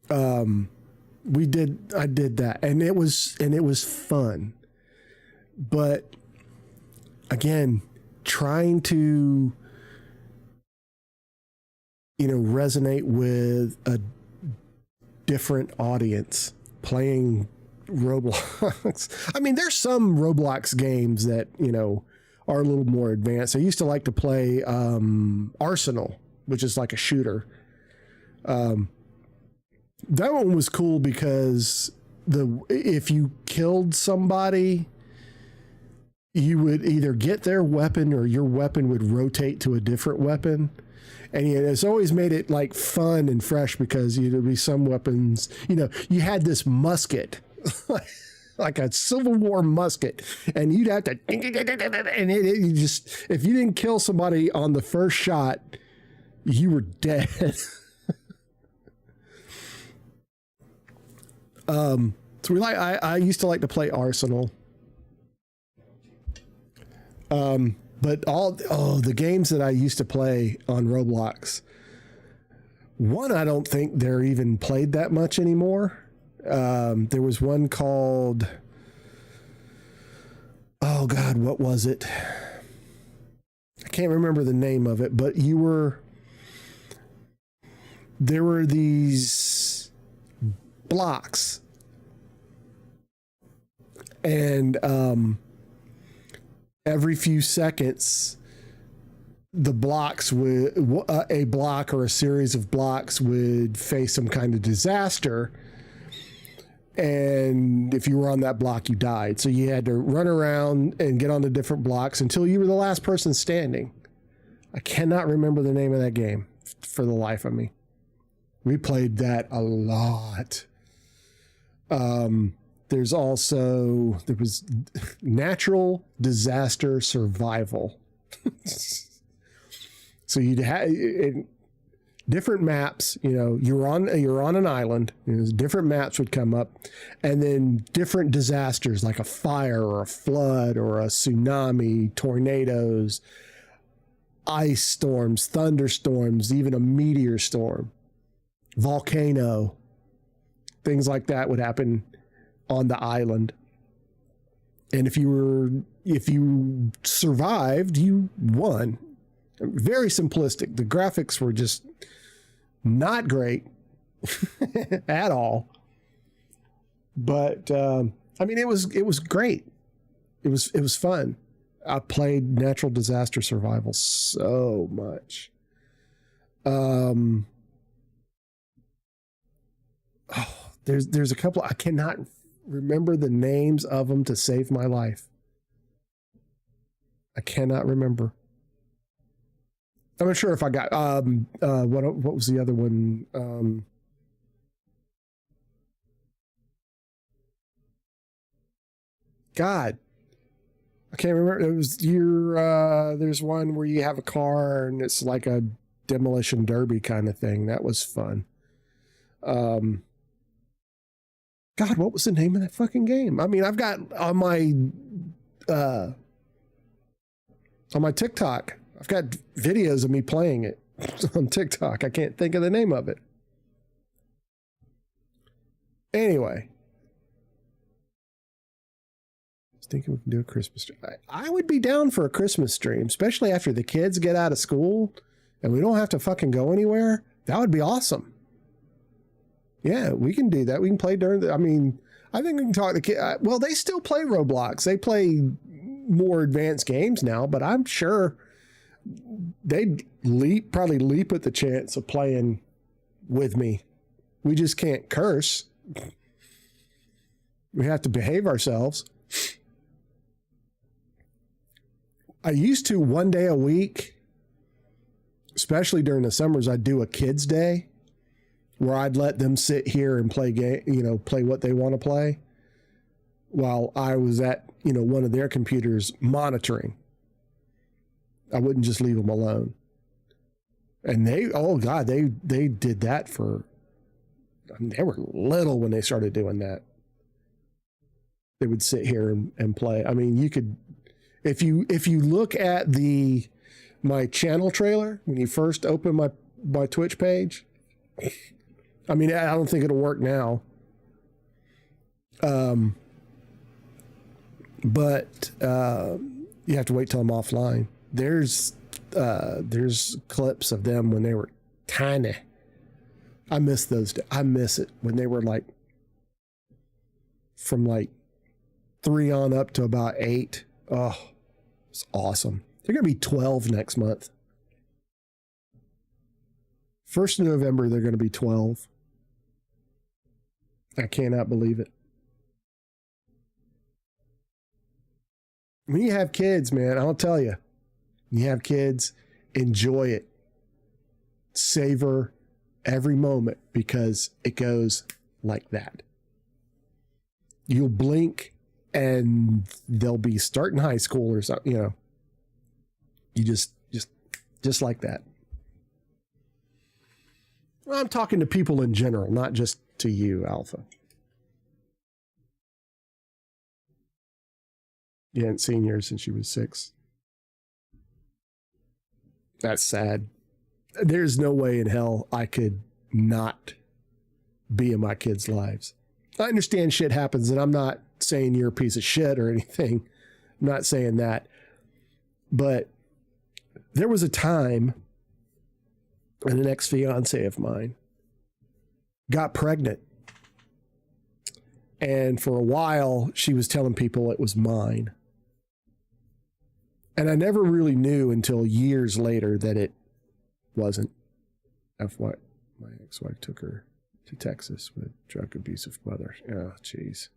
I did that, and it was fun. But again, trying to resonate with a different audience playing Roblox. I mean, there's some Roblox games that are a little more advanced. I used to like to play Arsenal, which is like a shooter. That one was cool because if you killed somebody, you would either get their weapon or your weapon would rotate to a different weapon. And it's always made it like fun and fresh, because there'd be some weapons, you had this musket, like a Civil War musket, and you'd have to, and you just, if you didn't kill somebody on the first shot, you were dead. So I used to like to play Arsenal. But the games that I used to play on Roblox, one, I don't think they're even played that much anymore. There was one called, oh God, what was it? I can't remember the name of it, but there were these blocks, and every few seconds, the blocks would, a block or a series of blocks would face some kind of disaster. And if you were on that block, you died. So you had to run around and get on the different blocks until you were the last person standing. I cannot remember the name of that game for the life of me. We played that a lot. There was natural disaster survival. So you'd have different maps, you're on an island, different maps would come up, and then different disasters like a fire or a flood or a tsunami, tornadoes, ice storms, thunderstorms, even a meteor storm, volcano, things like that would happen on the island. And if you survived, you won. Very simplistic. The graphics were just not great at all. But it was great. It was fun. I played natural disaster survival so much. There's a couple. I cannot remember the names of them to save my life. I cannot remember. I'm not sure if I got what was the other one? God, I can't remember. It was there's one where you have a car and it's like a demolition derby kind of thing. That was fun. God, what was the name of that fucking game? I mean, I've got on my TikTok, I've got videos of me playing it on TikTok. I can't think of the name of it. Anyway, I was thinking we can do a Christmas stream. I would be down for a Christmas stream, especially after the kids get out of school and we don't have to fucking go anywhere. That would be awesome. Yeah, we can do that. We can play during I think we can talk to kids. Well, they still play Roblox. They play more advanced games now, but I'm sure they'd probably leap at the chance of playing with me. We just can't curse. We have to behave ourselves. I used to one day a week, especially during the summers, I'd do a kids day where I'd let them sit here and play play what they want to play while I was at, one of their computers monitoring. I wouldn't just leave them alone. And they did that they were little when they started doing that. They would sit here and play. I mean, you could, if you look at my channel trailer, when you first open my Twitch page, I don't think it'll work now. But you have to wait till I'm offline. There's clips of them when they were tiny. I miss those. I miss it when they were from 3 on up to about 8. Oh, it's awesome. They're going to be 12 next month. 1st of November, they're going to be 12. I cannot believe it. When you have kids, man, I'll tell you, you have kids, enjoy it. Savor every moment because it goes like that. You'll blink and they'll be starting high school or something, You just like that. Well, I'm talking to people in general, not just to you, Alpha. You hadn't seen her since she was 6. That's sad. There's no way in hell I could not be in my kids' lives. I understand shit happens, and I'm not saying you're a piece of shit or anything. I'm not saying that. But there was a time when an ex-fiance of mine got pregnant. And for a while, she was telling people it was mine. And I never really knew until years later that it wasn't. That's what my ex-wife took her to Texas with drug abusive mother. Oh, jeez.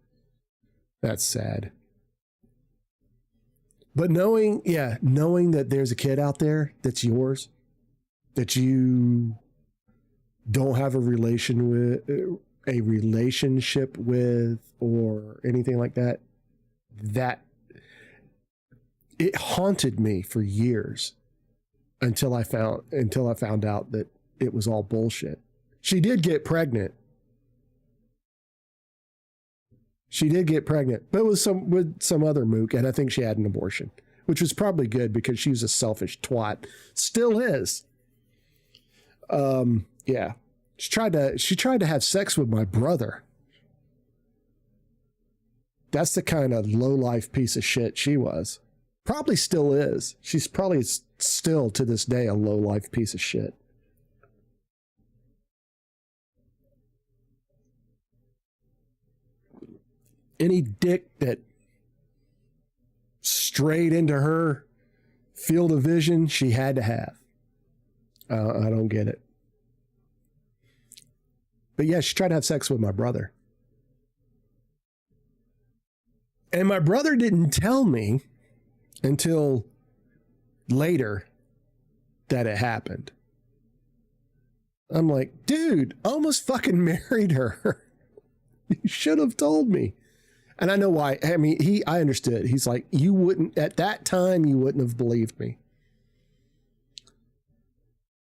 That's sad. But knowing that there's a kid out there that's yours, that you don't have a relationship with or anything like that, that it haunted me for years until I found out that it was all bullshit. She did get pregnant. But with some other mook, and I think she had an abortion, which was probably good because she was a selfish twat. Still is. Yeah. She tried to have sex with my brother. That's the kind of low-life piece of shit she was. Probably still is. She's probably still to this day a low-life piece of shit. Any dick that strayed into her field of vision, she had to have. I don't get it. But yeah, she tried to have sex with my brother. And my brother didn't tell me until later that it happened. I'm like, dude, I almost fucking married her. You should have told me. And I know why. I mean, I understood. He's like, at that time, you wouldn't have believed me.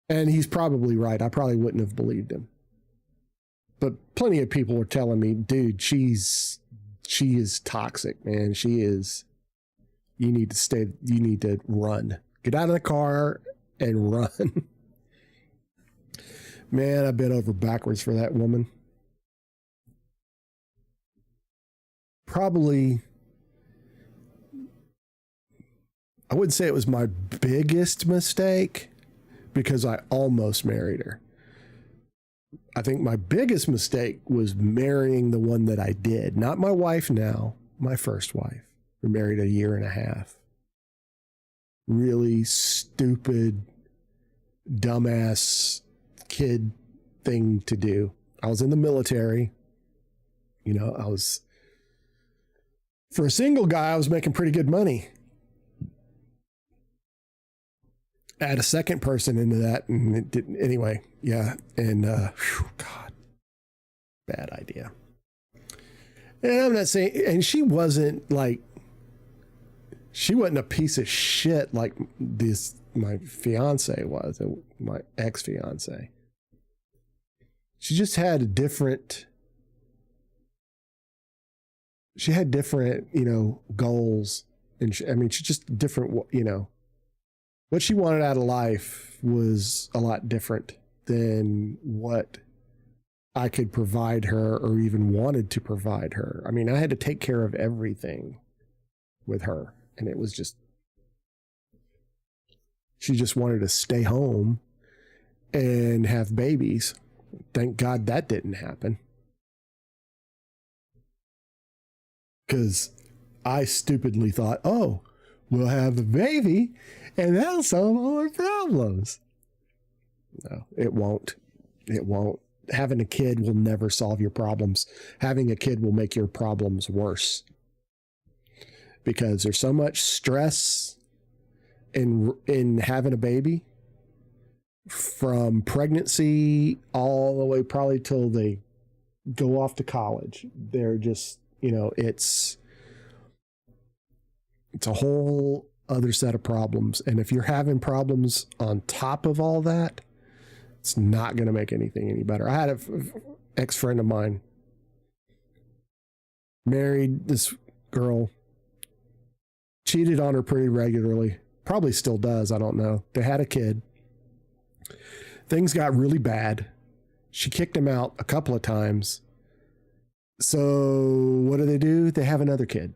And he's probably right. I probably wouldn't have believed him. But plenty of people were telling me, dude, she is toxic, man. She is. You need to run. Get out of the car and run. Man, I've been over backwards for that woman. Probably, I wouldn't say it was my biggest mistake because I almost married her. I think my biggest mistake was marrying the one that I did. Not my wife now, my first wife. We married 1.5 years. Really stupid, dumbass kid thing to do. I was in the military. You know, for a single guy, I was making pretty good money. Add a second person into that, and it didn't. Anyway, yeah. And, God, bad idea. And I'm not saying, and she wasn't a piece of shit like my fiance was, my ex-fiance. She just had different, goals. And she just different, what she wanted out of life was a lot different than what I could provide her or even wanted to provide her. I mean, I had to take care of everything with her. And it was just, she just wanted to stay home and have babies. Thank God that didn't happen. Because I stupidly thought, oh, we'll have a baby and that'll solve all our problems. No, it won't. It won't. Having a kid will never solve your problems. Having a kid will make your problems worse. Because there's so much stress in having a baby, from pregnancy all the way probably till they go off to college. They're just, it's a whole other set of problems. And if you're having problems on top of all that, it's not going to make anything any better. I had an ex-friend of mine, married this girl, cheated on her pretty regularly, probably still does, I don't know. They had a kid. Things got really bad. She kicked him out a couple of times. So what do? They have another kid.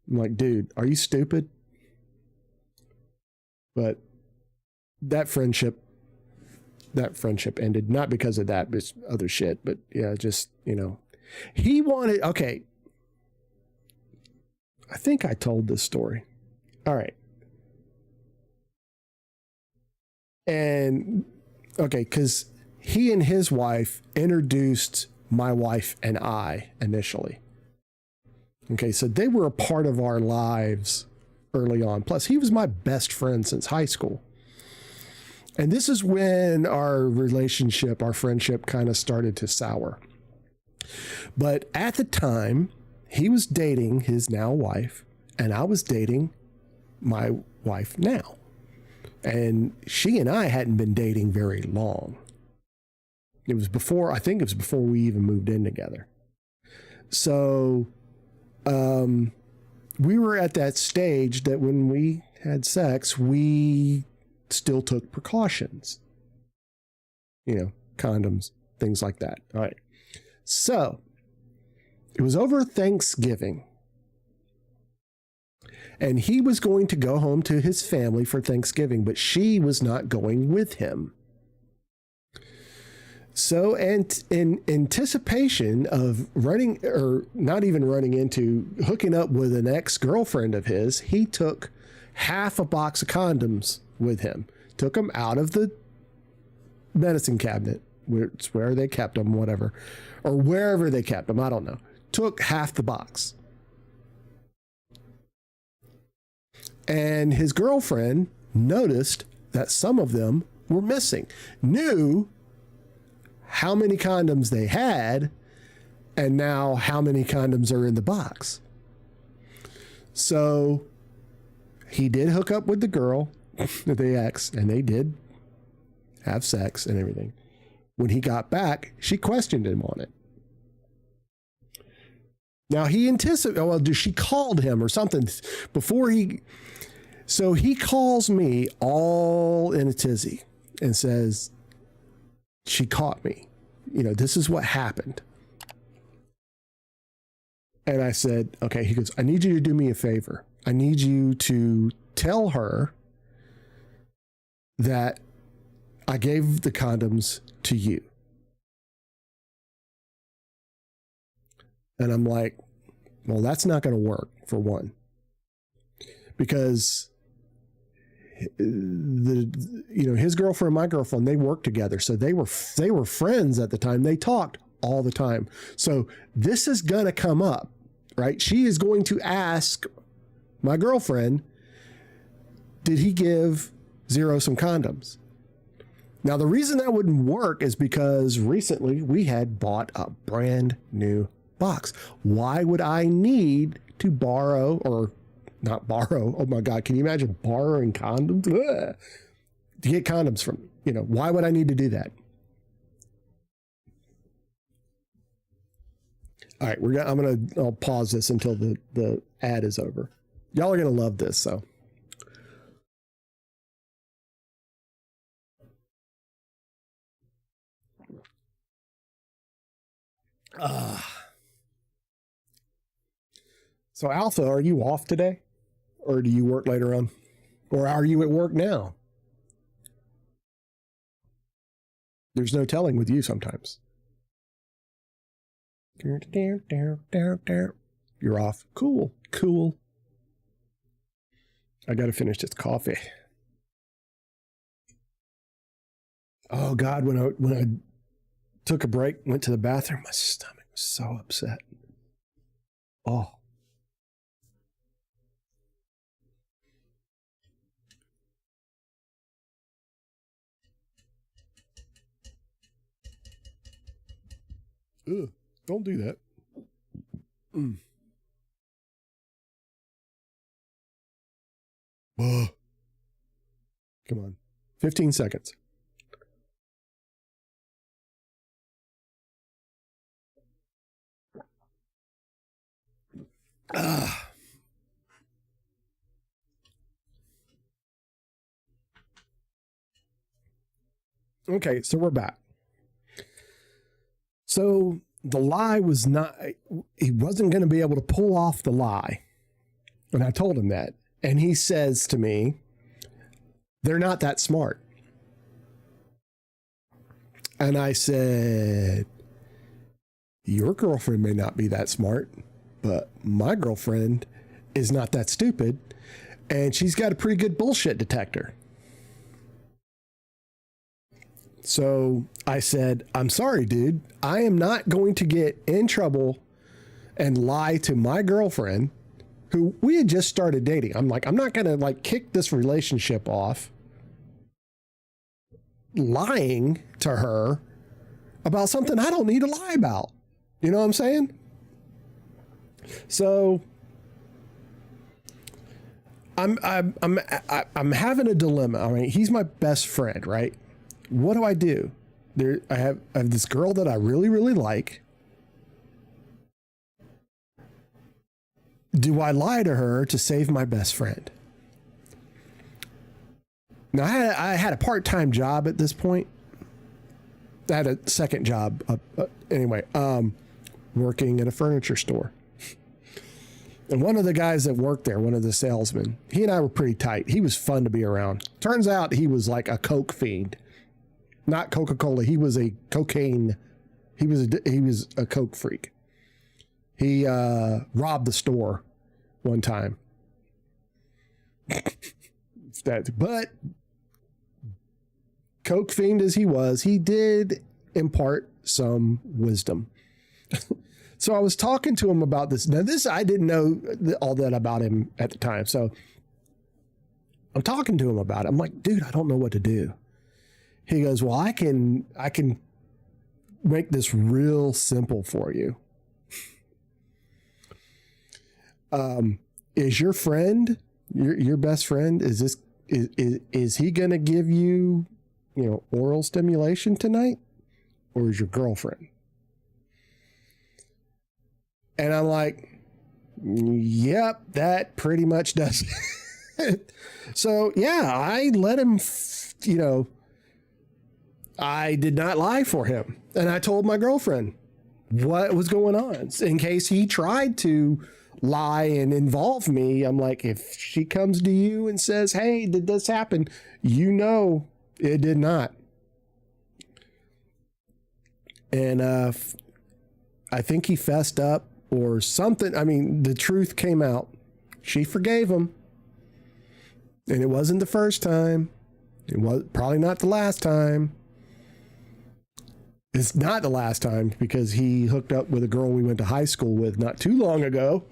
I'm like, dude, are you stupid? But that friendship ended, not because of that, but other shit. But yeah, just, he wanted, okay. I think I told this story. All right. And Okay, because he and his wife introduced my wife and I initially. Okay, so they were a part of our lives early on. Plus, he was my best friend since high school. And this is when our relationship, our friendship kind of started to sour. But at the time, he was dating his now wife, and I was dating my wife now. And she and I hadn't been dating very long. It was before, I think it was before we even moved in together. So, we were at that stage that when we had sex, we still took precautions. You know, condoms, things like that. All right. So, it was over Thanksgiving. And he was going to go home to his family for Thanksgiving, but she was not going with him. So, and in anticipation of running, or not even running into, hooking up with an ex-girlfriend of his, he took half a box of condoms with him. Took them out of the medicine cabinet, where they kept them, whatever. Or wherever they kept them, I don't know. Took half the box. And his girlfriend noticed that some of them were missing. Knew how many condoms they had, and now how many condoms are in the box. So he did hook up with the girl, the ex, and they did have sex and everything. When he got back, she questioned him on it. Now he anticipated, well, she called him or something before he, so he calls me all in a tizzy and says, she caught me. You know, this is what happened. And I said, okay, he goes, I need you to do me a favor. I need you to tell her that I gave the condoms to you. And I'm like, well, that's not going to work, for one. Because his girlfriend and my girlfriend, they worked together. So they were friends at the time. They talked all the time. So this is going to come up, right? She is going to ask my girlfriend, did he give Zero some condoms? Now, the reason that wouldn't work is because recently we had bought a brand new box. Why would I need to borrow, or not borrow? Oh my God, can you imagine borrowing condoms? Ugh. To get condoms from, why would I need to do that? All right, I'll pause this until the ad is over. Y'all are going to love this, so. So Alpha, are you off today? Or do you work later on? Or are you at work now? There's no telling with you sometimes. You're off. Cool. I got to finish this coffee. Oh God, when I took a break, went to the bathroom, my stomach was so upset. Oh. Ugh, don't do that. Come on. 15 seconds. Okay, so we're back. So the lie was not, he wasn't going to be able to pull off the lie. And I told him that. And he says to me, they're not that smart. And I said, your girlfriend may not be that smart, but my girlfriend is not that stupid. And she's got a pretty good bullshit detector. So I said, I'm sorry, dude. I am not going to get in trouble and lie to my girlfriend who we had just started dating. I'm like, I'm not going to like kick this relationship off lying to her about something I don't need to lie about. You know what I'm saying? So I'm having a dilemma. I mean, he's my best friend, right? What do I do? I have this girl that I really, really like. Do I lie to her to save my best friend? Now, I had a part-time job at this point. I had a second job. Working at a furniture store. And one of the guys that worked there, one of the salesmen, he and I were pretty tight. He was fun to be around. Turns out he was like a Coke fiend. Not Coca-Cola. He was a cocaine. He was a Coke freak. He robbed the store one time. But Coke fiend as he was, he did impart some wisdom. So I was talking to him about this. Now this, I didn't know all that about him at the time. So I'm talking to him about it. I'm like, dude, I don't know what to do. He goes, well, I can make this real simple for you. Is your friend, your best friend, is he going to give you, oral stimulation tonight, or is your girlfriend? And I'm like, yep, that pretty much does it. So yeah, I let him, I did not lie for him. And I told my girlfriend what was going on in case he tried to lie and involve me. I'm like, if she comes to you and says, hey, did this happen? It did not. And I think he fessed up or something. I mean, the truth came out. She forgave him. And it wasn't the first time. It was probably not the last time. It's not the last time because he hooked up with a girl we went to high school with not too long ago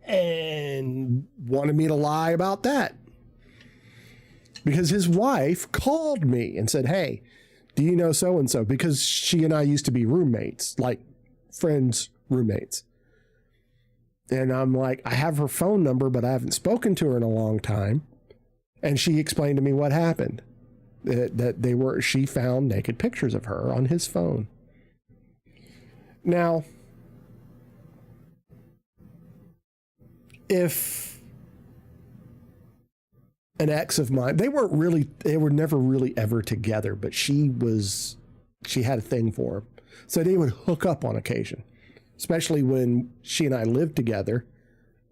and wanted me to lie about that. Because his wife called me and said, hey, do you know so-and-so? Because she and I used to be roommates, like friends, roommates. And I'm like, I have her phone number, but I haven't spoken to her in a long time. And she explained to me what happened. That she found naked pictures of her on his phone. Now, if an ex of mine, they were never really ever together, but she had a thing for him. So they would hook up on occasion, especially when she and I lived together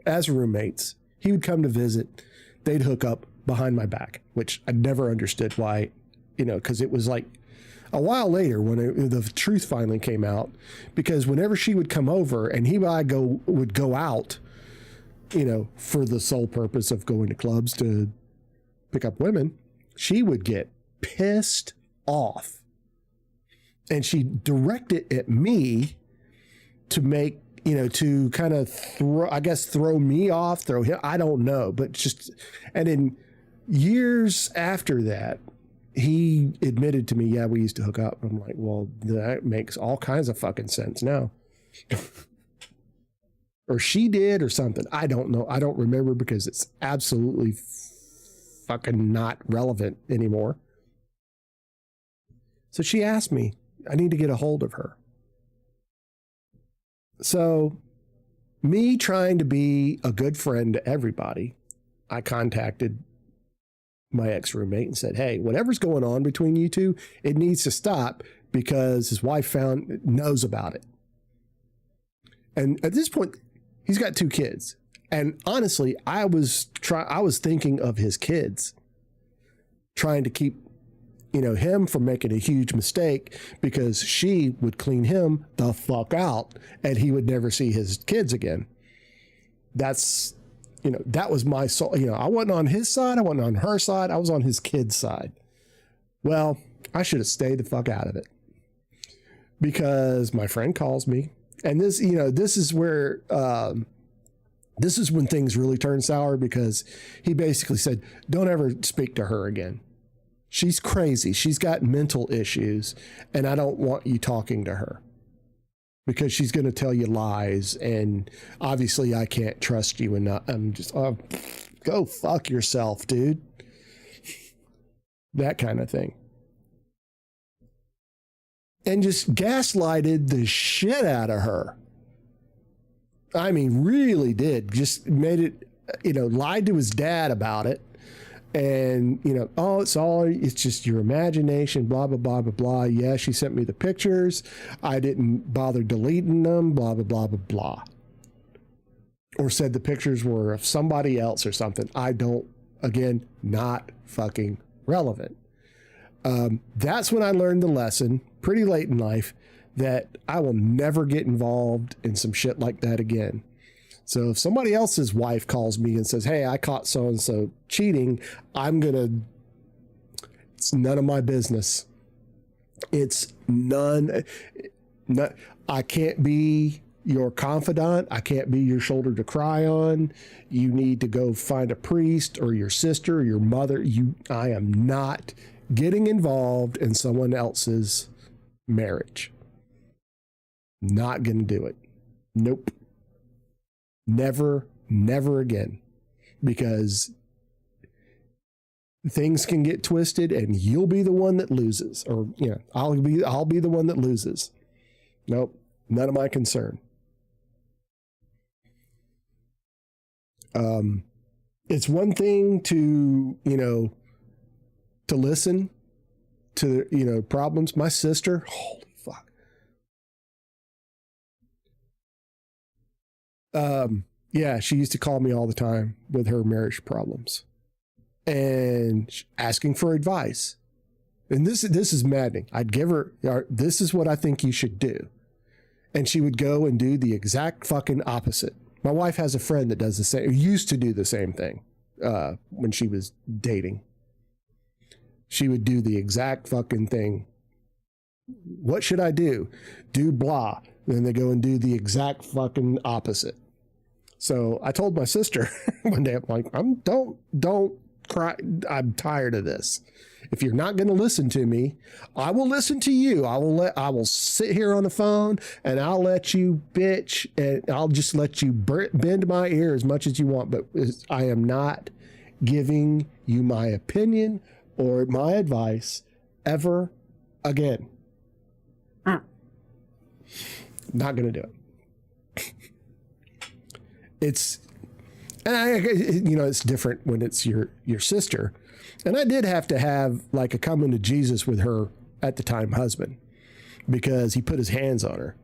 as roommates. He would come to visit. They'd hook up behind my back, which I never understood why, because it was like a while later when the truth finally came out, because whenever she would come over and he and I would go out, for the sole purpose of going to clubs to pick up women, she would get pissed off. And she directed at me to make, to kind of throw me off, throw him, I don't know, but and in years after that, he admitted to me, yeah, we used to hook up. I'm like, well, that makes all kinds of fucking sense now. Or she did or something. I don't know. I don't remember because it's absolutely fucking not relevant anymore. So she asked me, I need to get a hold of her. So me trying to be a good friend to everybody, I contacted my ex-roommate and said, hey, whatever's going on between you two, it needs to stop because his wife knows about it. And at this point, he's got 2 kids. And honestly, I was thinking of his kids, trying to keep, him from making a huge mistake because she would clean him the fuck out and he would never see his kids again. That's, that was my soul. I wasn't on his side. I wasn't on her side. I was on his kid's side. Well, I should have stayed the fuck out of it, because my friend calls me, and this, this is where, this is when things really turn sour, because he basically said, don't ever speak to her again. She's crazy. She's got mental issues, and I don't want you talking to her because she's going to tell you lies. And obviously I can't trust you. And I'm just, go fuck yourself, dude. That kind of thing. And just gaslighted the shit out of her. I mean, really did. Just made it, lied to his dad about it. And, it's just your imagination, blah, blah, blah, blah, blah. Yeah, she sent me the pictures. I didn't bother deleting them, blah, blah, blah, blah, blah. Or said the pictures were of somebody else or something. Again, not fucking relevant. That's when I learned the lesson pretty late in life that I will never get involved in some shit like that again. So if somebody else's wife calls me and says, hey, I caught so-and-so cheating, it's none of my business. It's none, I can't be your confidant. I can't be your shoulder to cry on. You need to go find a priest or your sister or your mother. I am not getting involved in someone else's marriage. Not going to do it. Nope. Never again, because things can get twisted and you'll be the one that loses, or, I'll be the one that loses. Nope. None of my concern. It's one thing to, to listen to, problems. My sister, holy fuck. Yeah, she used to call me all the time with her marriage problems and asking for advice. And this is maddening. I'd give her, this is what I think you should do. And she would go and do the exact fucking opposite. My wife has a friend that does the same, used to do the same thing when she was dating. She would do the exact fucking thing. What should I do? Do blah. Then they go and do the exact fucking opposite. So I told my sister one day, I'm like, don't cry. I'm tired of this. If you're not going to listen to me, I will listen to you. I will sit here on the phone and I'll let you bitch, and I'll just let you bend my ear as much as you want. But I am not giving you my opinion or my advice ever again. Not going to do it. It's different when it's your sister. And I did have to have like a coming to Jesus with her at the time husband, because he put his hands on her.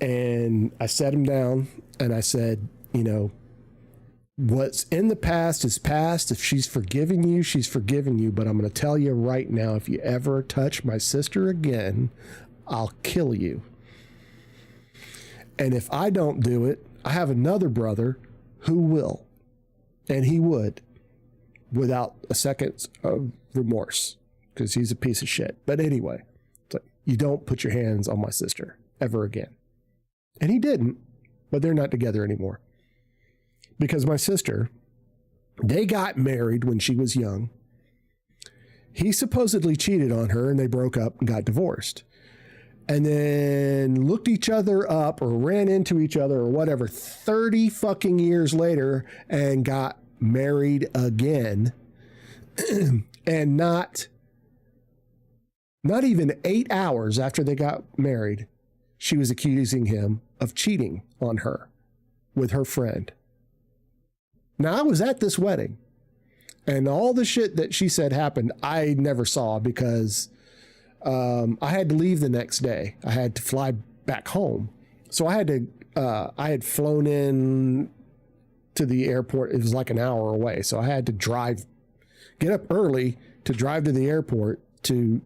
And I sat him down and I said, what's in the past is past. If she's forgiven you, she's forgiven you. But I'm going to tell you right now, if you ever touch my sister again, I'll kill you. And if I don't do it, I have another brother who will. And he would, without a second of remorse, because he's a piece of shit. But anyway, it's like, you don't put your hands on my sister ever again. And he didn't, but they're not together anymore. Because my sister, they got married when she was young. He supposedly cheated on her and they broke up and got divorced. And then looked each other up or ran into each other or whatever 30 fucking years later and got married again. And not even 8 hours after they got married, she was accusing him of cheating on her with her friend. Now, I was at this wedding, and all the shit that she said happened, I never saw, because I had to leave the next day. I had to fly back home. So I had flown in to the airport. It was like an hour away. So I had to get up early to drive to the airport to,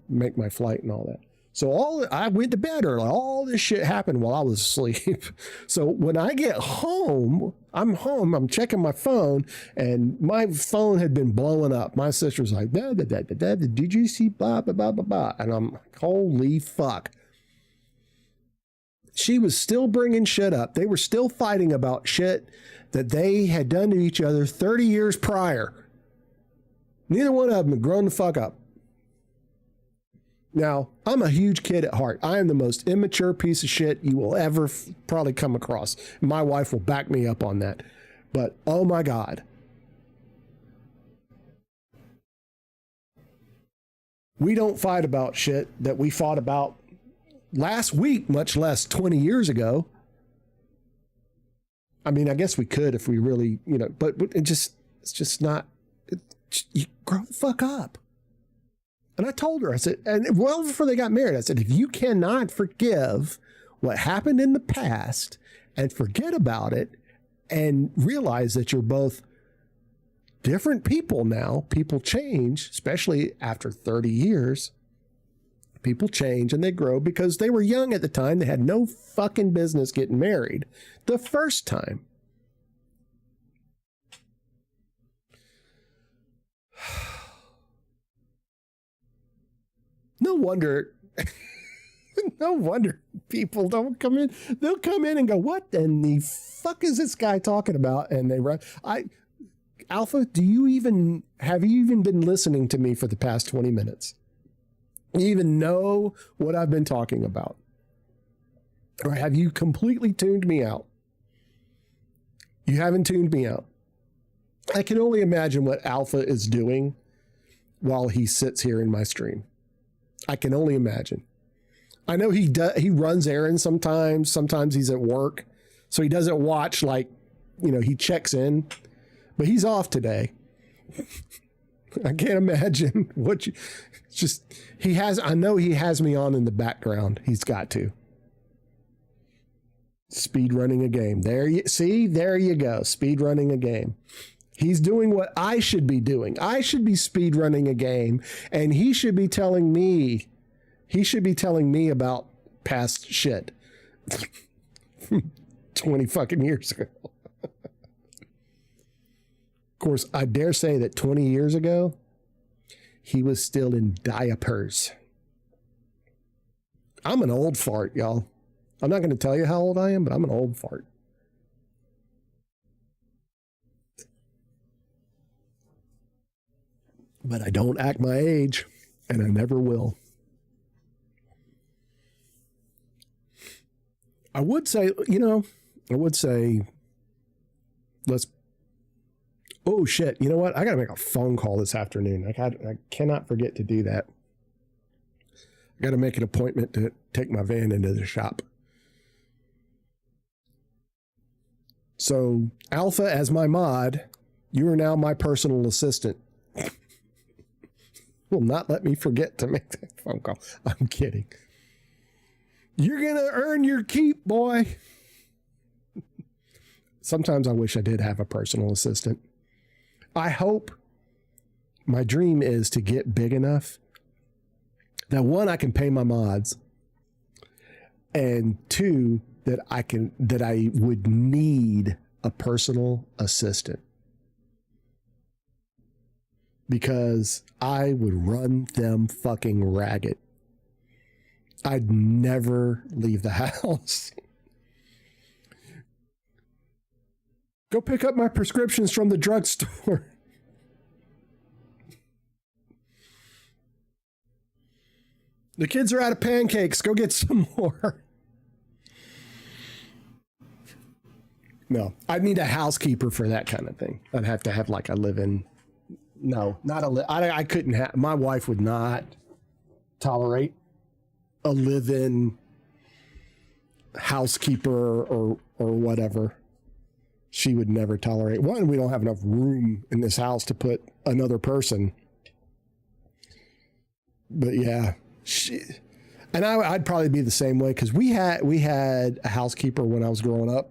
make my flight and all that. So I went to bed early. All this shit happened while I was asleep. So when I get home, I'm checking my phone, and my phone had been blowing up. My sister was like, did you see blah, blah, blah, blah, blah? And I'm like, holy fuck. She was still bringing shit up. They were still fighting about shit that they had done to each other 30 years prior. Neither one of them had grown the fuck up. Now, I'm a huge kid at heart. I am the most immature piece of shit you will ever probably come across. My wife will back me up on that. But, oh my God. We don't fight about shit that we fought about last week, much less 20 years ago. I mean, I guess we could if we really, but it's just not, you grow the fuck up. And I told her, I said, and well before they got married, I said, if you cannot forgive what happened in the past and forget about it and realize that you're both different people now, people change, especially after 30 years, people change and they grow because they were young at the time. They had no fucking business getting married the first time. No wonder people don't come in. They'll come in and go, what in the fuck is this guy talking about? And they run. Alpha, have you even been listening to me for the past 20 minutes? You even know what I've been talking about? Or have you completely tuned me out? You haven't tuned me out. I can only imagine what Alpha is doing while he sits here in my stream. I can only imagine. I know he runs errands sometimes. Sometimes he's at work. So he doesn't watch, he checks in. But he's off today. I can't imagine I know he has me on in the background. He's got to. Speed running a game. There you go. Speed running a game. He's doing what I should be doing. I should be speed running a game, and he should be telling me about past shit 20 fucking years ago. Of course, I dare say that 20 years ago, he was still in diapers. I'm an old fart, y'all. I'm not going to tell you how old I am, but I'm an old fart. But I don't act my age, and I never will. I would say, oh shit, you know what? I got to make a phone call this afternoon. I cannot forget to do that. I got to make an appointment to take my van into the shop. So, Alpha, as my mod, you are now my personal assistant. Will not let me forget to make that phone call. I'm kidding. You're going to earn your keep, boy. Sometimes I wish I did have a personal assistant. I hope my dream is to get big enough that one, I can pay my mods, and two, that I would need a personal assistant. Because I would run them fucking ragged. I'd never leave the house. Go pick up my prescriptions from the drugstore. The kids are out of pancakes. Go get some more. No, I'd need a housekeeper for that kind of thing. I'd have to have like a live-in. No, not a I couldn't have. My wife would not tolerate a live-in housekeeper or whatever. She would never tolerate. One, we don't have enough room in this house to put another person. But yeah, I'd probably be the same way, because we had a housekeeper when I was growing up,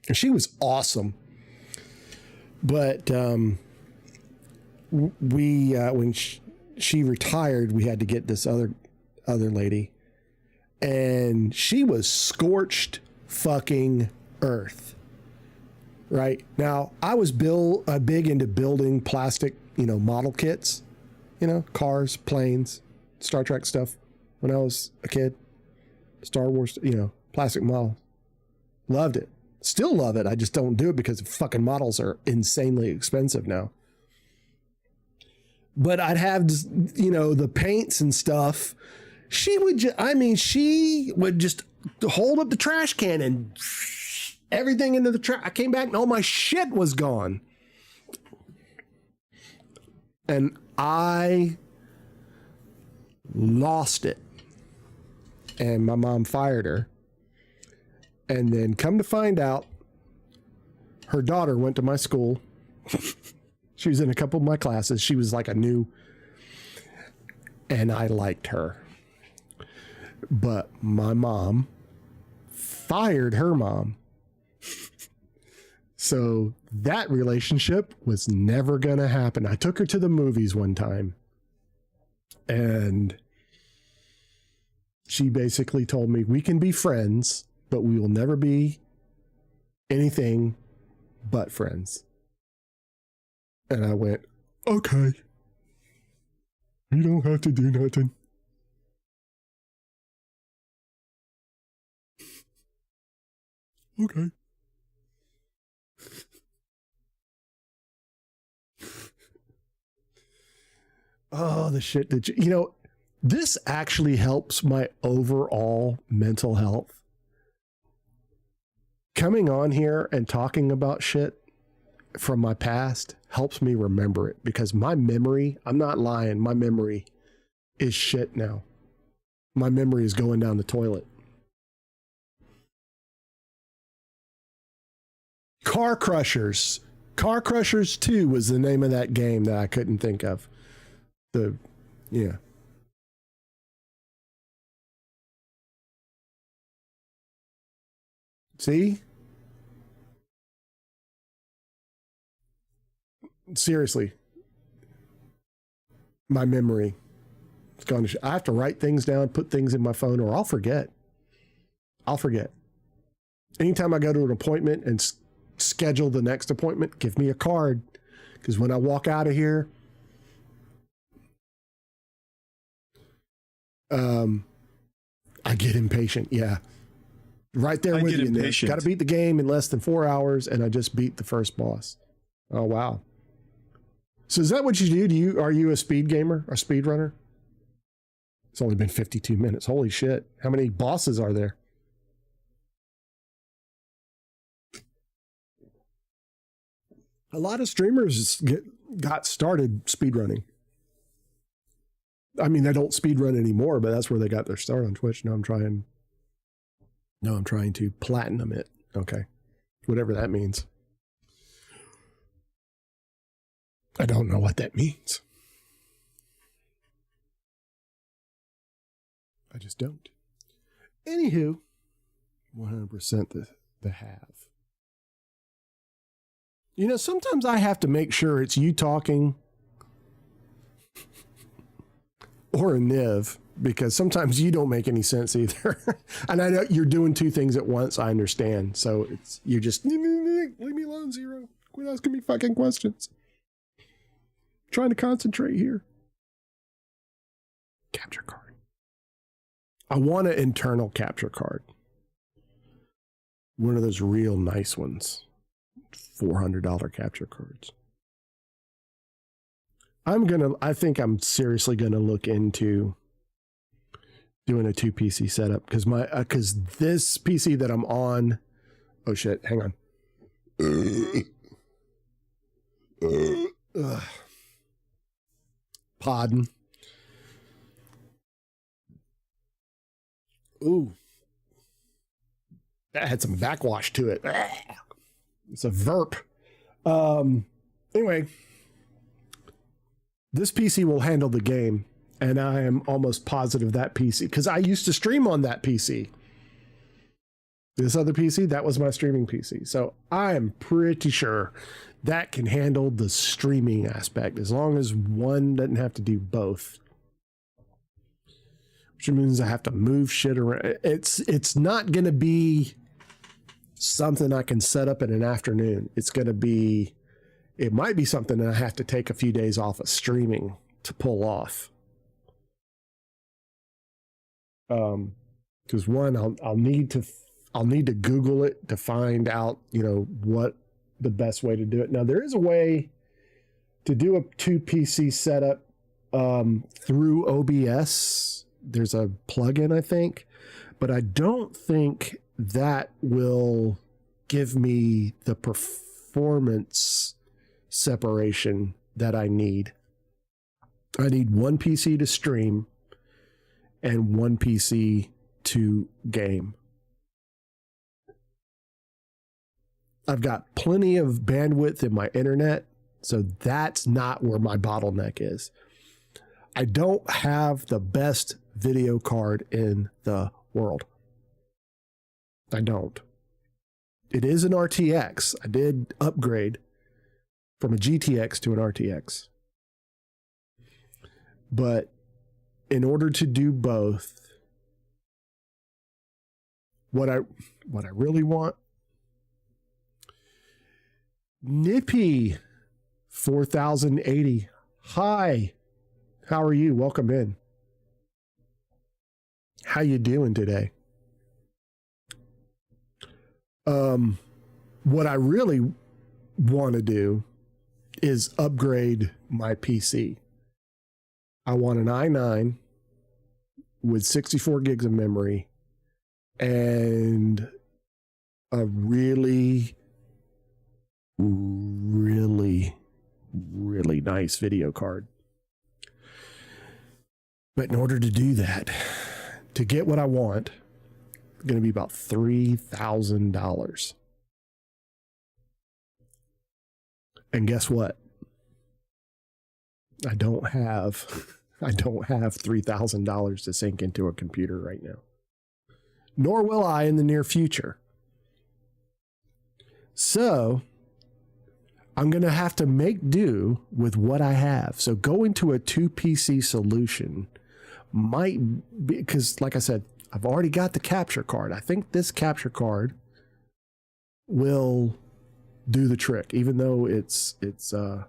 and she was awesome. But when she retired, we had to get this other other lady, and she was scorched fucking earth. Right now, I was big into building plastic, model kits, cars, planes, Star Trek stuff when I was a kid. Star Wars, plastic model. Loved it. Still love it. I just don't do it because fucking models are insanely expensive now. But I'd have, the paints and stuff. She would just hold up the trash can and everything into the trash. I came back and all my shit was gone. And I lost it. And my mom fired her. And then come to find out, her daughter went to my school. She was in a couple of my classes. She was like a new, and I liked her. But my mom fired her mom. So that relationship was never going to happen. I took her to the movies one time, and she basically told me, we can be friends, but we will never be anything but friends. And I went, okay. You don't have to do nothing. Okay. Oh, the shit that this actually helps my overall mental health. Coming on here and talking about shit from my past helps me remember it, because my memory, I'm not lying, my memory is shit now. My memory is going down the toilet. Car Crushers 2 was the name of that game that I couldn't think of. See? Seriously. My memory. It's gone to I have to write things down, put things in my phone, or I'll forget. Anytime I go to an appointment and schedule the next appointment, give me a card. Because when I walk out of here, I get impatient. Yeah. Right there with you. Got to beat the game in less than 4 hours, and I just beat the first boss. Oh, wow. So is that what you do? Are you a speed gamer, a speed runner? It's only been 52 minutes. Holy shit. How many bosses are there? A lot of streamers got started speed running. I mean, they don't speed run anymore, but that's where they got their start on Twitch. Now I'm trying to platinum it. Okay. Whatever that means. I don't know what that means. I just don't. Anywho, 100% the have. Sometimes I have to make sure it's you talking or a Niv, because sometimes you don't make any sense either. And I know you're doing two things at once. I understand. So you're just, leave me alone, Zero. Quit asking me fucking questions. Trying to concentrate here. Capture card. I want an internal capture card. One of those real nice ones. $400 capture cards. I think I'm seriously gonna look into doing a 2 PC setup, because this PC that I'm on, oh shit, hang on. Pardon. Ooh. That had some backwash to it. It's a verp. Anyway, this PC will handle the game, and I am almost positive that PC, because I used to stream on that PC. This other PC, that was my streaming PC. So I am pretty sure that can handle the streaming aspect, as long as one doesn't have to do both. which means I have to move shit around. It's not going to be something I can set up in an afternoon. It might be something that I have to take a few days off of streaming to pull off. Because one, I'll need to Google it to find out, what the best way to do it. Now there is a way to do a 2 PC setup through OBS. There's a plugin, I think, but I don't think that will give me the performance separation that I need. I need one PC to stream and one PC to game. I've got plenty of bandwidth in my internet, so that's not where my bottleneck is. I don't have the best video card in the world. I don't. It is an RTX. I did upgrade from a GTX to an RTX. But in order to do both, what I really want, Nippy 4080. Hi. How are you? Welcome in. How you doing today? What I really want to do is upgrade my PC. I want an i9 with 64 gigs of memory and a really nice video card. But in order to do that, to get what I want, it's going to be about $3,000. And guess what? I don't have $3,000 to sink into a computer right now. Nor will I in the near future. So I'm going to have to make do with what I have. So going to a 2 PC solution might be, because like I said, I've already got the capture card. I think this capture card will do the trick, even though it's an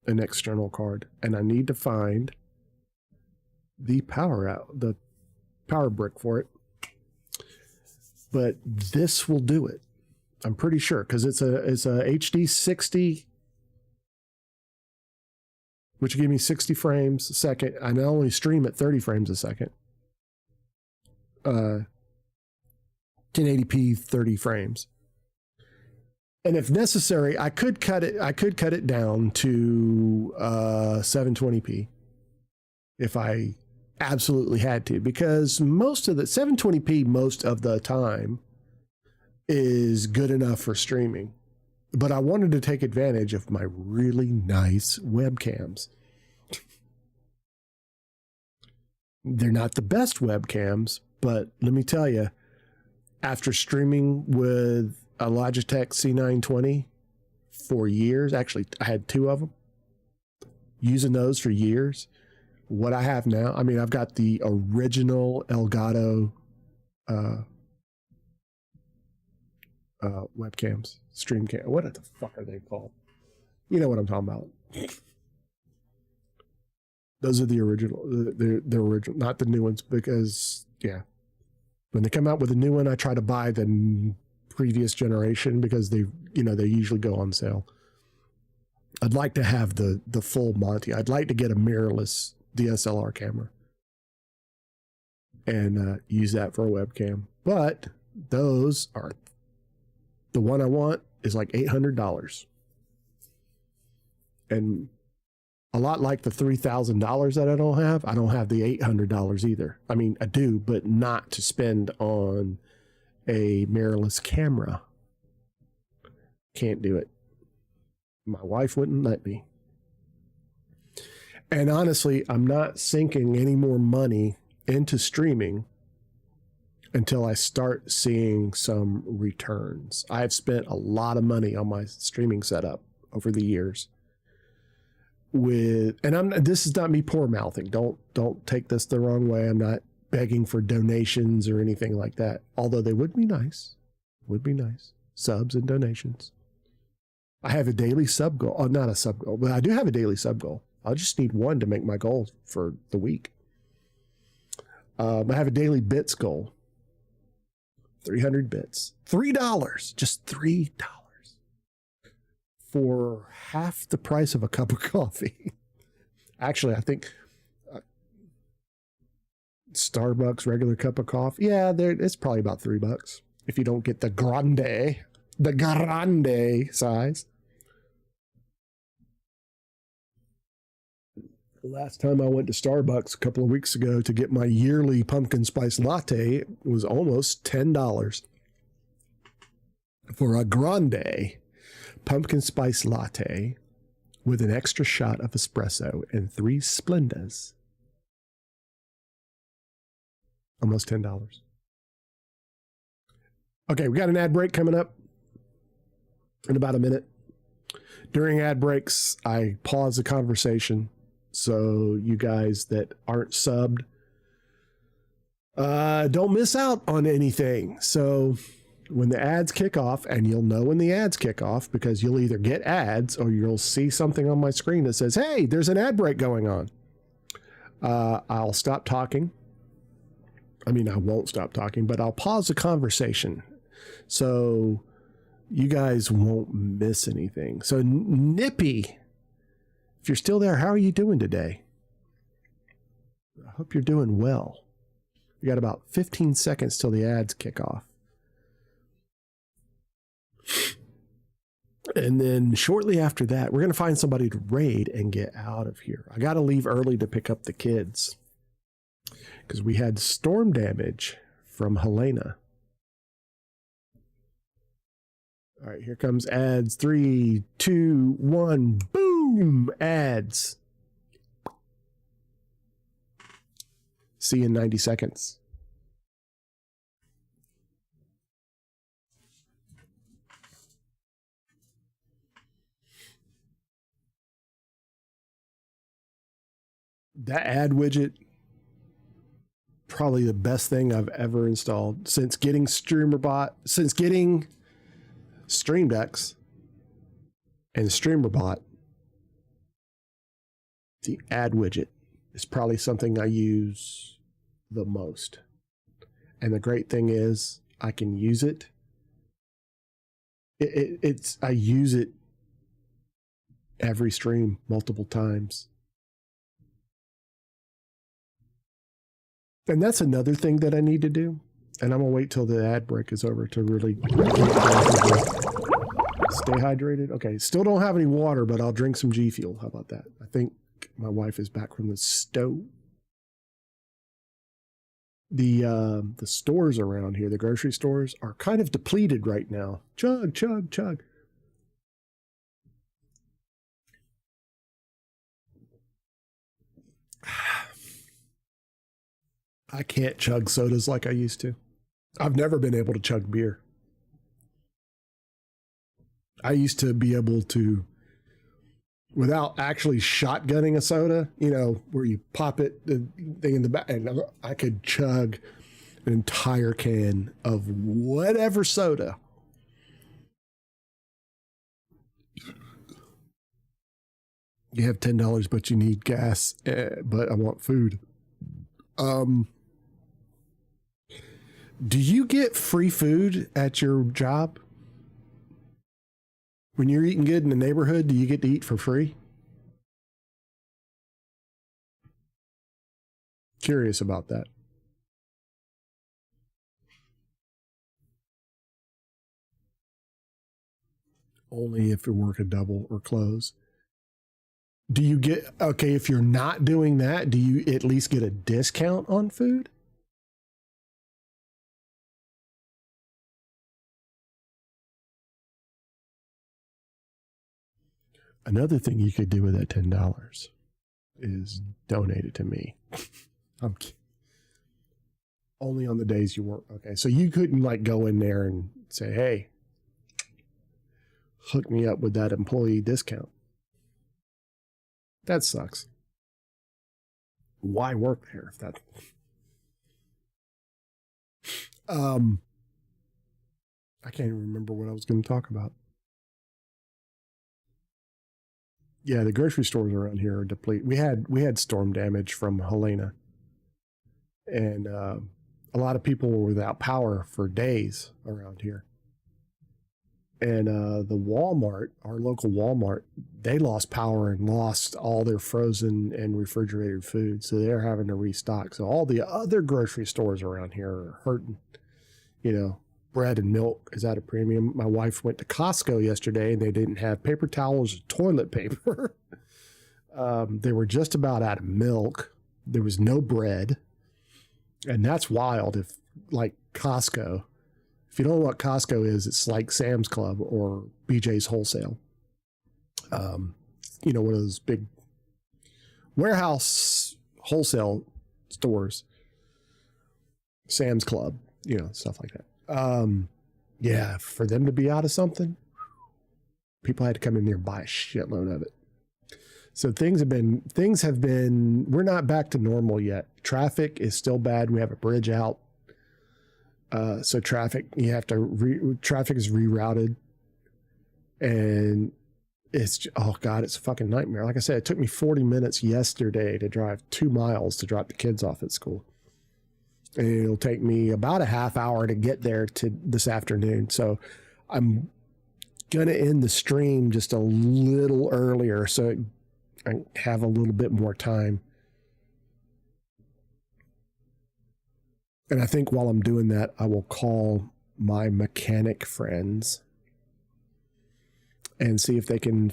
external card, and I need to find the power brick for it. But this will do it. I'm pretty sure, because it's a HD 60, which will give me 60 frames a second. I not only stream at 30 frames a second. 1080p 30 frames. And if necessary, I could cut it down to 720p if I absolutely had to, because most of the 720p most of the time is good enough for streaming. But I wanted to take advantage of my really nice webcams. They're not the best webcams, but let me tell you, after streaming with a Logitech C920 for years, actually I had 2 of them, using those for years, what I have now, I mean, I've got the original Elgato webcams, stream cam. What the fuck are they called? You know what I'm talking about. Those are the original, the original, not the new ones, because yeah, when they come out with a new one, I try to buy the previous generation because they usually go on sale. I'd like to have the full Monty. I'd like to get a mirrorless DSLR camera and use that for a webcam. But those are, the one I want is like $800. And a lot like the $3,000 that I don't have the $800 either. I mean, I do, but not to spend on a mirrorless camera. Can't do it. My wife wouldn't let me. And honestly, I'm not sinking any more money into streaming until I start seeing some returns. I've spent a lot of money on my streaming setup over the years. this is not me poor mouthing. Don't take this the wrong way. I'm not begging for donations or anything like that. Although they would be nice. Subs and donations. I have a daily sub goal. Oh, not a sub goal, but I do have a daily sub goal. I just need one to make my goal for the week. I have a daily bits goal. 300 bits. $3. Just $3. For half the price of a cup of coffee. Actually, I think Starbucks regular cup of coffee. Yeah, it's probably about $3 if you don't get the grande size. The last time I went to Starbucks a couple of weeks ago to get my yearly pumpkin spice latte, it was almost $10 for a grande pumpkin spice latte with an extra shot of espresso and 3 Splendas. Almost $10. Okay, we got an ad break coming up in about a minute. During ad breaks, I pause the conversation so you guys that aren't subbed don't miss out on anything. So when the ads kick off, and you'll know when the ads kick off because you'll either get ads or you'll see something on my screen that says, hey, there's an ad break going on. I'll stop talking. I mean, I won't stop talking, but I'll pause the conversation so you guys won't miss anything. So Nippy, if you're still there, how are you doing today? I hope you're doing well. We got about 15 seconds till the ads kick off. And then shortly after that, we're going to find somebody to raid and get out of here. I got to leave early to pick up the kids because we had storm damage from Helena. All right, here comes ads. 3, 2, 1, boom, ads. See you in 90 seconds. That ad widget, probably the best thing I've ever installed since getting Stream Decks and StreamerBot. The ad widget is probably something I use the most. And the great thing is I can use it. I use it every stream multiple times. And that's another thing that I need to do. And I'm going to wait till the ad break is over to really stay hydrated. Okay, still don't have any water, but I'll drink some G Fuel. How about that? I think my wife is back from the stove. The stores around here, the grocery stores, are kind of depleted right now. Chug, chug, chug. I can't chug sodas like I used to. I've never been able to chug beer. I used to be able to, without actually shotgunning a soda, you know, where you pop it, the thing in the back, and I could chug an entire can of whatever soda. You have $10, but you need gas, but I want food. Do you get free food at your job? When you're eating good in the neighborhood, do you get to eat for free? Curious about that. Only if you work a double or close. Do you get, okay, if you're not doing that, do you at least get a discount on food? Another thing you could do with that $10 is donate it to me. I'm kidding. Only on the days you work. Okay, so you couldn't like go in there and say, hey, hook me up with that employee discount. That sucks. Why work there if that? I can't even remember what I was going to talk about. Yeah, the grocery stores around here are depleted. We had storm damage from Helena, and a lot of people were without power for days around here. And the Walmart, our local Walmart, they lost power and lost all their frozen and refrigerated food, so they're having to restock. So all the other grocery stores around here are hurting. You know, bread and milk is at a premium. My wife went to Costco yesterday and they didn't have paper towels or toilet paper. They were just about out of milk. There was no bread. And that's wild. If like Costco, if you don't know what Costco is, it's like Sam's Club or BJ's Wholesale. You know, one of those big warehouse wholesale stores. Sam's Club, you know, stuff like that. Yeah, for them to be out of something, people had to come in there and buy a shitload of it. So things have been, we're not back to normal yet. Traffic is still bad. We have a bridge out. So traffic is rerouted, and it's, oh God, it's a fucking nightmare. Like I said, it took me 40 minutes yesterday to drive 2 miles to drop the kids off at school. And it'll take me about a half hour to get there to this afternoon. So I'm going to end the stream just a little earlier so I have a little bit more time. And I think while I'm doing that, I will call my mechanic friends and see if they can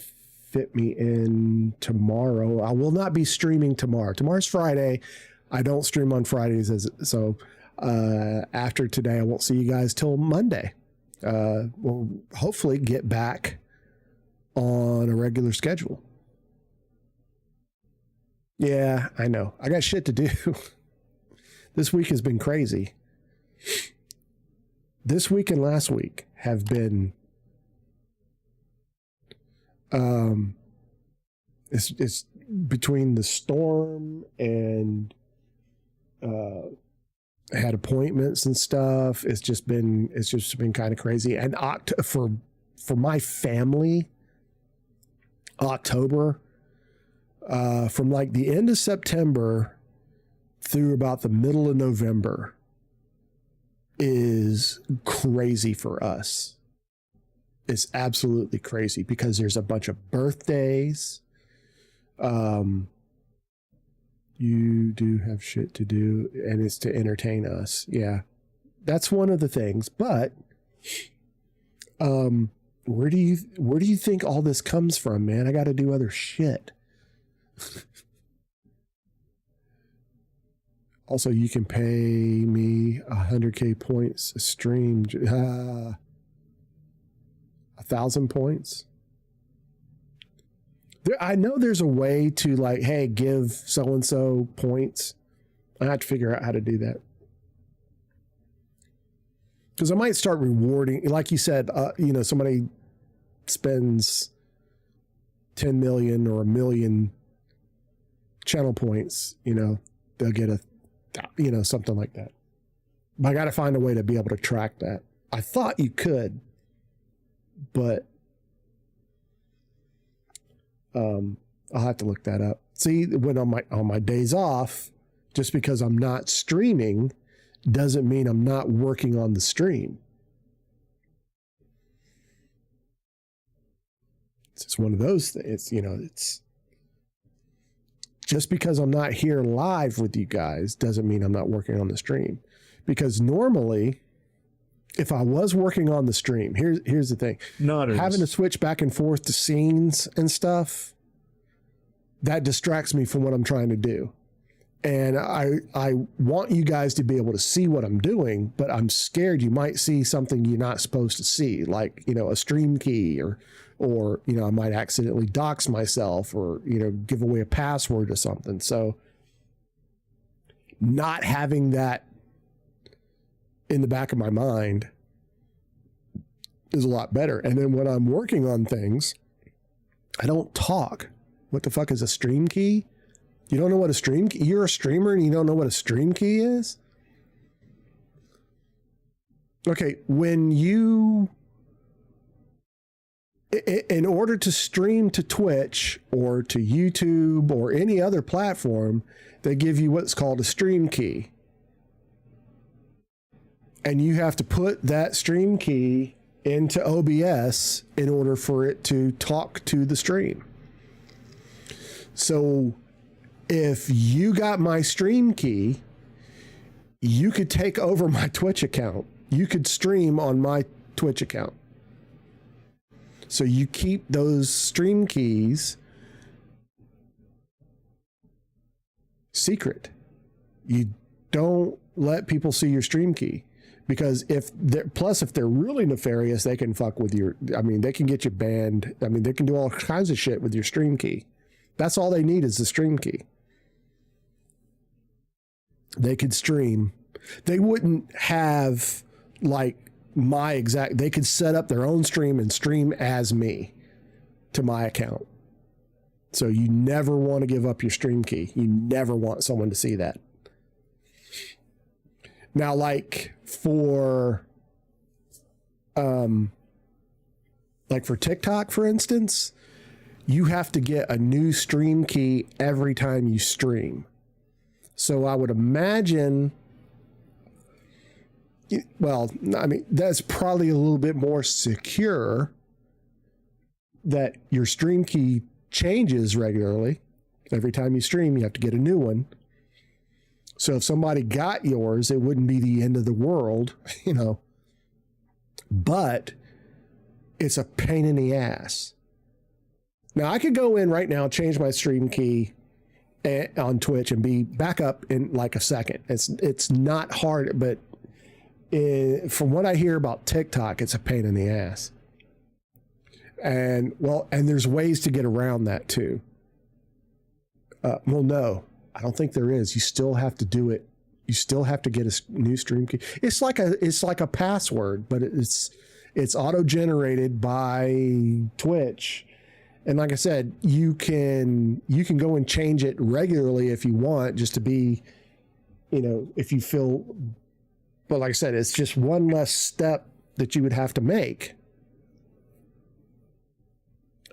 fit me in tomorrow. I will not be streaming tomorrow. Tomorrow's Friday. I don't stream on Fridays, so after today, I won't see you guys till Monday. We'll hopefully get back on a regular schedule. Yeah, I know. I got shit to do. This week has been crazy. This week and last week have been it's between the storm and had appointments and stuff. It's just been kind of crazy. And for my family, October, from like the end of September through about the middle of November is crazy for us. It's absolutely crazy because there's a bunch of birthdays. You do have shit to do, and it's to entertain us. Yeah, that's one of the things. But where do you think all this comes from, man? I got to do other shit. Also, you can pay me 100K points a stream. 1,000 points. I know there's a way to like, hey, give so-and-so points. I have to figure out how to do that. Because I might start rewarding, like you said, somebody spends 10 million or 1 million channel points, they'll get something like that. But I got to find a way to be able to track that. I thought you could, but I'll have to look that up. See, when on my days off, just because I'm not streaming doesn't mean I'm not working on the stream. It's just one of those things. It's just because I'm not here live with you guys doesn't mean I'm not working on the stream. Because normally, if I was working on the stream, here's the thing. Having to switch back and forth to scenes and stuff, that distracts me from what I'm trying to do. And I want you guys to be able to see what I'm doing, but I'm scared you might see something you're not supposed to see, like, a stream key or I might accidentally dox myself or, give away a password or something. So not having that in the back of my mind is a lot better. And then when I'm working on things, I don't talk What the fuck is a stream key? You don't know what a stream key? You're a streamer and you don't know what a stream key is? Okay, when you, in order to stream to Twitch or to YouTube or any other platform, they give you what's called a stream key. And you have to put that stream key into OBS in order for it to talk to the stream. So if you got my stream key, you could take over my Twitch account. You could stream on my Twitch account. So you keep those stream keys secret. You don't let people see your stream key, because if they're really nefarious, they can fuck with your, I mean, they can get you banned. I mean, they can do all kinds of shit with your stream key. That's all they need is the stream key. They could stream. They wouldn't have like my exact, they could set up their own stream and stream as me to my account. So you never want to give up your stream key. You never want someone to see that. Now, like for TikTok, for instance, you have to get a new stream key every time you stream. So I would imagine, well, I mean, that's probably a little bit more secure that your stream key changes regularly. Every time you stream, you have to get a new one. So if somebody got yours, it wouldn't be the end of the world, you know, but it's a pain in the ass. Now I could go in right now, change my stream key on Twitch and be back up in like a second. It's not hard, but from what I hear about TikTok, it's a pain in the ass. And there's ways to get around that too. Well, no, I don't think there is. You still have to do it. You still have to get a new stream key. It's like a password, but it's auto generated by Twitch. And like I said, you can go and change it regularly if you want, just to be, you know, if you feel, but like I said, it's just one less step that you would have to make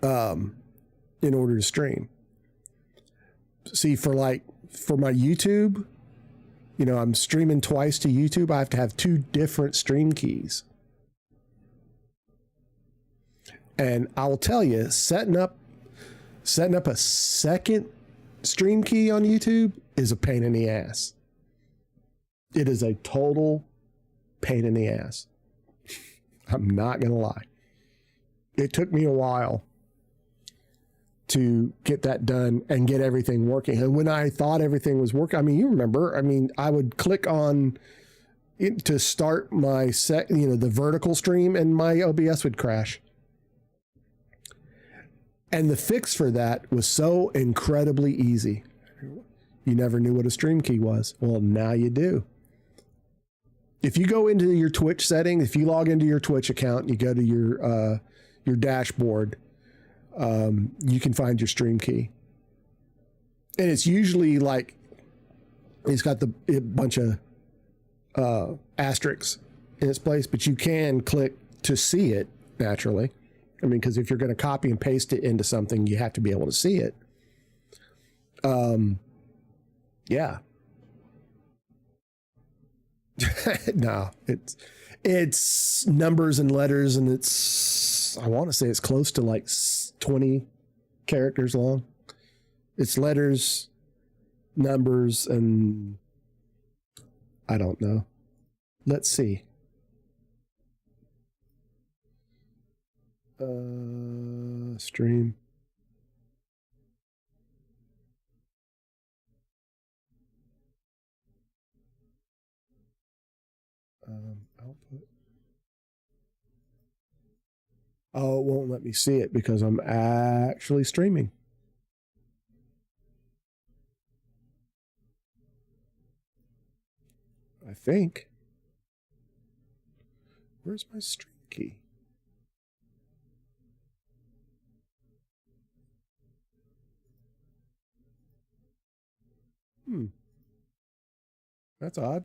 in order to stream. See, for my YouTube, you know, I'm streaming twice to YouTube. I have to have 2 different stream keys. And I will tell you, setting up a second stream key on YouTube is a pain in the ass. It is a total pain in the ass. I'm not going to lie. It took me a while to get that done and get everything working. And when I thought everything was working, I mean, you remember, I mean, I would click on it to start my the vertical stream, and my OBS would crash. And the fix for that was so incredibly easy. You never knew what a stream key was. Well, now you do. If you go into your Twitch settings, if you log into your Twitch account and you go to your dashboard, you can find your stream key. And it's usually like, it's got a bunch of asterisks in its place, but you can click to see it naturally. I mean, because if you're going to copy and paste it into something, you have to be able to see it. Yeah. No, it's numbers and letters, and I want to say it's close to like 20 characters long. It's letters, numbers, and I don't know. Let's see. Stream. Output. Oh, it won't let me see it because I'm actually streaming. I think. Where's my stream key? That's odd.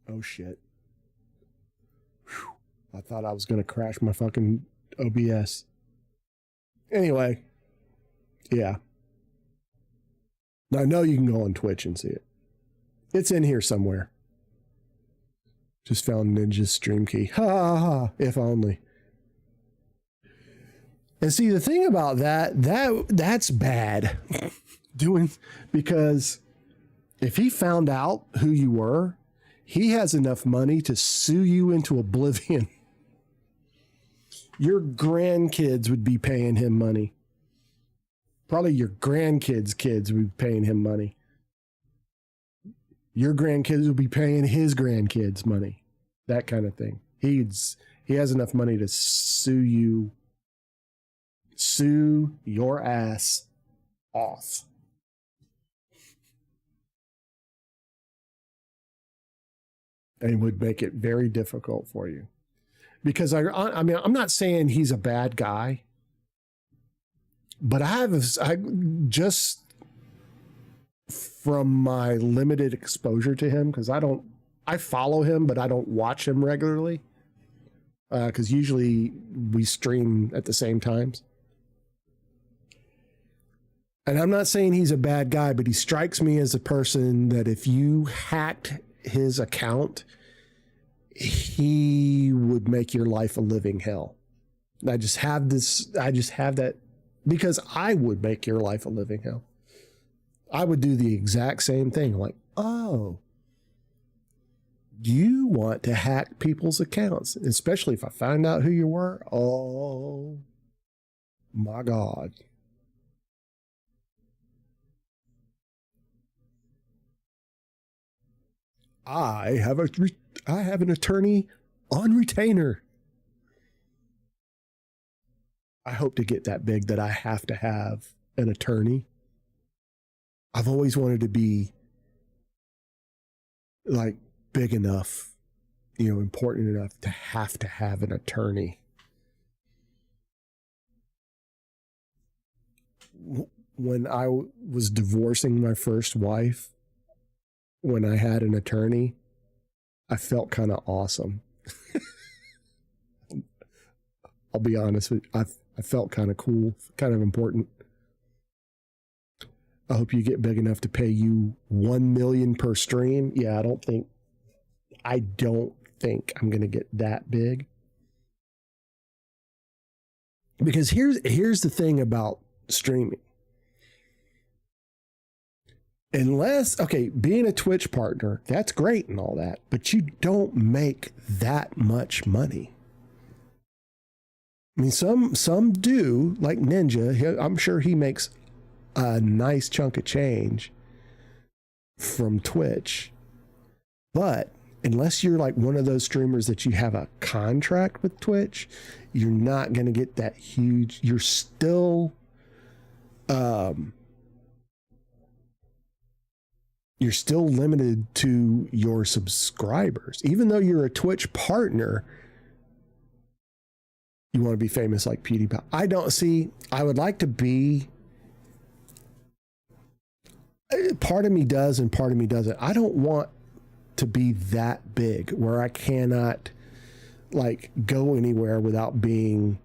Oh shit. Whew. I thought I was going to crash my fucking OBS. Anyway. Yeah. Now I know you can go on Twitch and see it. It's in here somewhere. Just found Ninja's stream key. Ha ha ha. If only. And see, the thing about that's bad. Because if he found out who you were, he has enough money to sue you into oblivion. Your grandkids would be paying him money. Probably your grandkids' kids would be paying him money. Your grandkids would be paying his grandkids money. That kind of thing. He has enough money to sue your ass off. And would make it very difficult for you. Because I mean, I'm not saying he's a bad guy, but I just from my limited exposure to him, because I follow him, but I don't watch him regularly. Because usually we stream at the same times. And I'm not saying he's a bad guy, but he strikes me as a person that if you hacked his account, he would make your life a living hell. I just have that because I would make your life a living hell. I would do the exact same thing. Like, oh, you want to hack people's accounts, especially if I find out who you were. Oh my God. I have an attorney on retainer. I hope to get that big that I have to have an attorney. I've always wanted to be like big enough, important enough to have an attorney. When I was divorcing my first wife, when I had an attorney, I felt kind of awesome. I'll be honest with you. I felt kind of cool, kind of important. I hope you get big enough to pay you $1 million per stream. Yeah, I don't think I'm going to get that big. Because here's the thing about streaming. Being a Twitch partner, that's great and all that, but you don't make that much money. I mean, some do, like Ninja. I'm sure he makes a nice chunk of change from Twitch. But unless you're like one of those streamers that you have a contract with Twitch, you're not going to get that huge. You're still limited to your subscribers. Even though you're a Twitch partner, you want to be famous like PewDiePie. I would like to be. Part of me does and part of me doesn't. I don't want to be that big where I cannot like go anywhere without being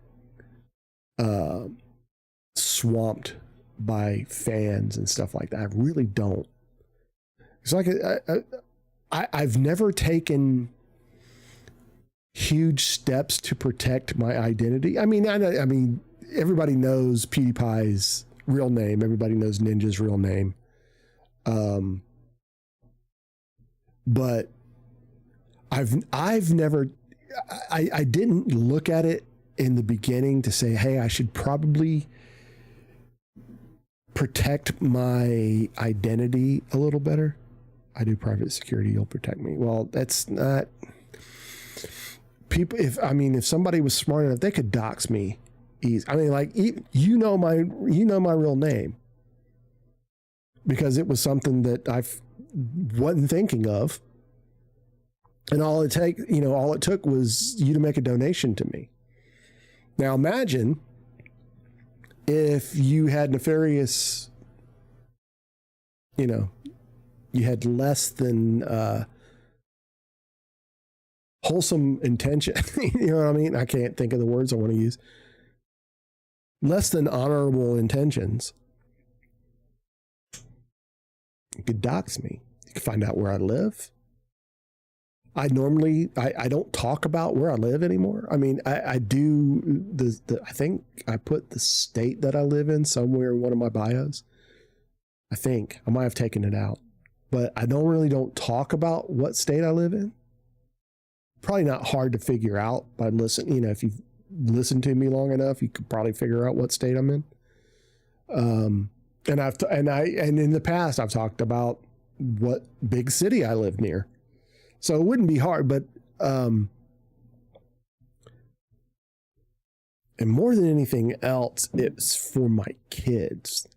swamped by fans and stuff like that. I really don't. It's like I've never taken huge steps to protect my identity. I mean, everybody knows PewDiePie's real name. Everybody knows Ninja's real name. But I've never, I didn't look at it in the beginning to say, hey, I should probably protect my identity a little better. I do private security, you'll protect me. Well, that's not people. If somebody was smart enough, they could dox me easy. I mean, like, my real name, because it was something that I wasn't thinking of. And all it took was you to make a donation to me. Now imagine if you had nefarious, you had less than wholesome intention. You know what I mean? I can't think of the words I want to use. Less than honorable intentions. You could dox me. You could find out where I live. I don't talk about where I live anymore. I mean, I do I think I put the state that I live in somewhere in one of my bios. I think I might have taken it out, but I don't talk about what state I live in. Probably not hard to figure out by listening. You know, if you've listened to me long enough, you could probably figure out what state I'm in. And in the past, I've talked about what big city I live near. So it wouldn't be hard, but, and more than anything else, it's for my kids.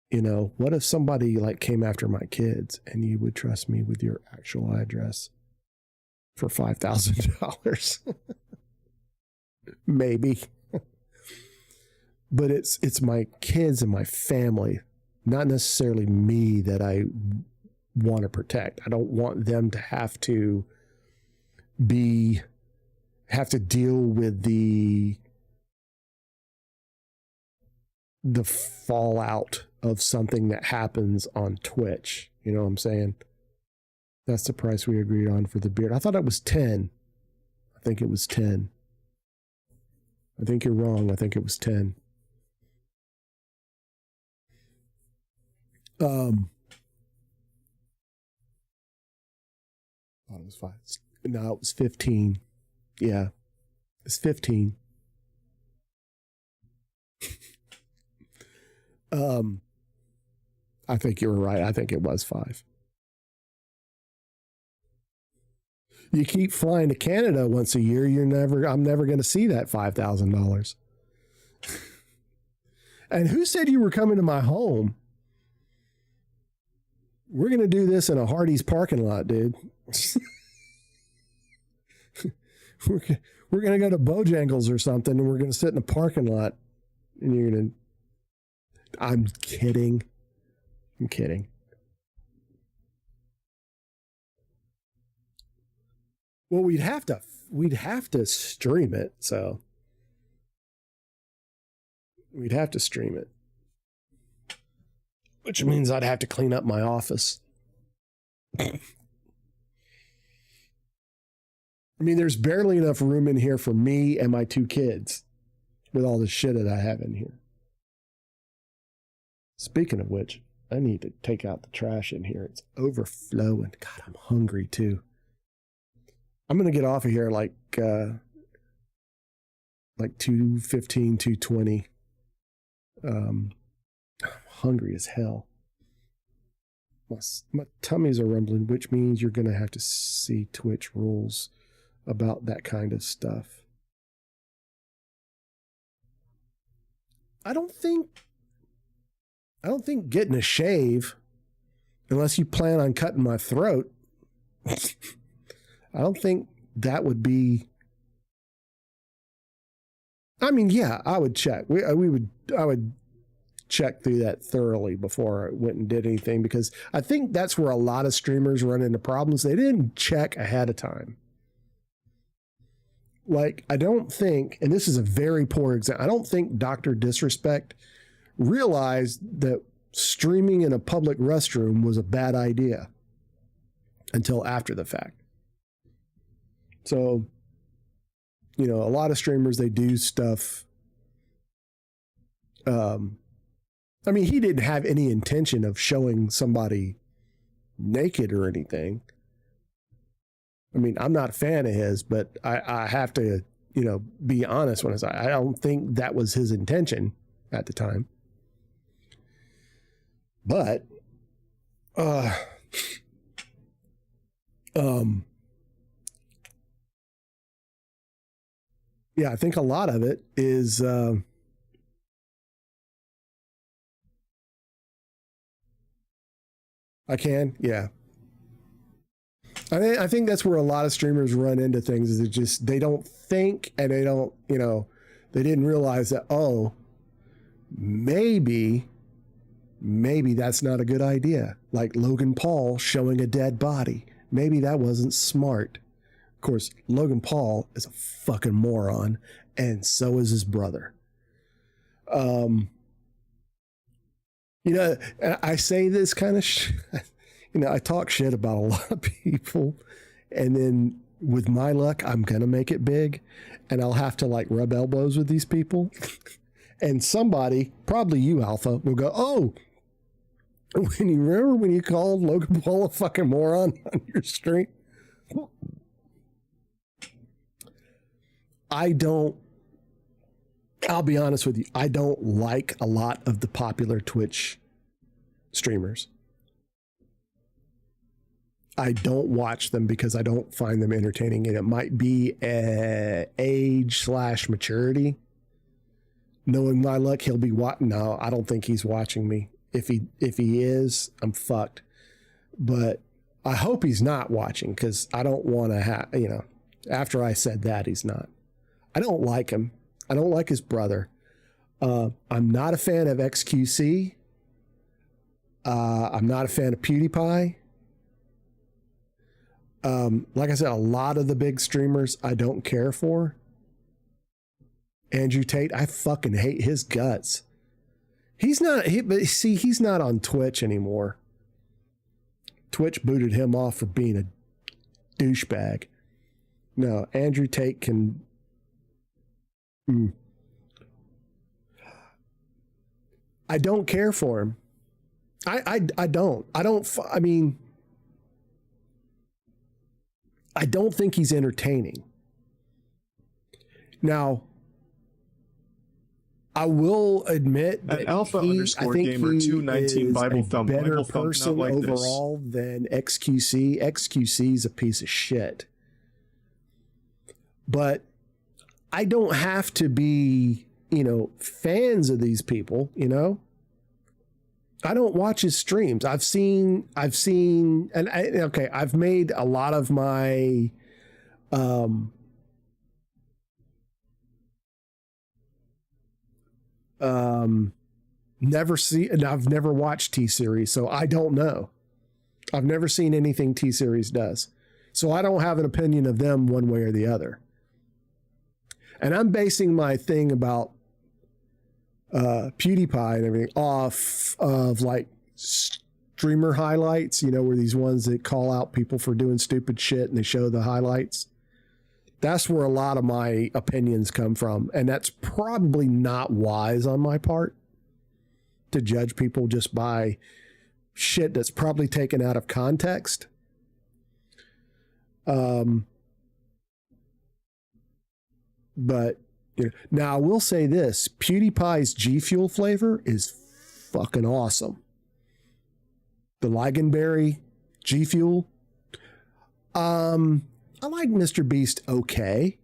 You know, what if somebody like came after my kids and you would trust me with your actual address for $5,000? Maybe. But it's my kids and my family, not necessarily me, that I want to protect. I don't want them to have to deal with the fallout of something that happens on Twitch. You know what I'm saying? That's the price we agreed on for the beard. I thought it was 10. I think it was 10. I think you're wrong. I think it was 10. I thought it was 5. No, it was 15. Yeah. It's 15. I think you were right. I think it was 5. You keep flying to Canada once a year, I'm never going to see that $5,000. And who said you were coming to my home? We're going to do this in a Hardee's parking lot, dude. We're going to go to Bojangles or something, and we're going to sit in a parking lot, and you're going to... I'm kidding. I'm kidding. Well, we'd have to stream it, so we'd have to stream it, which means I'd have to clean up my office. I mean, there's barely enough room in here for me and my 2 kids with all the shit that I have in here. Speaking of which, I need to take out the trash in here. It's overflowing. God, I'm hungry too. I'm going to get off of here like 2:15, 2:20. I'm hungry as hell. My tummies are rumbling, which means you're going to have to see Twitch rules about that kind of stuff. I don't think getting a shave, unless you plan on cutting my throat, I don't think that would be... I mean, yeah, I would check. I would check through that thoroughly before I went and did anything, because I think that's where a lot of streamers run into problems. They didn't check ahead of time. Like, I don't think, and this is a very poor example, I don't think Dr. Disrespect realized that streaming in a public restroom was a bad idea until after the fact. So, you know, a lot of streamers, they do stuff. I mean, he didn't have any intention of showing somebody naked or anything. I mean, I'm not a fan of his, but I have to, you know, be honest when I say I don't think that was his intention at the time. But, yeah, I think a lot of it is, I can, yeah. I think that's where a lot of streamers run into things, is it just, they don't think, and they don't, you know, they didn't realize that, oh, maybe maybe that's not a good idea. Like Logan Paul showing a dead body. Maybe that wasn't smart. Of course, Logan Paul is a fucking moron, and so is his brother. You know, I say this kind of, you know, I talk shit about a lot of people, and then with my luck, I'm going to make it big, and I'll have to like rub elbows with these people. And somebody, probably you, Alpha, will go, oh, when you remember when you called Logan Paul a fucking moron on your stream? I'll be honest with you, I don't like a lot of the popular Twitch streamers. I don't watch them because I don't find them entertaining, and it might be age/maturity. Knowing my luck, he'll be watching. No, I don't think he's watching me. If he is, I'm fucked. But I hope he's not watching, because I don't want to have, you know, after I said that, he's not. I don't like him. I don't like his brother. I'm not a fan of XQC. I'm not a fan of PewDiePie. Like I said, a lot of the big streamers I don't care for. Andrew Tate, I fucking hate his guts. He's not on Twitch anymore. Twitch booted him off for being a douchebag. No, Andrew Tate can... I don't care for him. I don't think he's entertaining. Now, I will admit that Alpha_gamer219 Bible thumb. Better Bible thumb, person not like overall than XQC. XQC is a piece of shit. But I don't have to be, you know, fans of these people, you know? I don't watch his streams. I've seen, I've made a lot of my, I've never watched T-Series, so I don't know. I've never seen anything T-Series does. So I don't have an opinion of them one way or the other. And I'm basing my thing about PewDiePie and everything off of like streamer highlights, you know, where these ones that call out people for doing stupid shit and they show the highlights. That's where a lot of my opinions come from. And that's probably not wise on my part to judge people just by shit that's probably taken out of context. But you know, now I will say this, PewDiePie's G Fuel flavor is fucking awesome. The Ligonberry G Fuel. I like Mr. Beast okay.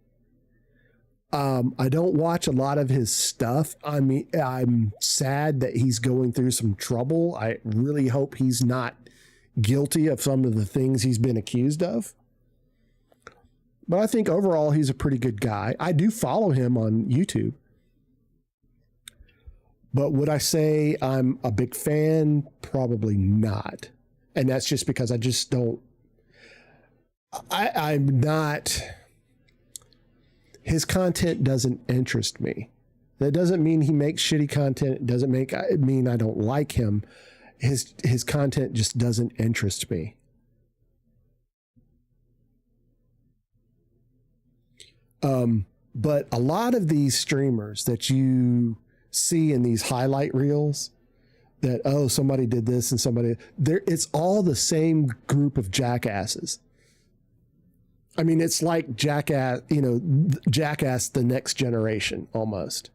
I don't watch a lot of his stuff. I mean, I'm sad that he's going through some trouble. I really hope he's not guilty of some of the things he's been accused of. But I think overall he's a pretty good guy. I do follow him on YouTube. But would I say I'm a big fan? Probably not. And that's just because I just don't... I'm not... His content doesn't interest me. That doesn't mean he makes shitty content. It doesn't mean I don't like him. His content just doesn't interest me. But a lot of these streamers that you see in these highlight reels that, oh, somebody did this and somebody there, it's all the same group of jackasses. I mean, it's like Jackass, you know, Jackass the Next Generation almost.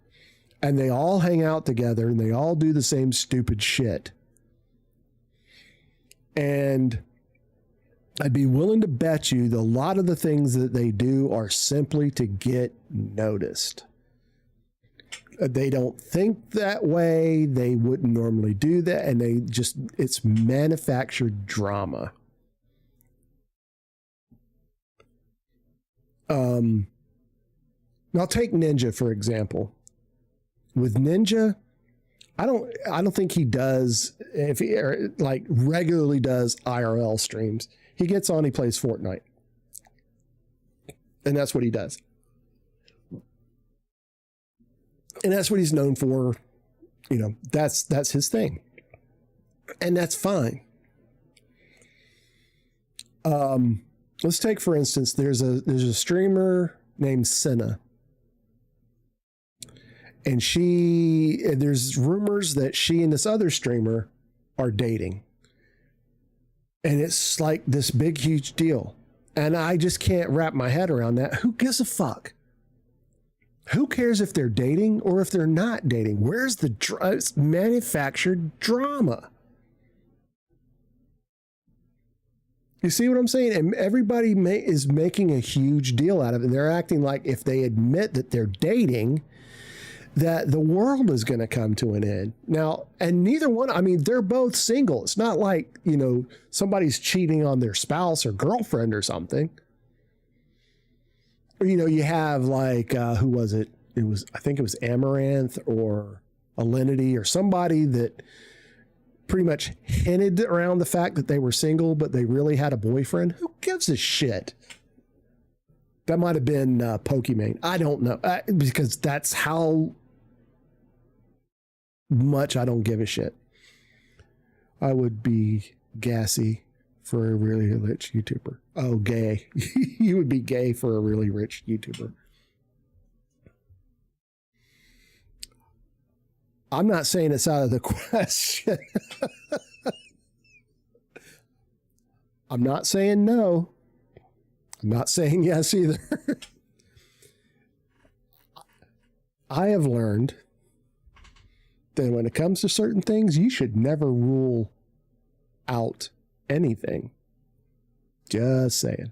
And they all hang out together and they all do the same stupid shit. And I'd be willing to bet you that a lot of the things that they do are simply to get noticed. They don't think that way. They wouldn't normally do that. And it's manufactured drama. Now take Ninja, for example. With Ninja, I don't think he does, if he like regularly does IRL streams. He gets on, he plays Fortnite. And that's what he does. And that's what he's known for. You know, that's his thing. And that's fine. Let's take, for instance, there's a streamer named Senna. And there's rumors that she and this other streamer are dating. And it's like this big, huge deal. And I just can't wrap my head around that. Who gives a fuck? Who cares if they're dating or if they're not dating? Where's the manufactured drama? You see what I'm saying? And everybody is making a huge deal out of it. And they're acting like if they admit that they're dating, that the world is going to come to an end. Now, and neither one, I mean, they're both single. It's not like, you know, somebody's cheating on their spouse or girlfriend or something. Or, you know, you have like, who was it? I think it was Amaranth or Alinity or somebody that pretty much hinted around the fact that they were single, but they really had a boyfriend. Who gives a shit? That might have been Pokimane. I don't know. Because that's how much I don't give a shit. I would be gassy for a really rich YouTuber. Oh, gay. You would be gay for a really rich YouTuber. I'm not saying it's out of the question. I'm not saying no. I'm not saying yes either. I have learned that when it comes to certain things, you should never rule out anything. Just saying.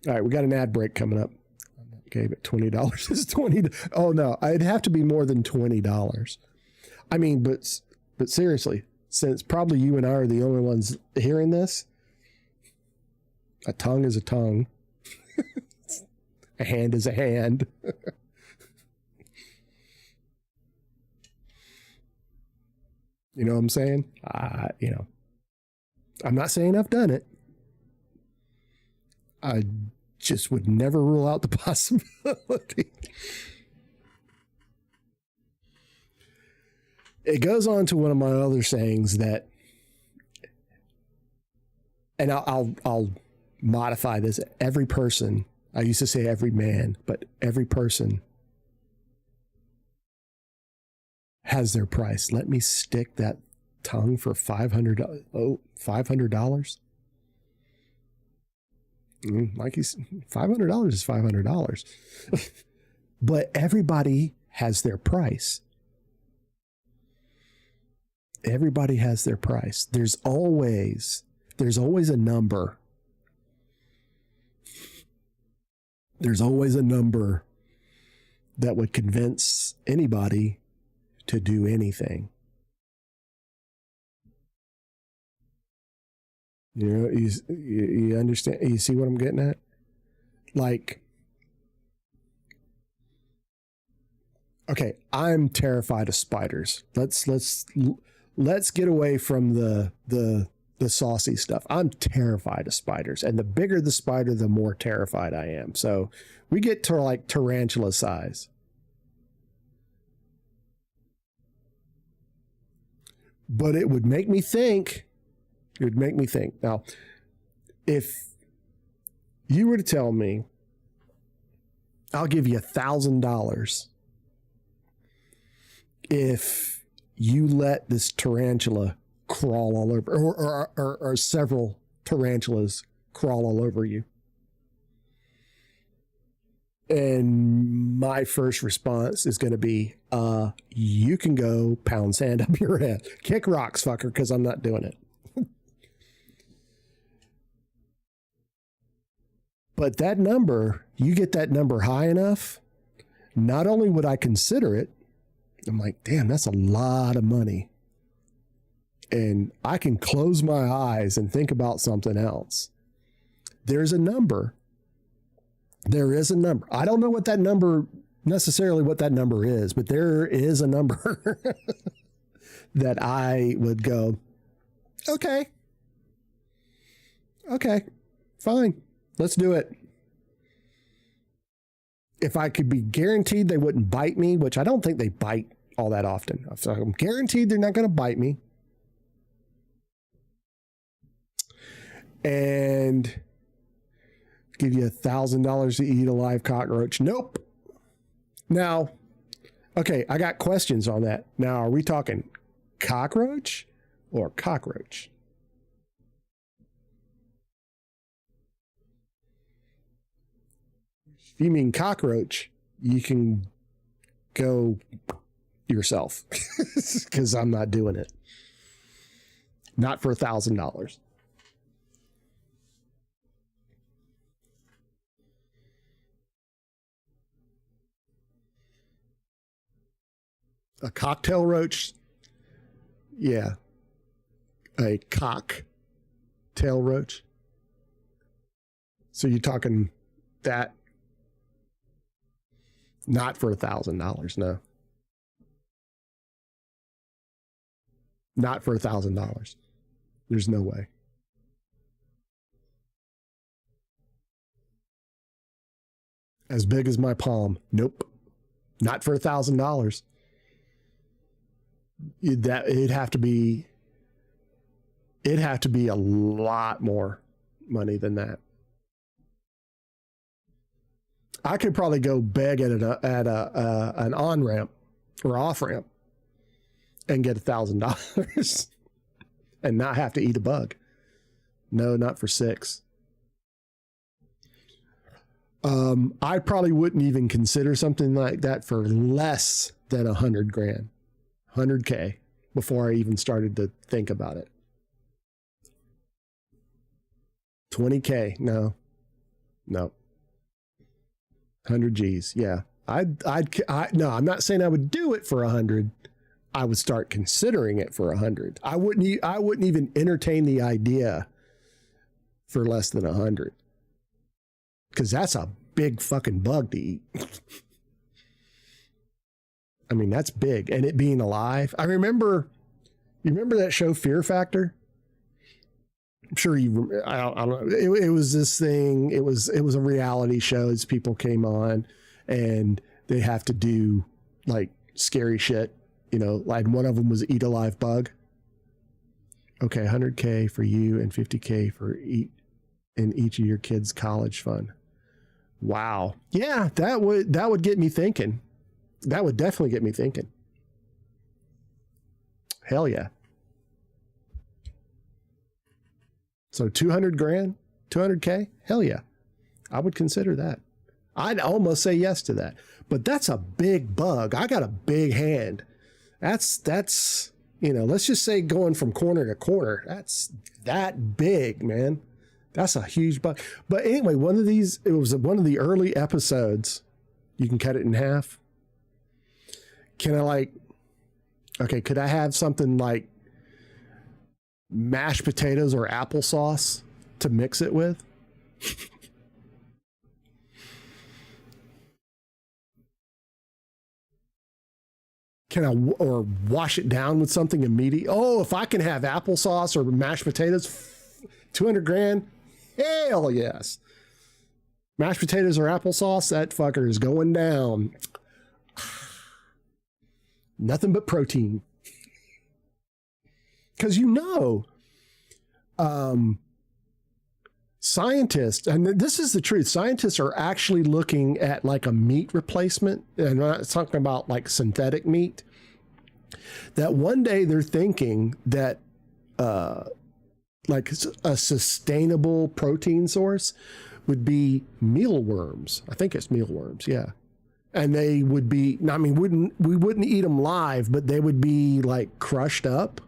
All right, we got an ad break coming up. Okay, but $20 is $20. Oh no, it'd have to be more than $20. I mean, but seriously, since probably you and I are the only ones hearing this, a tongue is a tongue. A hand is a hand. You know what I'm saying? You know, I'm not saying I've done it. I just would never rule out the possibility. It goes on to one of my other sayings that, and I'll modify this. Every person, I used to say every man, but every person has their price. Let me stick that tongue for $500. Oh, $500? Like he's $500 is $500. But everybody has their price. Everybody has their price. There's always a number. There's always a number that would convince anybody to do anything. You know, you understand? You see what I'm getting at? Like, okay, I'm terrified of spiders. Let's get away from the saucy stuff. I'm terrified of spiders, and the bigger the spider, the more terrified I am. So we get to like tarantula size. But it would make me think. It would make me think. Now, if you were to tell me, I'll give you $1,000 if you let this tarantula crawl all over, or several tarantulas crawl all over you. And my first response is going to be, you can go pound sand up your head. Kick rocks, fucker, because I'm not doing it. But that number, you get that number high enough, not only would I consider it, I'm like, damn, that's a lot of money. And I can close my eyes and think about something else. There's a number. There is a number. I don't know what that number necessarily what that number is, but there is a number that I would go, okay, fine, let's do it. If I could be guaranteed they wouldn't bite me, which I don't think they bite all that often. So I'm guaranteed they're not going to bite me. And give you $1,000 to eat a live cockroach. Nope. Now, okay, I got questions on that. Now, are we talking cockroach or cockroach? If you mean cockroach, you can go yourself because I'm not doing it. Not for $1,000. A cocktail roach? Yeah. A cocktail roach? So you're talking that? Not for $1,000, no. Not for $1,000. There's no way. As big as my palm? Nope. Not for $1,000. It'd have to be a lot more money than that. I could probably go beg at an on ramp or off ramp and get $1,000 and not have to eat a bug. No, not for $6. I probably wouldn't even consider something like that for less than $100,000, $100K, before I even started to think about it. $20K, no. 100 G's, yeah. No, I'm not saying I would do it for 100. I would start considering it for 100. I wouldn't even entertain the idea for less than 100, because that's a big fucking bug to eat. I mean, that's big, and it being alive. You remember that show Fear Factor? I'm sure you. I don't know. It was this thing. It was a reality show. As people came on, and they have to do like scary shit. You know, like one of them was eat a live bug. Okay, 100K for you and 50K for each of your kids' college fund. Wow. Yeah, that would get me thinking. That would definitely get me thinking. Hell yeah. So $200,000, $200K? Hell yeah. I would consider that. I'd almost say yes to that. But that's a big bug. I got a big hand. That's let's just say going from corner to corner. That's that big, man. That's a huge bug. But anyway, it was one of the early episodes. You can cut it in half. Can I could I have something like mashed potatoes or applesauce to mix it with? Can I or wash it down with something immediate? Oh, if I can have applesauce or mashed potatoes, $200,000, hell yes. Mashed potatoes or applesauce, that fucker is going down. Nothing but protein. Because scientists, and this is the truth, scientists are actually looking at like a meat replacement, and I'm not talking about like synthetic meat, that one day they're thinking that like a sustainable protein source would be mealworms. I think it's mealworms, yeah. And they would be, I mean, we wouldn't eat them live, but they would be like crushed up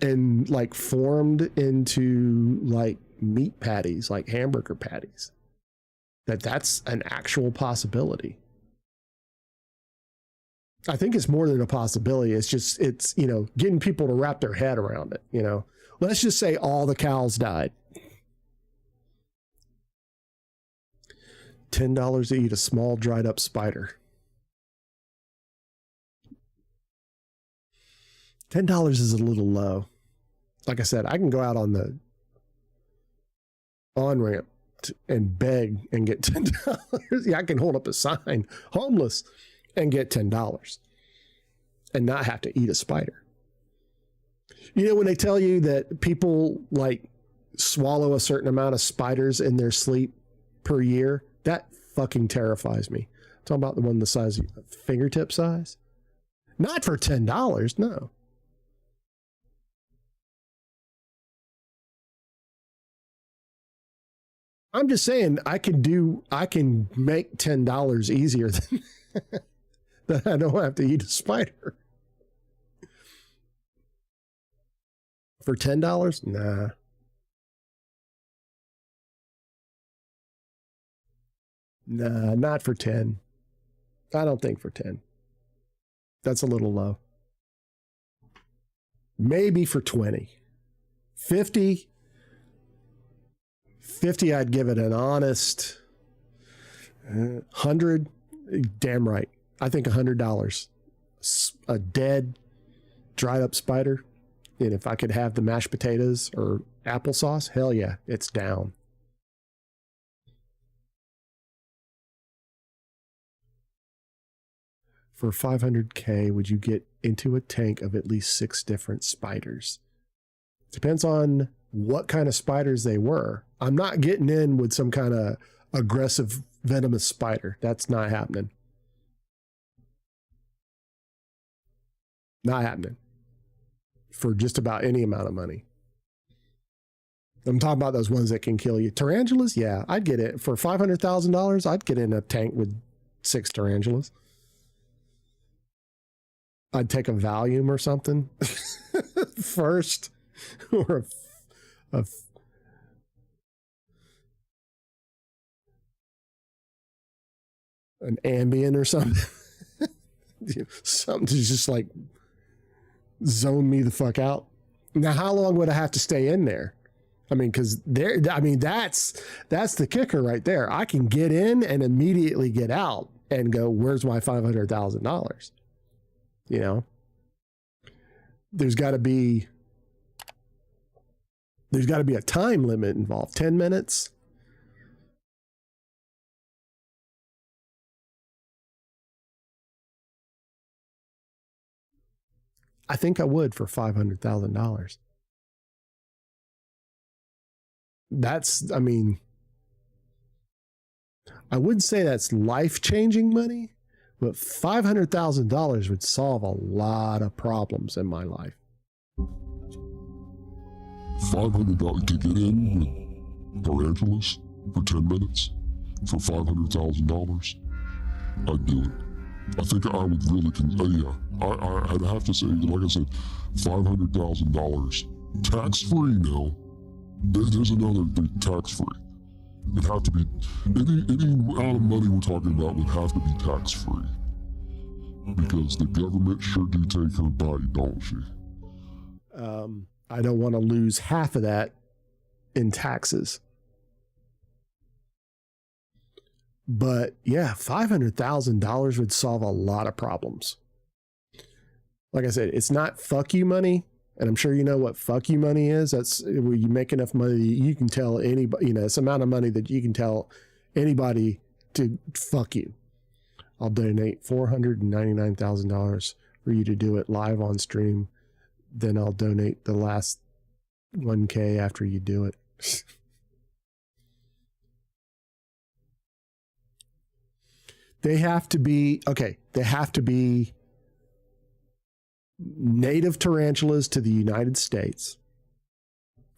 and like formed into like meat patties, like hamburger patties. That's an actual possibility. I think it's more than a possibility. It's getting people to wrap their head around it. Let's just say all the cows died. $10 to eat a small dried up spider. $10 is a little low. Like I said, I can go out on the on-ramp and beg and get $10. Yeah, I can hold up a sign, homeless, and get $10 and not have to eat a spider. You know, when they tell you that people like swallow a certain amount of spiders in their sleep per year, that fucking terrifies me. I'm talking about the one the size of fingertip size. Not for $10, no. I'm just saying I can make $10 easier than that. I don't have to eat a spider. For $10? Nah. Nah, not for 10. I don't think for 10. That's a little low. Maybe for 20. 50, I'd give it an honest 100. Damn right. I think $100. A dead, dried up spider. And if I could have the mashed potatoes or applesauce, hell yeah, it's down. For $500K, would you get into a tank of at least 6 different spiders? Depends on what kind of spiders they were. I'm not getting in with some kind of aggressive venomous spider. That's not happening. Not happening. For just about any amount of money. I'm talking about those ones that can kill you. Tarantulas? Yeah, I'd get it. For $500,000, I'd get in a tank with 6 tarantulas. I'd take a Valium or something first, or an Ambien or something. Something to just like zone me the fuck out. Now, how long would I have to stay in there? I mean, because that's the kicker right there. I can get in and immediately get out and go, where's my $500,000? You know, there's got to be a time limit involved. 10 minutes. I think I would for $500,000. That's, I mean, I wouldn't say that's life-changing money, but $500,000 would solve a lot of problems in my life. $500 to get in with tarantulas for 10 minutes for $500,000. I'd do it. I think I would really, I'd have to say, like I said, $500,000 tax-free now. There's another thing, tax-free. It'd have to be, any amount of money we're talking about would have to be tax-free. Because the government sure do take her bite, don't she? I don't want to lose half of that in taxes. But yeah, $500,000 would solve a lot of problems. Like I said, it's not fuck you money. And I'm sure you know what fuck you money is. That's where you make enough money that you can tell anybody, you know, it's the amount of money that you can tell anybody to fuck you. I'll donate $499,000 for you to do it live on stream. Then I'll donate the last 1K after you do it. They have to be native tarantulas to the United States.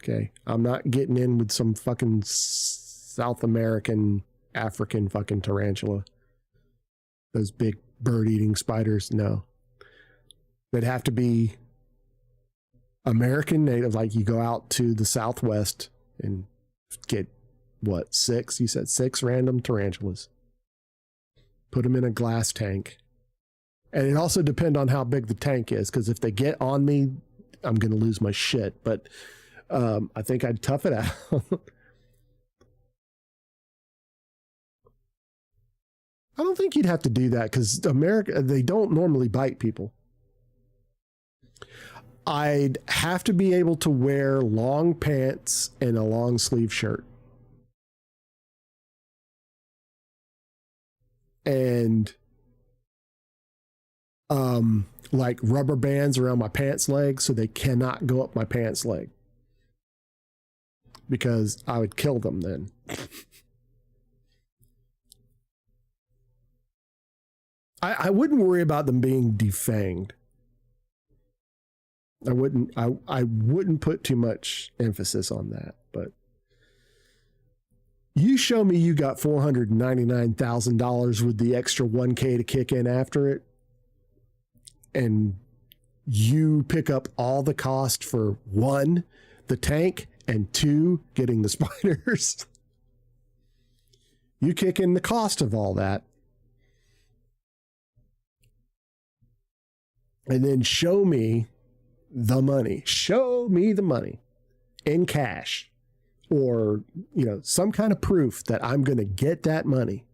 Okay. I'm not getting in with some fucking South American, African fucking tarantula. Those big bird-eating spiders. No. They'd have to be American native, like you go out to the Southwest and get, what, 6? You said 6 random tarantulas. Put them in a glass tank. And it also depends on how big the tank is, because if they get on me, I'm going to lose my shit. But I think I'd tough it out. I don't think you'd have to do that, because America, they don't normally bite people. I'd have to be able to wear long pants and a long sleeve shirt. And like rubber bands around my pants leg so they cannot go up my pants leg. Because I would kill them then. I wouldn't worry about them being defanged. I wouldn't put too much emphasis on that, but you show me you got $499,000 with the extra $1K to kick in after it, and you pick up all the cost for 1, the tank, and 2, getting the spiders. You kick in the cost of all that. And then show me the money. Show me the money in cash, or, you know, some kind of proof that I'm going to get that money.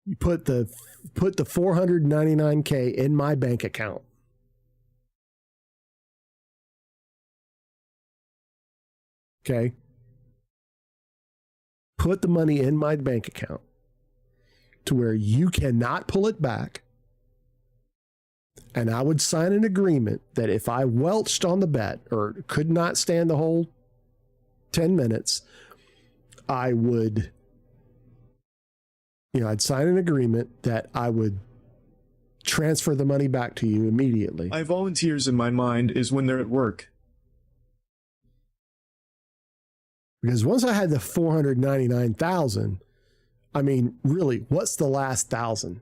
You put the $499K in my bank account. Okay. Put the money in my bank account to where you cannot pull it back. And I would sign an agreement that if I welched on the bet or could not stand the whole 10 minutes, I would, you know, I'd sign an agreement that I would transfer the money back to you immediately. My volunteers in my mind is when they're at work. Because once I had the 499,000, I mean, really, what's the last 1,000?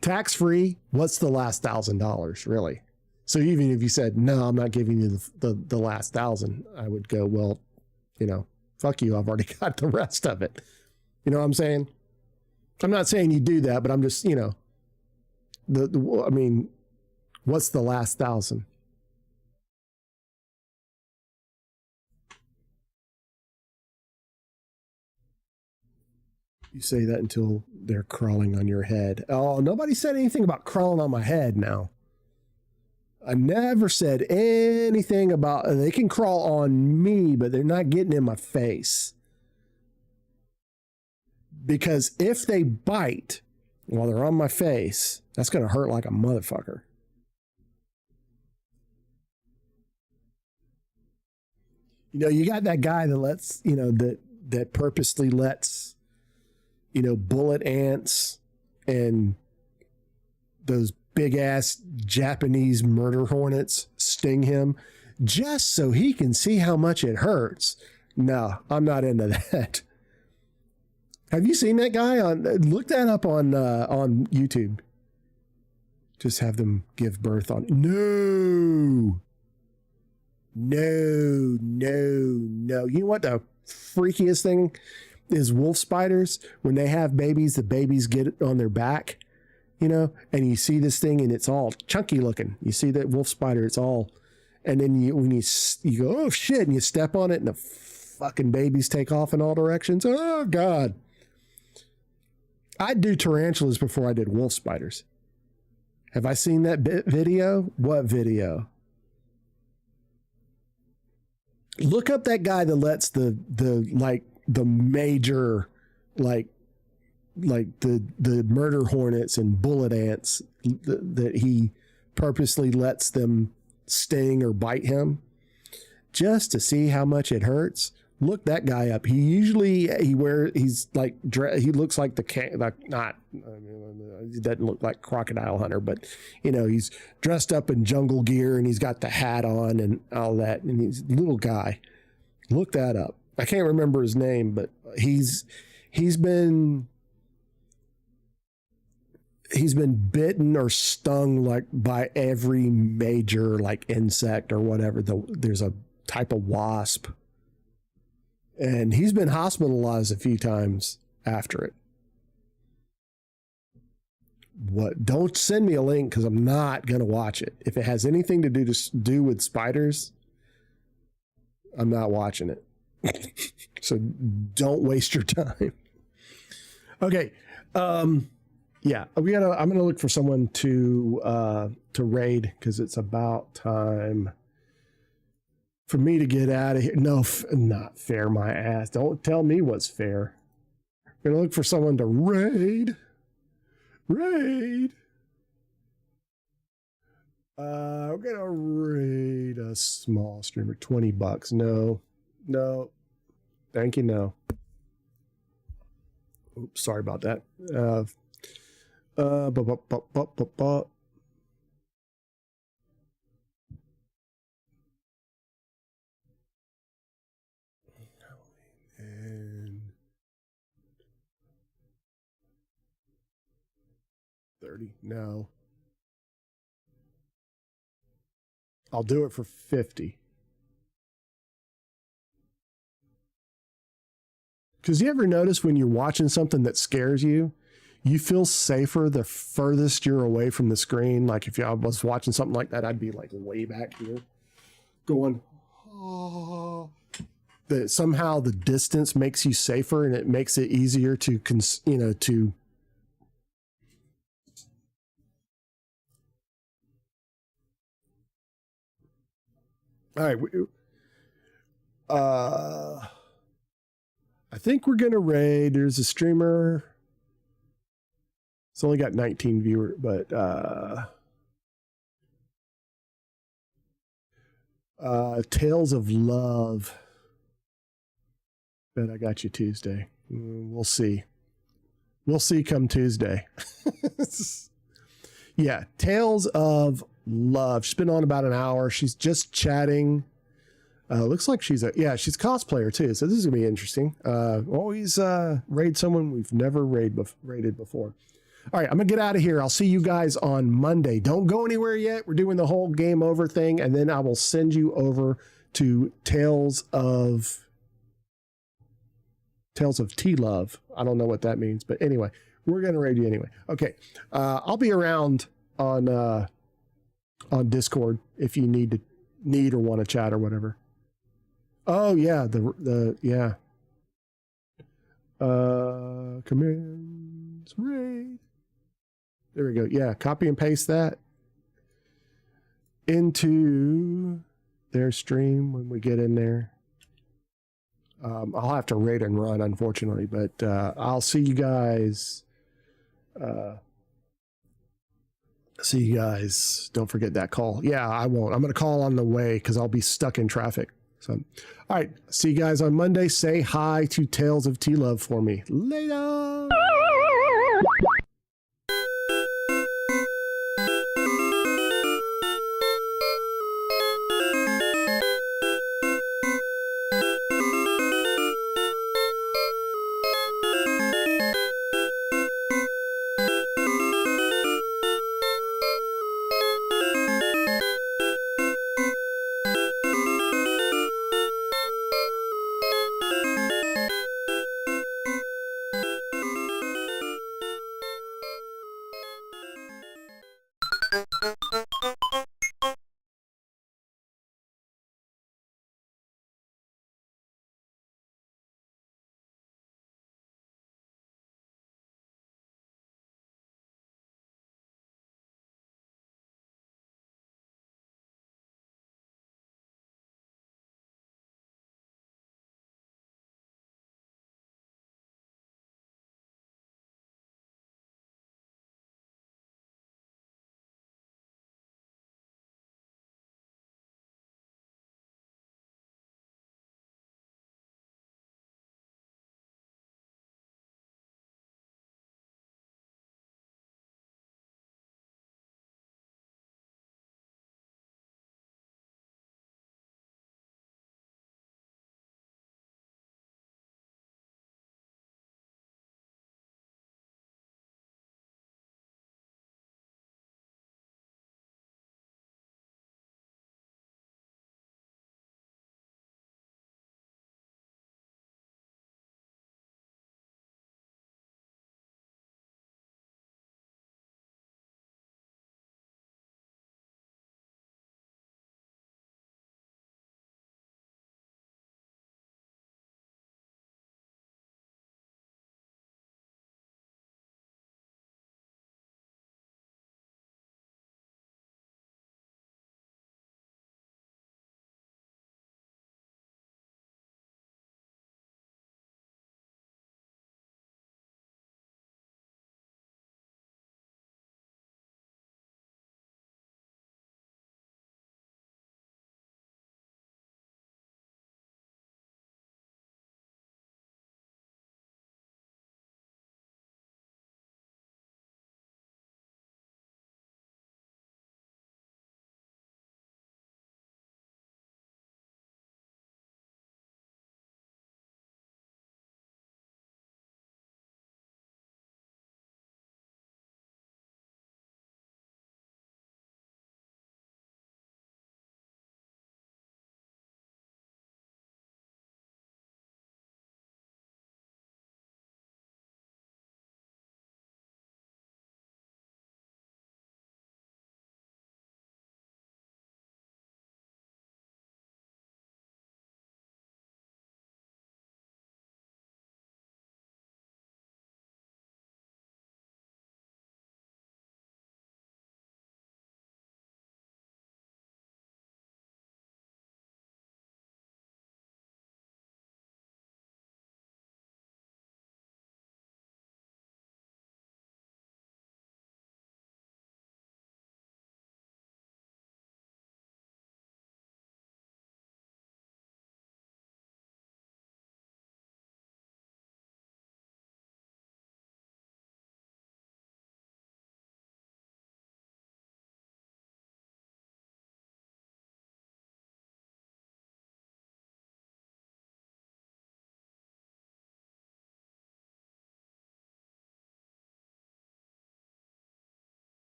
Tax free, what's the last $1,000, really? So even if you said, no, I'm not giving you the last 1,000, I would go, well, you know, fuck you, I've already got the rest of it. You know what I'm saying? I'm not saying you do that, but I'm just, you know, I mean, what's the last 1,000? You say that until they're crawling on your head. Oh, nobody said anything about crawling on my head now. I never said anything about they can crawl on me, but they're not getting in my face. Because if they bite while they're on my face, that's going to hurt like a motherfucker. You know, you got that guy that lets, you know, that purposely lets, you know, bullet ants and those big ass Japanese murder hornets sting him just so he can see how much it hurts. No, I'm not into that. Have you seen that guy look that up on YouTube? Just have them give birth on. No. You know what the freakiest thing is? Wolf spiders, when they have babies, the babies get on their back, you know, and you see this thing and it's all chunky looking. You see that wolf spider, it's all, and then when you go, oh shit, and you step on it and the fucking babies take off in all directions. Oh God. I'd do tarantulas before I did wolf spiders. Have I seen that video? What video? Look up that guy that lets the major, like the murder hornets and bullet ants that he purposely lets them sting or bite him just to see how much it hurts. Look that guy up. He looks like he doesn't look like Crocodile Hunter, but you know, he's dressed up in jungle gear and he's got the hat on and all that. And he's a little guy. Look that up. I can't remember his name, but he's been bitten or stung like by every major like insect or whatever. There's a type of wasp. And he's been hospitalized a few times after it. What? Don't send me a link because I'm not going to watch it. If it has anything to do with spiders, I'm not watching it. So don't waste your time. Okay. Yeah, I'm gonna look for someone to raid because it's about time for me to get out of here. No, not fair, my ass. Don't tell me what's fair. I'm gonna look for someone to raid. Raid. I'm gonna raid a small streamer. $20. No. Thank you. No. Oops, sorry about that. Bu- bu- bu- bu- bu- bu- and 30. No. I'll do it for 50. Because you ever notice when you're watching something that scares you, you feel safer the furthest you're away from the screen. Like if I was watching something like that, I'd be like way back here going, oh. That somehow the distance makes you safer and it makes it easier to, to. All right. I think we're going to raid. There's a streamer. It's only got 19 viewers, but Tales of Love. Bet I got you Tuesday. We'll see. We'll see come Tuesday. Yeah, Tales of Love. She's been on about an hour. She's just chatting. Looks like she's a cosplayer too. So this is gonna be interesting. Always raid someone we've never raided before. All right, I'm gonna get out of here. I'll see you guys on Monday. Don't go anywhere yet. We're doing the whole game over thing, and then I will send you over to Tales of T-Love. I don't know what that means, but anyway, we're gonna raid you anyway. Okay, I'll be around on Discord if you need or want to chat or whatever. Oh yeah, yeah. Commands raid. There we go. Yeah, copy and paste that into their stream when we get in there. I'll have to raid and run, unfortunately, but I'll see you guys. Don't forget that call. Yeah, I won't. I'm going to call on the way because I'll be stuck in traffic. So, all right. See you guys on Monday. Say hi to Tales of T-Love for me. Later.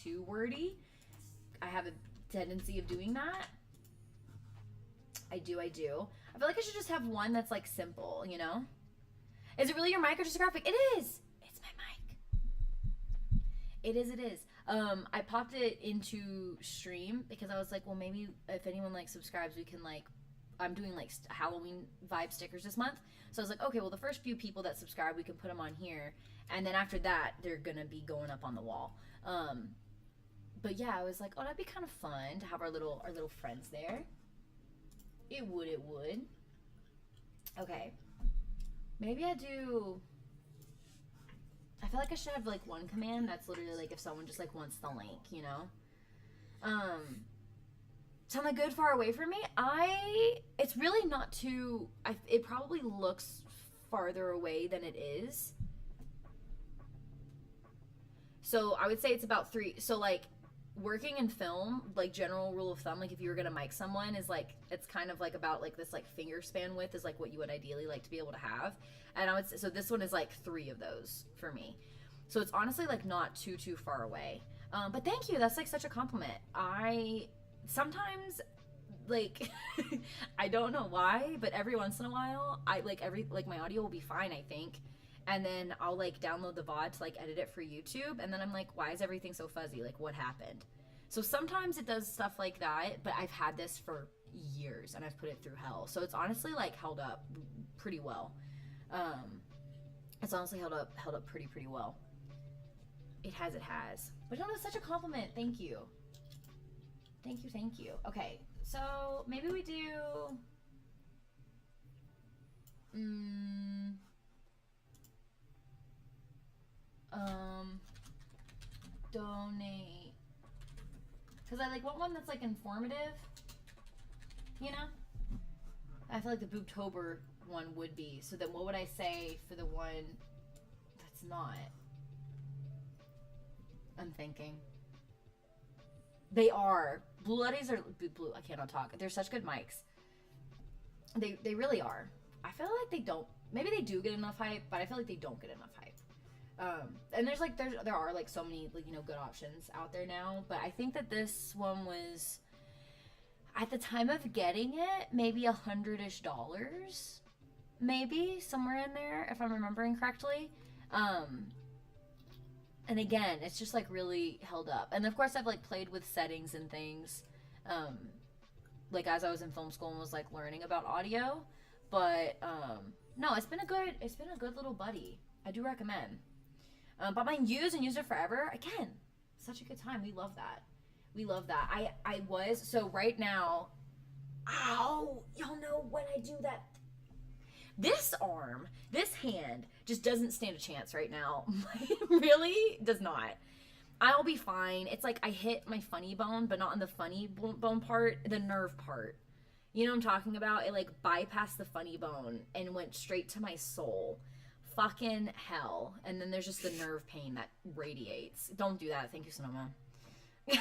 too wordy. I have a tendency of doing that. I do. I feel like I should just have one that's like simple, you know? Is it really your mic or just a graphic? It is! It's my mic. It is. I popped it into stream because I was like, well, maybe if anyone like subscribes, we can like, I'm doing like Halloween vibe stickers this month. So I was like, okay, well, the first few people that subscribe, we can put them on here. And then after that, they're gonna be going up on the wall. But yeah, I was like, oh, that'd be kind of fun to have our little friends there. It would. Okay. Maybe I feel like I should have like one command that's literally like if someone just like wants the link, you know? Something good far away from me? It's really not too, it probably looks farther away than it is. So I would say it's about 3. So like working in film, like general rule of thumb, like if you were gonna mic someone is like, it's kind of like about like this like finger span width is like what you would ideally like to be able to have. And I would say, so this one is like 3 of those for me. So it's honestly like not too far away. But thank you, that's like such a compliment. I sometimes like I don't know why, but every once in a while I like my audio will be fine, I think. And then I'll like download the VOD to like edit it for YouTube, and then I'm like, why is everything so fuzzy? Like, what happened? So sometimes it does stuff like that, but I've had this for years and I've put it through hell. So it's honestly like held up pretty well. It's honestly held up pretty well. It has. But no, that's such a compliment. Thank you. Thank you. Okay, so maybe we do donate, because I like want one that's like informative, you know? I feel like the Boobtober one would be. So then what would I say for the one that's not? I'm thinking. They are. Blue Letties are blue. I cannot talk. They're such good mics. They really are. I feel like they don't. Maybe they do get enough hype, but I feel like they don't get enough hype. And there are like so many like, you know, good options out there now. But I think that this one was, at the time of getting it, maybe $100-ish, maybe somewhere in there if I'm remembering correctly. And again, it's just like really held up. And of course I've like played with settings and things, like as I was in film school and was like learning about audio. But no, it's been a good little buddy. I do recommend. But mine used it forever. Again, such a good time. We love that. So right now, ow, y'all know when I do that. This hand just doesn't stand a chance right now. Really does not. I'll be fine. It's like I hit my funny bone, but not on the funny bone part, the nerve part. You know what I'm talking about? It like bypassed the funny bone and went straight to my soul. Fucking hell. And then there's just the nerve pain that radiates. Don't do that. Thank you, Sonoma. God.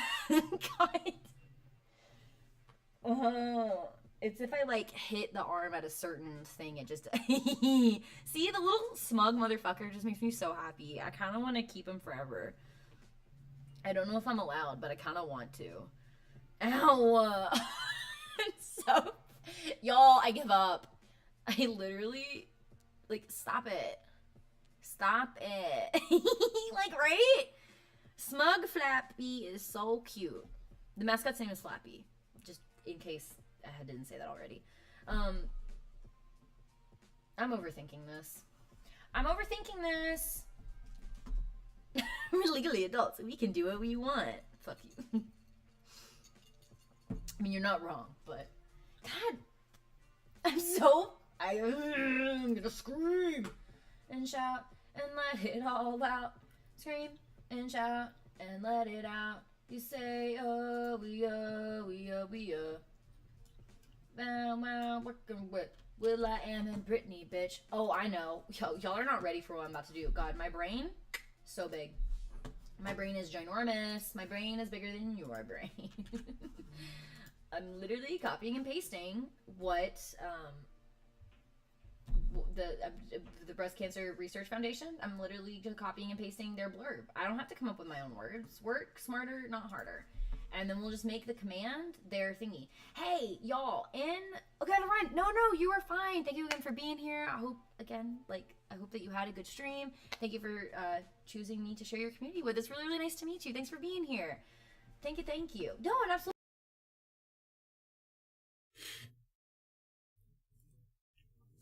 It's if I like hit the arm at a certain thing, it just see, the little smug motherfucker just makes me so happy. I kind of want to keep him forever. I don't know if I'm allowed, but I kind of want to. Ow. So, y'all, I give up. I literally, like, stop it. Like, right? Smug Flappy is so cute. The mascot's name is Flappy, just in case I didn't say that already. I'm overthinking this. We're legally adults, so we can do what we want. Fuck you. I mean, you're not wrong, but God, I'm gonna scream and shout and let it all out. Scream and shout and let it out. You say, oh, we working with Will I Am and Britney, bitch. Oh, I know. Y'all are not ready for what I'm about to do. God, my brain, so big. My brain is ginormous. My brain is bigger than your brain. I'm literally copying and pasting what the Breast Cancer Research Foundation. I'm literally just copying and pasting their blurb. I don't have to come up with my own words. Work smarter, not harder. And then we'll just make the command their thingy. Hey, y'all, okay, Lauren, no, you are fine. Thank you again for being here. I hope that you had a good stream. Thank you for choosing me to share your community with. It's really, really nice to meet you. Thanks for being here. Thank you. No, and absolutely.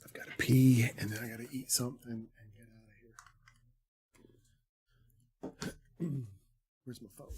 I've got to pee, and then I got to eat something and get out of here. Where's my phone?